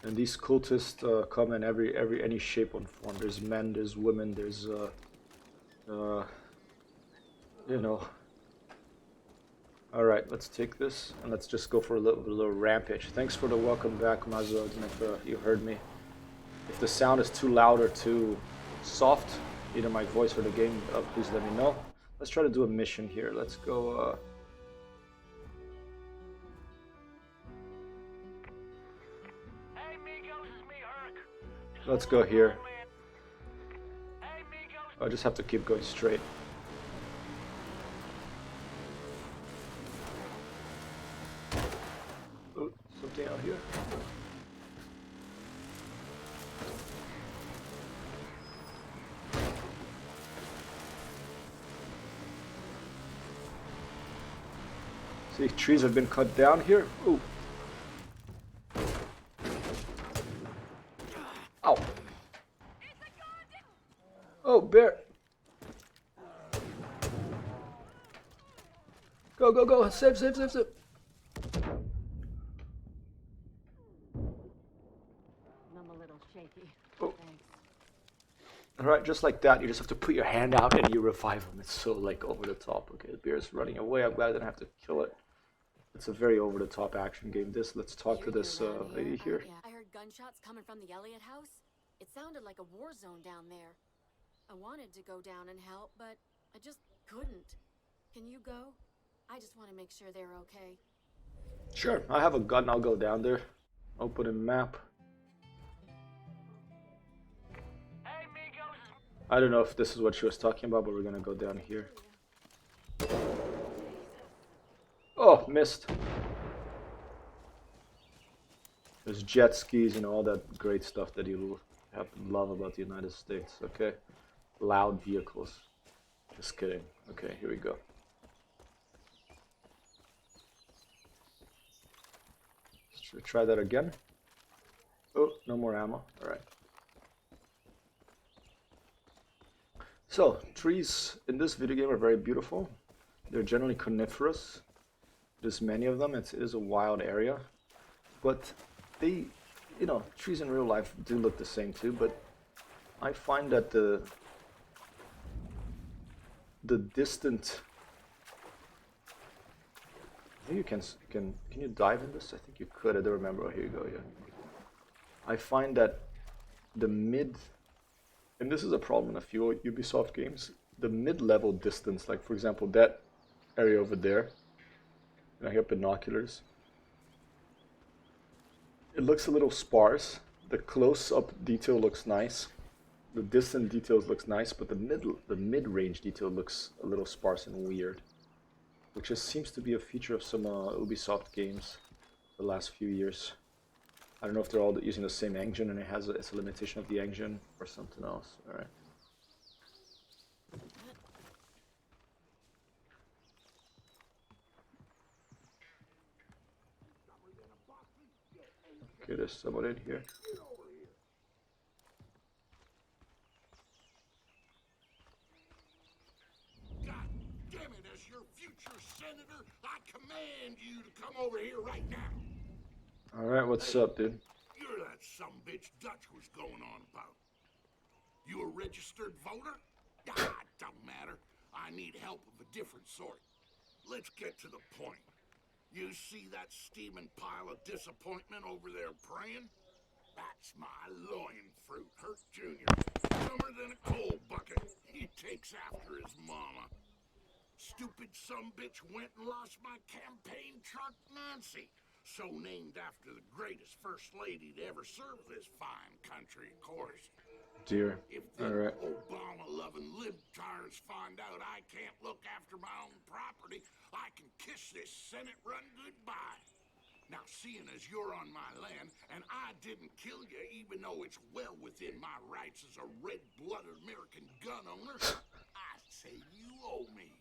And these cultists come in any shape and form. There's men, there's women, there's All right, let's take this and let's just go for a little rampage. Thanks for the welcome back, Mazo. I don't know if you heard me. If the sound is too loud or too soft, either my voice or the game, please let me know. Let's try to do a mission here. Let's go. Let's go here. I just have to keep going straight. Oh, something out here. See, trees have been cut down here. Ooh. Ow. Oh, bear. Go, go, go. Save, save, save, save. Alright, just like that, you just have to put your hand out and you revive him. It's so like over the top. Okay, the bear is running away. I'm glad I didn't have to kill it. It's a very over the top action game. Let's talk to this lady here. Yeah, I heard gunshots coming from the Elliott house. It sounded like a war zone down there. I wanted to go down and help, but I just couldn't. Can you go? I just want to make sure they're okay. Sure, I have a gun. I'll go down there. Open a map. I don't know if this is what she was talking about, but we're gonna go down here. Oh, missed. There's jet skis, all that great stuff that you have to love about the United States, okay? Loud vehicles. Just kidding. Okay, here we go. Should we try that again? Oh, no more ammo. Alright. So, trees in this video game are very beautiful. They're generally coniferous. There's many of them. It is a wild area. But they, trees in real life do look the same too, but I find that the distant... I think can you dive in this? I think you could. I don't remember. Oh, here you go. Yeah. I find that the mid... And this is a problem in a few Ubisoft games. The mid-level distance, like for example that area over there, and I have binoculars. It looks a little sparse. The close-up detail looks nice. The distant details looks nice, but the mid-range detail looks a little sparse and weird, which just seems to be a feature of some Ubisoft games the last few years. I don't know if they're all using the same engine and it's a limitation of the engine or something else. Alright. Okay, there's someone in here. God damn it, as your future senator, I command you to come over here right now. Alright, what's up, dude? You're that sumbitch Dutch was going on about. You a registered voter? Ah, it don't matter. I need help of a different sort. Let's get to the point. You see that steaming pile of disappointment over there praying? That's my loin fruit, Hurt Jr. Dumber than a coal bucket. He takes after his mama. Stupid sumbitch went and lost my campaign truck, Nancy. So named after the greatest first lady to ever serve this fine country, of course. Dear. If the Alright. Obama-loving libtards find out I can't look after my own property, I can kiss this Senate run goodbye. Now, seeing as you're on my land, and I didn't kill you even though it's well within my rights as a red-blooded American gun owner, I say you owe me.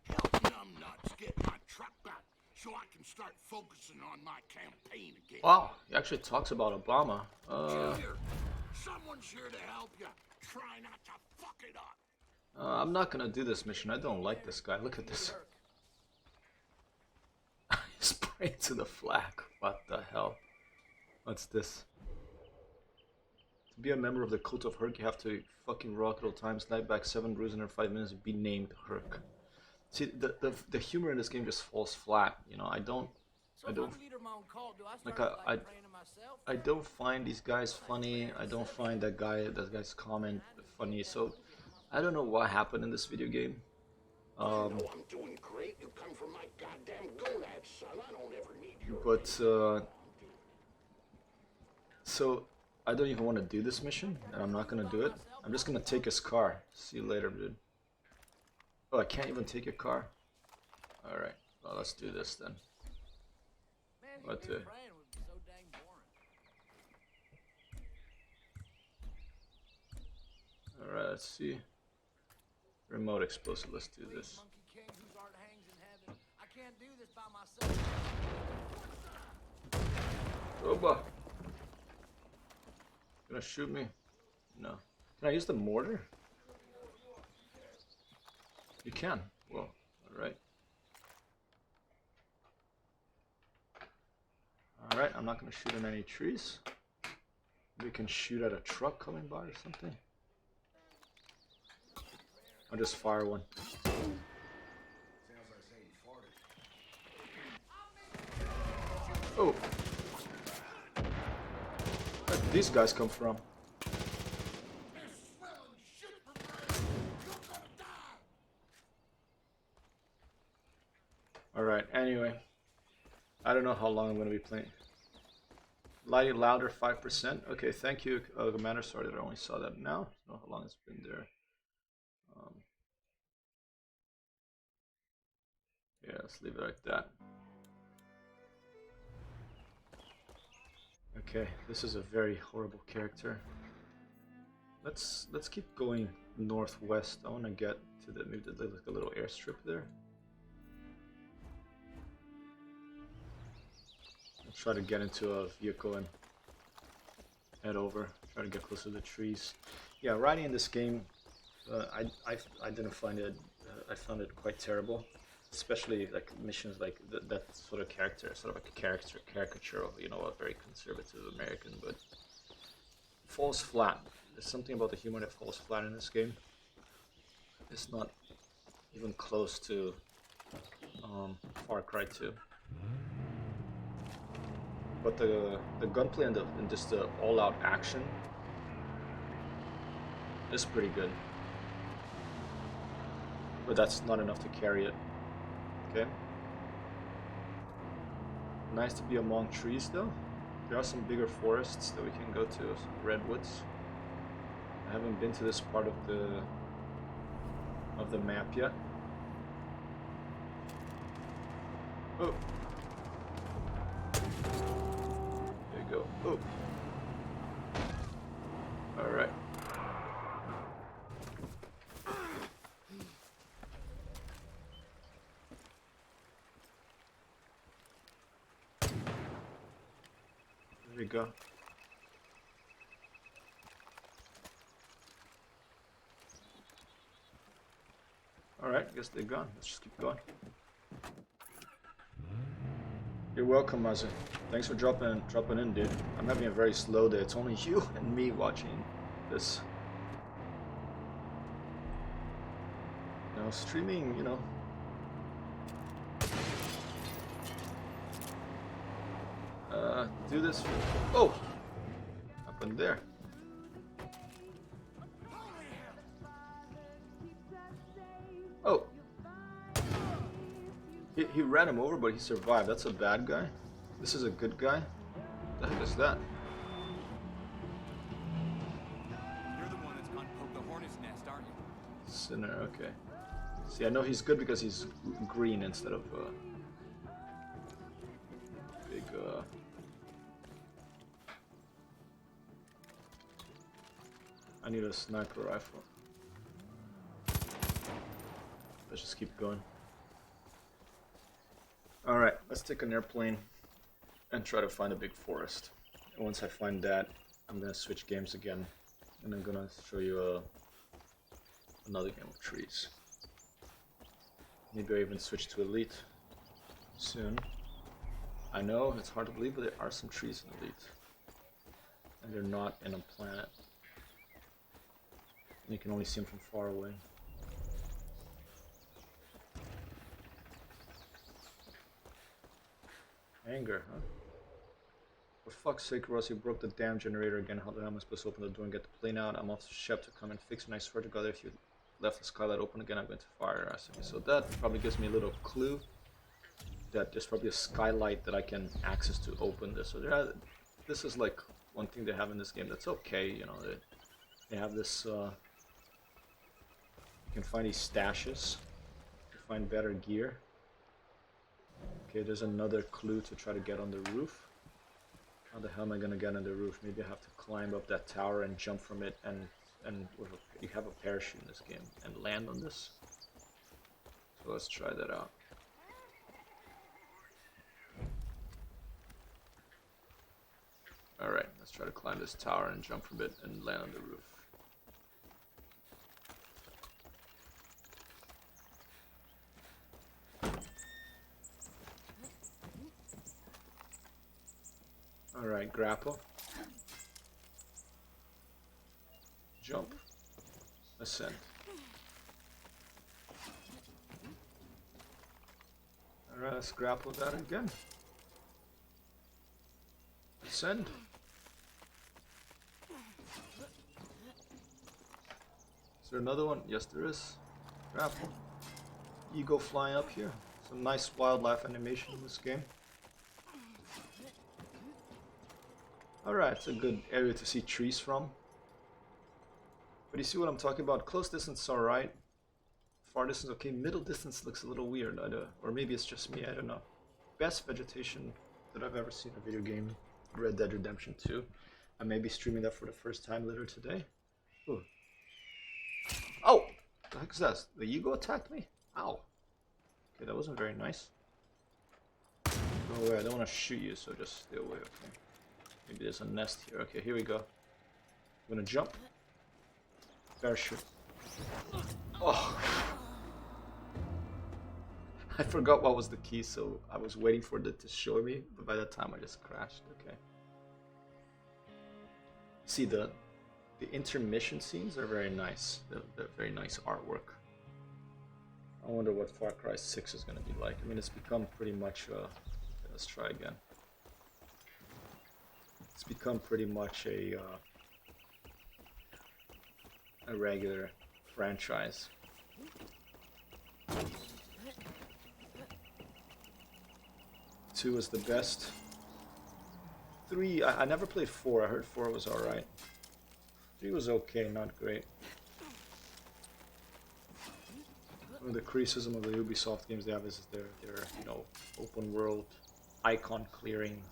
Help numbnuts get my truck back so I can start focusing on my campaign again. Wow, he actually talks about Obama. Junior, someone's here to help you. Try not to fuck it up. I'm not gonna do this mission. I don't like this guy. Look at this. Spray to the flag. What the hell? What's this? To be a member of the cult of Herc, you have to fucking rock at all times, snipe back 7 brews in 5 minutes, and be named Herc. See, the humor in this game just falls flat. I don't find these guys funny. I don't find that guy's comment funny. So I don't know what happened in this video game. I'm doing great. You come from my goddamn gonads, son. I don't ever need your... But so I don't even want to do this mission, and I'm not gonna do it. I'm just gonna take his car. See you later, dude. Oh, I can't even take your car. All right. Well, let's do this then. What the? All right. Let's see. Remote explosive. Let's do this. Oba. Gonna shoot me? No. Can I use the mortar? You can. Well, alright. Alright, I'm not gonna shoot in any trees. Maybe we can shoot at a truck coming by or something. I'll just fire one. Oh. Where did these guys come from? Alright, anyway. I don't know how long I'm going to be playing. Lighting louder 5%. Okay, thank you, Commander. Sorry that I only saw that now. I don't know how long it's been there. Yeah, let's leave it like that. Okay, this is a very horrible character. Let's keep going northwest. I want to get to the maybe like a little airstrip there. I'll try to get into a vehicle and head over. Try to get close to the trees. Yeah, riding in this game, I didn't find it. I found it quite terrible, especially like missions like that sort of character, sort of like a caricature of, you know, a very conservative American, but falls flat. There's something about the humor that falls flat in this game. It's not even close to Far Cry 2. But the gunplay and just the all-out action is pretty good. But that's not enough to carry it. Okay. Nice to be among trees though. There are some bigger forests that we can go to, some redwoods. I haven't been to this part of the map yet. Oh. There you go. Oh. Alright. There we go. Alright, I guess they're gone. Let's just keep going. You're welcome, Mazu. Thanks for dropping in, dude. I'm having a very slow day. It's only you and me watching this. You know, streaming, you know. Do this. Oh! Happened there. Oh! He ran him over, but he survived. That's a bad guy. This is a good guy. What the heck is that? You're the one that's gone poke the hornet's nest, aren't you? Sinner, okay. See, I know he's good because he's green instead of big. I need a sniper rifle. Let's just keep going. Alright, let's take an airplane and try to find a big forest. And once I find that, I'm gonna switch games again, and I'm gonna show you another game of trees. Maybe I even switch to Elite soon. I know it's hard to believe, but there are some trees in Elite, and they're not in a planet. You can only see them from far away. Anger, huh? For fuck's sake, Ross, you broke the damn generator again. How the hell am I supposed to open the door and get the plane out? I'm off to Shep to come and fix it. I swear to God, if you left the skylight open again, I'm going to fire your ass. So that probably gives me a little clue that there's probably a skylight that I can access to open this. So this is like one thing they have in this game that's okay, you know. They have this. You can find these stashes to find better gear. Okay, there's another clue to try to get on the roof. How the hell am I gonna get on the roof? Maybe I have to climb up that tower and jump from it, and you have a parachute in this game, and land on this. So let's try that out. Alright, let's try to climb this tower and jump from it and land on the roof. Alright, grapple. Jump. Ascend. Alright, let's grapple that again. Send. Is there another one? Yes, there is. Grapple. Eagle flying up here. Some nice wildlife animation in this game. Alright, it's a good area to see trees from. But you see what I'm talking about? Close distance is alright. Far distance, okay. Middle distance looks a little weird. Or maybe it's just me, I don't know. Best vegetation that I've ever seen in a video game. Red Dead Redemption 2. I may be streaming that for the first time later today. Ooh. Oh! What the heck is that? The eagle attacked me? Ow. Okay, that wasn't very nice. Go away, I don't want to shoot you, so just stay away, okay? Maybe there's a nest here. Okay, here we go. I'm gonna jump. Parachute. Oh! I forgot what was the key, so I was waiting for it to show me, but by that time I just crashed. Okay. See, the intermission scenes are very nice. They're very nice artwork. I wonder what Far Cry 6 is going to be like. I mean, it's become pretty much let's try again. It's become pretty much a regular franchise. 2 is the best. 3, I never played 4. I heard 4 was alright. 3 was okay, not great. One of the criticism of the Ubisoft games they have is their you know, open world icon clearing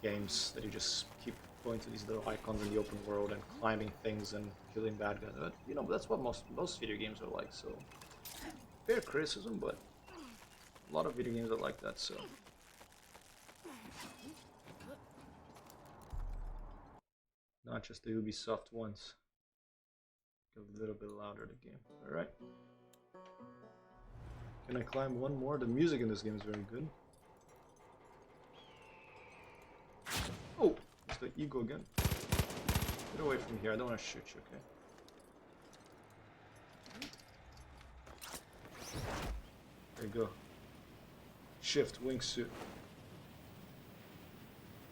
games that you just keep going to these little icons in the open world and climbing things and killing bad guys. But, you know, that's what most video games are like, so fair criticism, but a lot of video games are like that, so. Not just the Ubisoft ones. A little bit louder the game. Alright. Can I climb one more? The music in this game is very good. Oh! It's the eagle again. Get away from here, I don't want to shoot you, okay? There you go. Shift, wingsuit.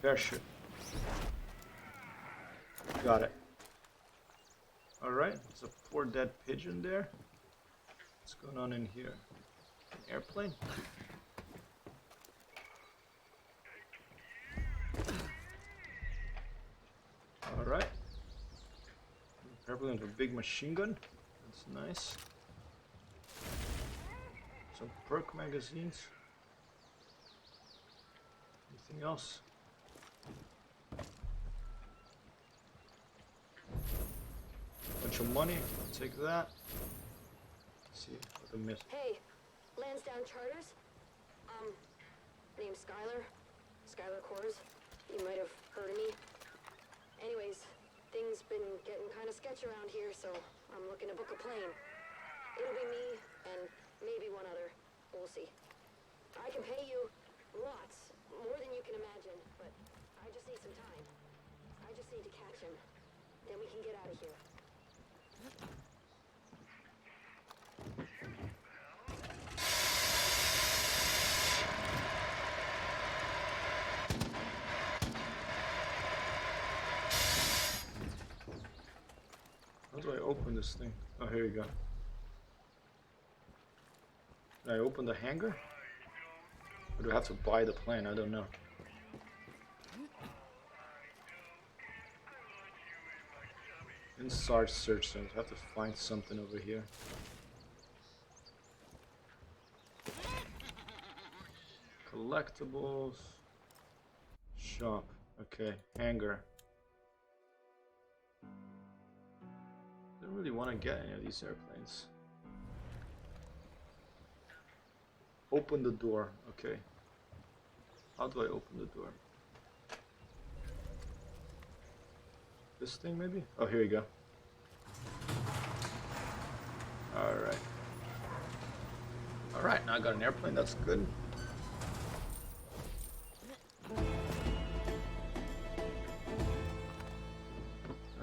Parachute. Got it. Alright, there's a poor dead pigeon there. What's going on in here? An airplane? Alright. Airplane with a big machine gun. That's nice. Some perk magazines. Anything else? Bunch of money, I'll take that. Let's see what I missed. Hey, Lansdowne Charters. Name's Skylar. Skylar Kors. You might have heard of me. Anyways, things been getting kind of sketch around here, so I'm looking to book a plane. It'll be me and maybe one other. We'll see. I can pay you lots, more than you can imagine, but I just need some time. I just need to catch him. Then we can get out of here. How do I open this thing? Oh, here we go. Can I open the hangar? Or do I have to buy the plane? I don't know. Inside search zone. I have to find something over here. Collectibles. Shop. Okay. Hangar. Don't really want to get any of these airplanes. Open the door. Okay. How do I open the door? This thing maybe? Oh, here we go. Alright. Alright, now I got an airplane, that's good.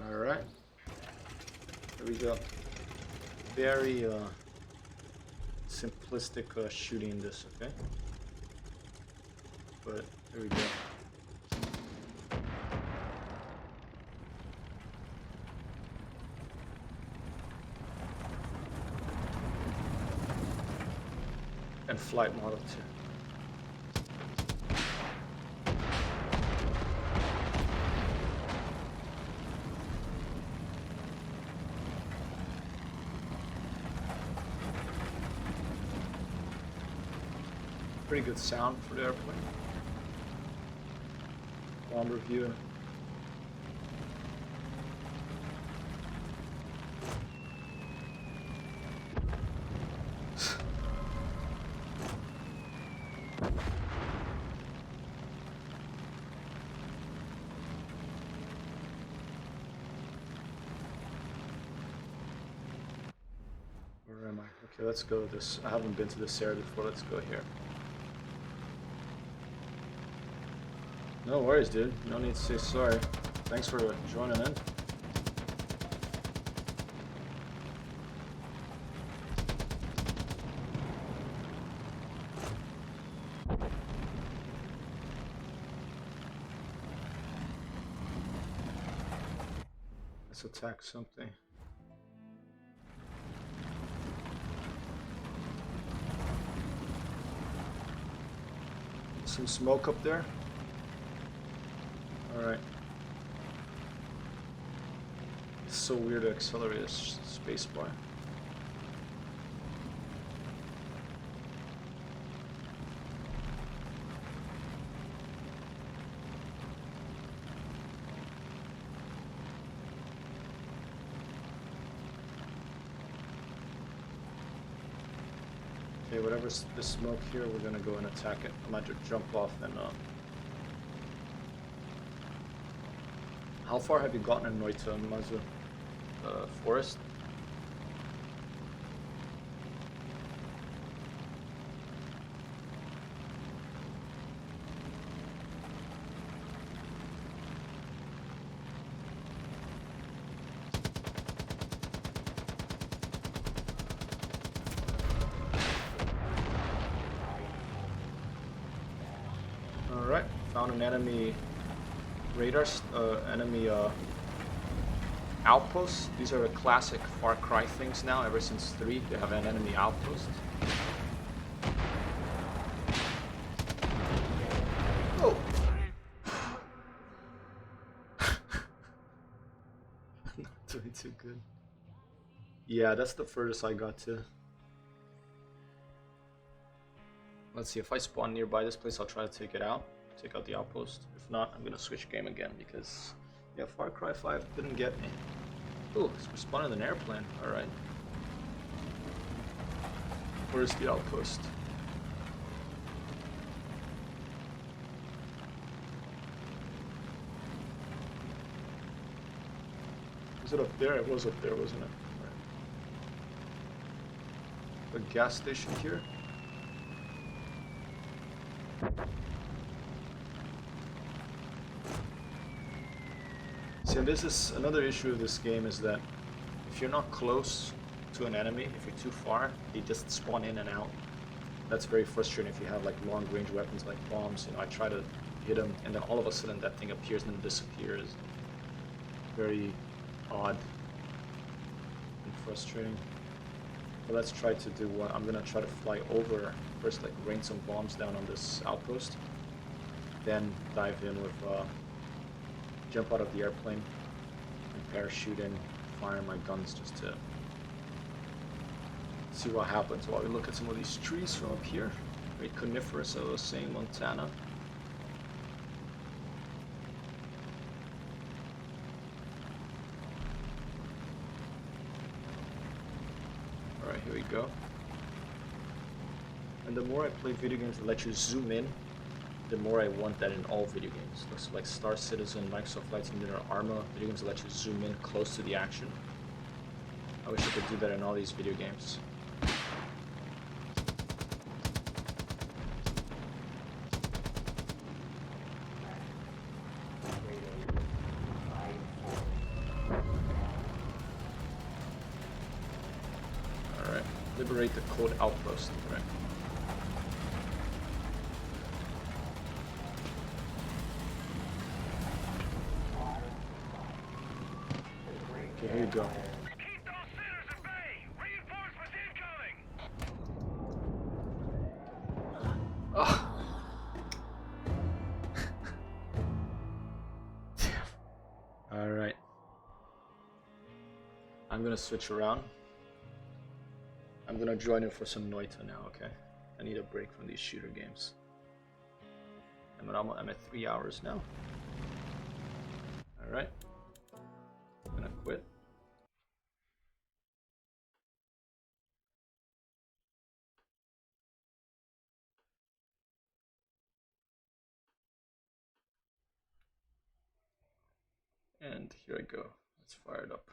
Alright. Here we go. Very simplistic shooting this, okay? but here we go. And flight model too. Pretty good sound for the airplane. Bomb review. Where am I? Okay, let's go this. I haven't been to this area before. Let's go here. No worries, dude. No need to say sorry. Thanks for joining in. Let's attack something. Some smoke up there. Alright. It's so weird to accelerate a spacebar. Okay, whatever's the smoke here, we're gonna go and attack it. I might just jump off and how far have you gotten in Noita Mazu forest? Alright, found an enemy radar, enemy outpost. These are the classic Far Cry things now. Ever since 3, they have an enemy outpost. Oh! Not doing too good. Yeah, that's the furthest I got to. Let's see, if I spawn nearby this place, I'll try to take it out. Take out the outpost. If not, I'm gonna switch game again because, yeah, Far Cry 5 didn't get me. Ooh, we're spawning an airplane. Alright. Where's the outpost? Was it up there? It was up there, wasn't it? Right. A gas station here. See, and this is another issue of this game, is that if you're not close to an enemy, if you're too far, they just spawn in and out. That's very frustrating if you have like long range weapons like bombs. You know, I try to hit them and then all of a sudden that thing appears and then disappears. Very odd and frustrating. But let's try to do what I'm gonna try to fly over first, like rain some bombs down on this outpost, then dive in with jump out of the airplane and parachute in, fire my guns just to see what happens while we look at some of these trees from up here. Very coniferous, I was saying, Montana. Alright, here we go. And the more I play video games that let you zoom in, the more I want that in all video games. Looks like Star Citizen, Microsoft Flight Simulator, Arma, video games that let you zoom in close to the action. I wish I could do that in all these video games. Alright, liberate the code outpost. Right. Okay, here you go. Keep those sinners at bay! Reinforcements incoming! Oh. Alright. I'm gonna switch around. I'm gonna join in for some Noita now, okay? I need a break from these shooter games. I'm at 3 hours now. Alright. I'm gonna quit. And here I go. Let's fire it up.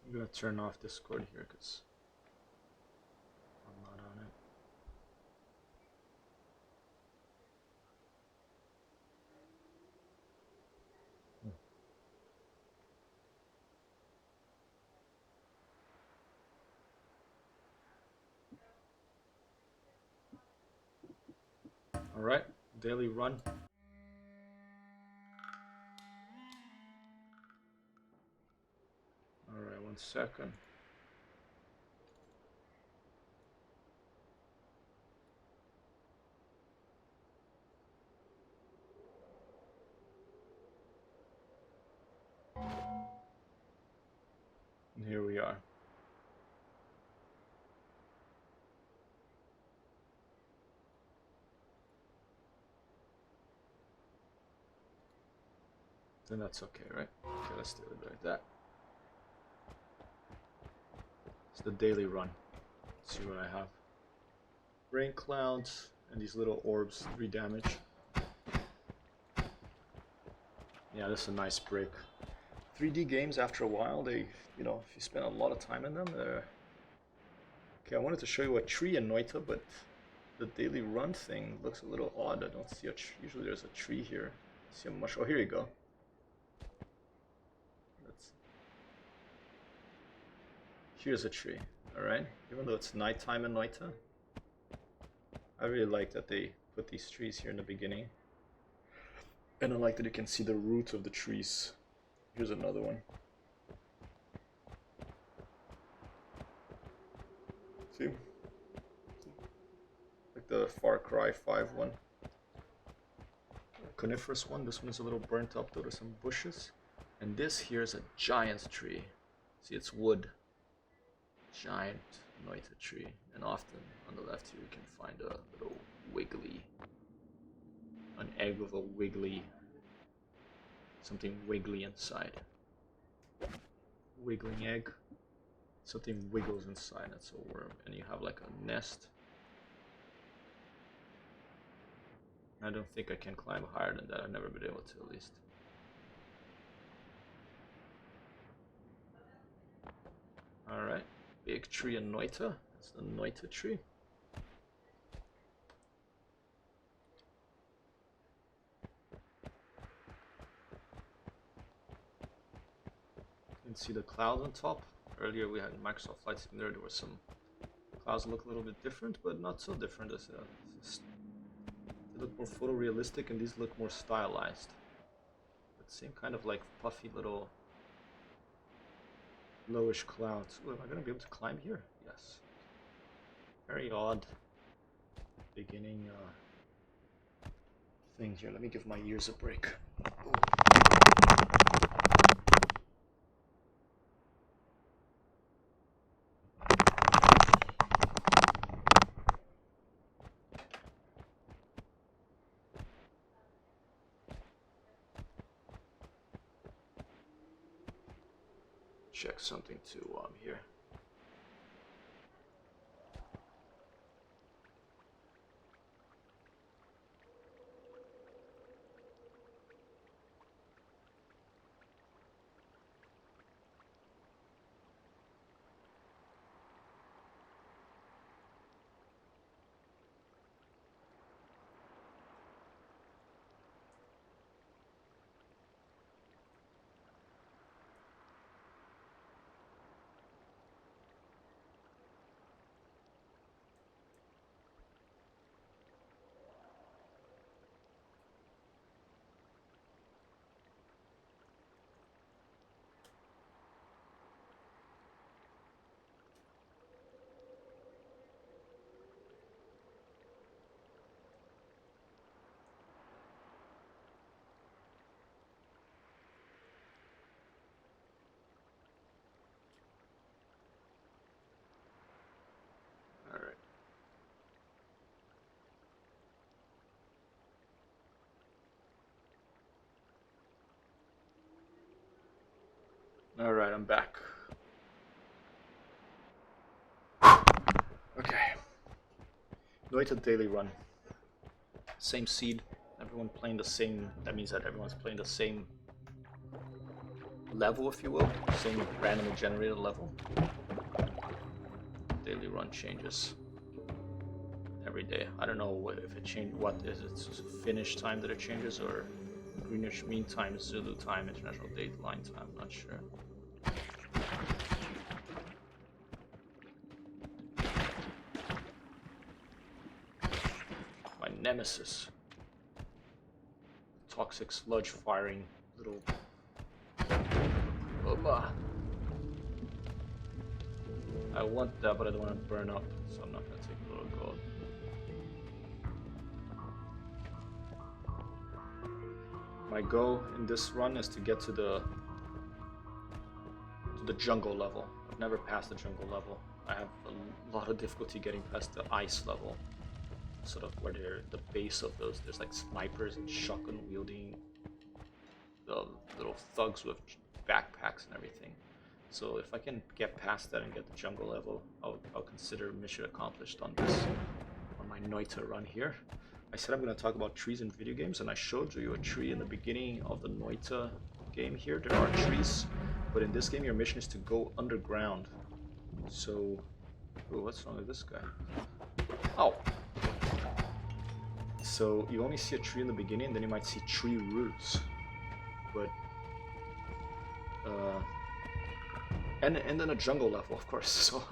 I'm gonna turn off Discord here because I'm not on it. Alright, daily run. Alright, 1 second. And here we are. Then that's okay, right? Okay, let's do it like that. It's the daily run. Let's see what I have. Rain clouds and these little orbs, 3 damage. Yeah, this is a nice break. 3D games, after a while, they, you know, if you spend a lot of time in them, they're... Okay, I wanted to show you a tree in Noita, but the daily run thing looks a little odd. I don't see a tree. Usually there's a tree here. I see a mush. Oh, here you go. Here's a tree, alright? Even though it's nighttime in Noita, I really like that they put these trees here in the beginning. And I like that you can see the roots of the trees. Here's another one. See? Like the Far Cry 5 one. Coniferous one. This one is a little burnt up though. There's some bushes. And this here is a giant tree. See, it's wood. Giant Noita tree. And often on the left here you can find a little wiggly, an egg with a wiggly, something wiggly inside. Wiggling egg. Something wiggles inside. That's a worm. And you have like a nest. I don't think I can climb higher than that. I've never been able to, at least. Alright. Big tree in Noita. That's the Noita tree. You can see the clouds on top. Earlier we had Microsoft Flight Simulator. There were some clouds that look a little bit different, but not so different. They look more photorealistic and these look more stylized. But same kind of like puffy little lowish clouds. Ooh, am I going to be able to climb here? Yes. Very odd beginning thing here. Let me give my ears a break. Ooh. Check something too while I'm here. Alright, I'm back. Okay. Noita daily run. Same seed. Everyone playing the same. That means that everyone's playing the same level, if you will. Same randomly generated level. Daily run changes every day. I don't know if it changed. What is it? Finnish time that it changes, or Greenwich Mean Time, Zulu time, International Dateline time? I'm not sure. My nemesis. Toxic sludge firing little. Oba. I want that, but I don't want to burn up, so I'm not gonna take a little gold. My goal in this run is to get to the jungle level. I've never passed the jungle level. I have a lot of difficulty getting past the ice level. Sort of where they're the base of those. There's like snipers and shotgun wielding the little thugs with backpacks and everything. So if I can get past that and get the jungle level, I'll consider mission accomplished on this, on my Noita run here. I said I'm going to talk about trees in video games, and I showed you a tree in the beginning of the Noita game here. There are trees, but in this game your mission is to go underground. So, oh, what's wrong with this guy? Oh! So you only see a tree in the beginning, and then you might see tree roots. But, and then a jungle level, of course. So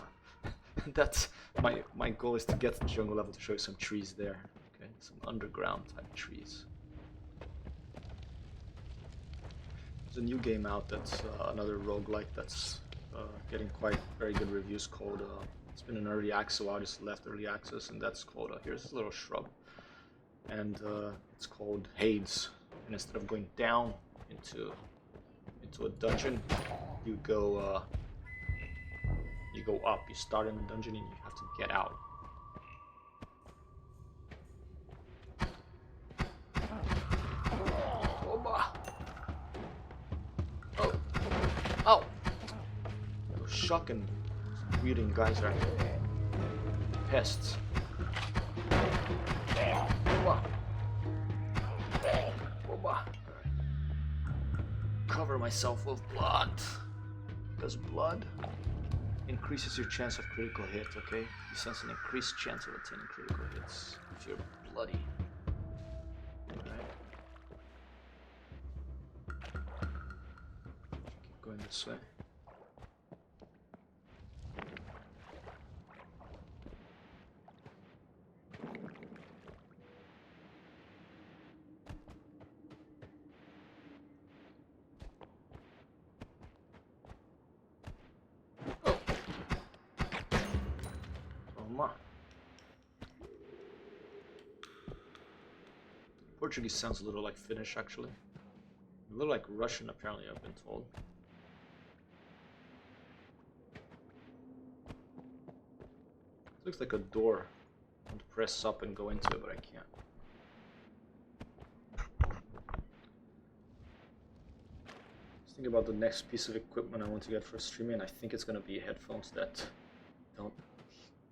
that's my goal is to get to the jungle level to show you some trees there. Okay, some underground type trees. There's a new game out that's another roguelike that's getting quite very good reviews called. It's been in early access a while, just left early access, and that's called. Here's this little shrub, and it's called Hades. And instead of going down into a dungeon, you go up. You start in the dungeon and you have to get out. Oh! Oh! Those shotgun wielding guys are pests. Cover myself with blood, because blood increases your chance of critical hit, okay? You sense an increased chance of attaining critical hits if you're bloody. Alright. Keep going this way. Portuguese sounds a little like Finnish, actually. A little like Russian, apparently, I've been told. Looks like a door. I want to press up and go into it, but I can't. Just think about the next piece of equipment I want to get for streaming. I think it's going to be headphones that don't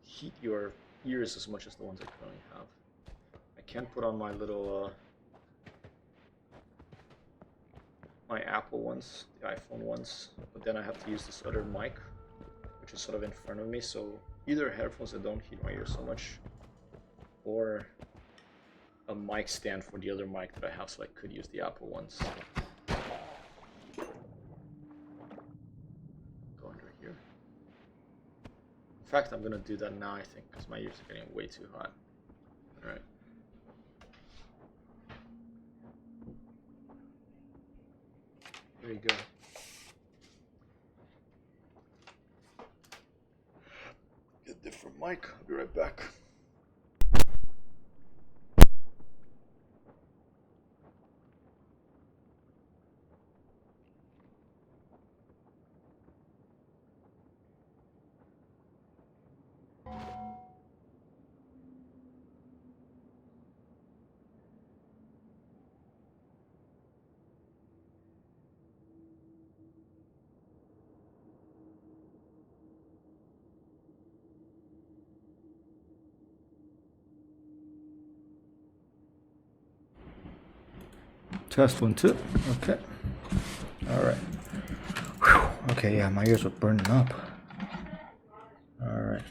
heat your ears as much as the ones I currently have. I can put on my little my Apple ones, the iPhone ones, but then I have to use this other mic, which is sort of in front of me, so either headphones that don't heat my ears so much, or a mic stand for the other mic that I have, so I could use the Apple ones. Go under here. In fact, I'm gonna do that now, I think, because my ears are getting way too hot. Alright. There you go. Get a different mic. I'll be right back. Test 1, 2. Okay. Alright. Okay, yeah, my ears were burning up. Alright.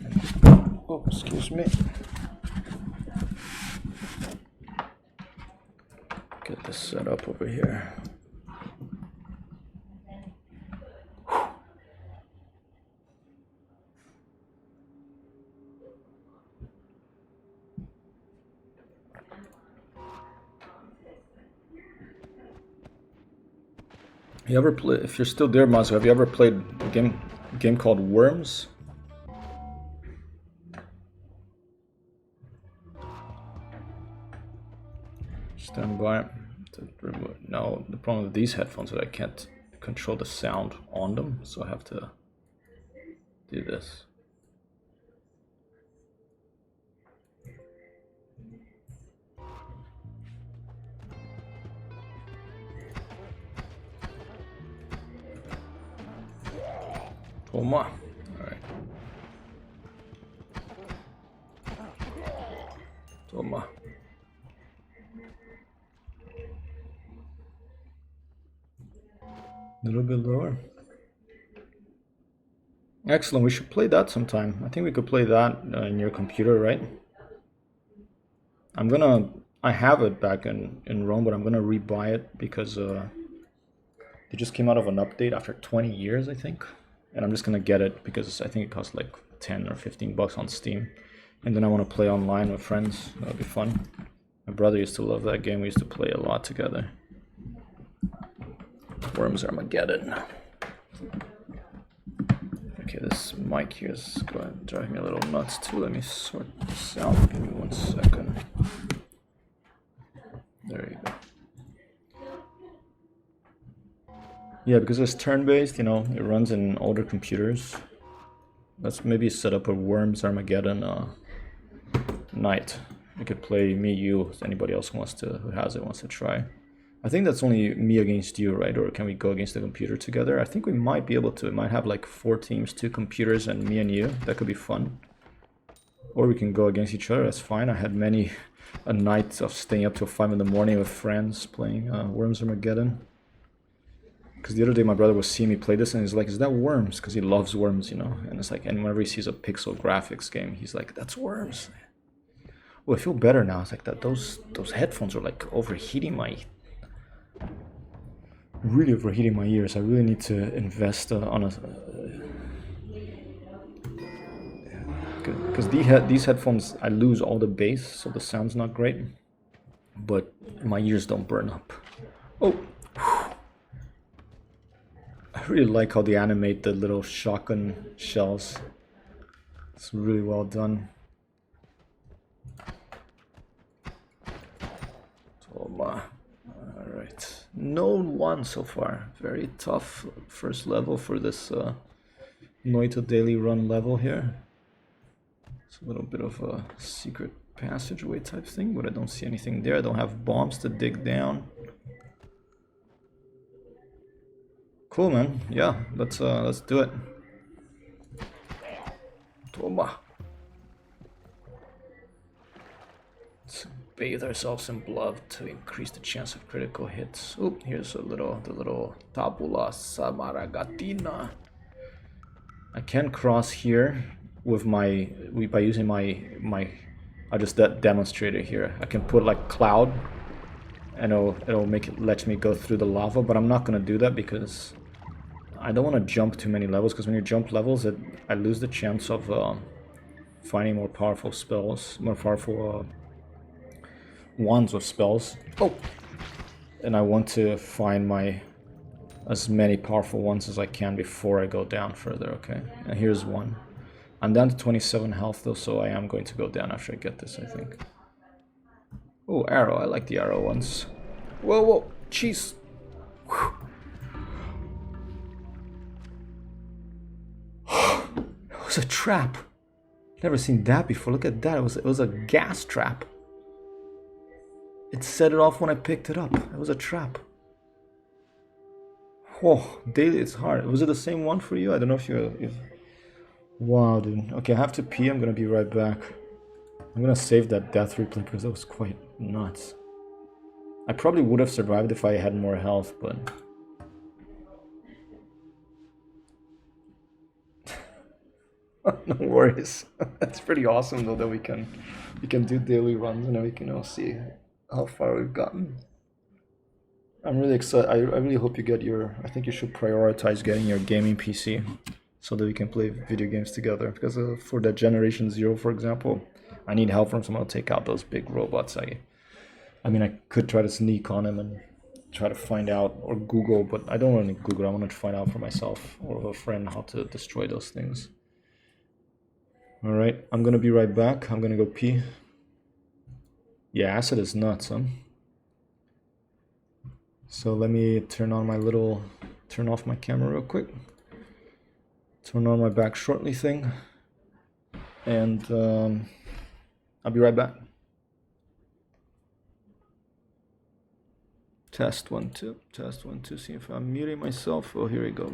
Oh, excuse me. Get this set up over here. You ever play? If you're still there, Mazu, have you ever played a game called Worms? Stand by. Now the problem with these headphones is that I can't control the sound on them, so I have to do this. Toma. Alright. Toma. A little bit lower. Excellent, we should play that sometime. I think we could play that in your computer, right? I have it back in Rome, but I'm gonna rebuy it because it just came out of an update after 20 years, I think. And I'm just gonna get it because I think it costs like 10 or 15 bucks on Steam. And then I want to play online with friends. That'll be fun. My brother used to love that game. We used to play a lot together. Worms Armageddon. Okay, this mic here is going to drive me a little nuts too. Let me sort this out. Give me 1 second. There you go. Yeah, because it's turn-based, you know, it runs in older computers. Let's maybe set up a Worms Armageddon night. We could play me, you, if anybody else wants to try. I think that's only me against you, right? Or can we go against the computer together? I think we might be able to. It might have like 4 teams, 2 computers, and me and you. That could be fun. Or we can go against each other. That's fine. I had many a night of staying up till 5 in the morning with friends playing Worms Armageddon. Because the other day my brother was seeing me play this and he's like, is that Worms? Because he loves Worms, you know. And it's like, and whenever he sees a pixel graphics game, he's like, that's Worms. Well, I feel better now. It's like that those headphones are like overheating really overheating my ears. I really need to invest on a because these headphones, I lose all the bass, so the sound's not great, but my ears don't burn up. Oh, I really like how they animate the little shotgun shells. It's really well done. Toma. Alright. No one so far. Very tough first level for this Noito daily run level here. It's a little bit of a secret passageway type thing, but I don't see anything there. I don't have bombs to dig down. Cool, man. Yeah, let's do it. Toma. Let's bathe ourselves in blood to increase the chance of critical hits. Oop, here's the little tabula samaragatina. I can cross here with by using my I just demonstrated here. I can put like cloud and it'll let me go through the lava, but I'm not gonna do that because I don't want to jump too many levels, because when you jump levels, I lose the chance of finding more powerful spells, more powerful wands with spells. Oh, and I want to find as many powerful ones as I can before I go down further. Okay, and here's one. I'm down to 27 health though, so I am going to go down after I get this, I think. Oh, arrow! I like the arrow ones. Whoa, whoa, jeez. Whew. It was a trap. Never seen that before. Look at that. It was a gas trap. It set it off when I picked it up. It was a trap. Oh, daily it's hard. Was it the same one for you? I don't know if wow, dude. Okay, I have to pee. I'm gonna be right back. I'm gonna save that death replay because that was quite nuts. I probably would have survived if I had more health, but no worries. That's pretty awesome though that we can do daily runs and then we can all see how far we've gotten. I'm really excited. I really hope you get your. I think you should prioritize getting your gaming PC so that we can play video games together. Because for that Generation Zero, for example, I need help from someone to take out those big robots. I mean, I could try to sneak on them and try to find out or Google, but I don't want to Google. I want to find out for myself or a friend how to destroy those things. All right, I'm gonna be right back. I'm gonna go pee. Yeah, acid is nuts, huh? So let me turn off my camera real quick. Turn on my back shortly thing. And I'll be right back. Test 1 2. Test 1 2. See if I'm muting myself. Oh, here we go.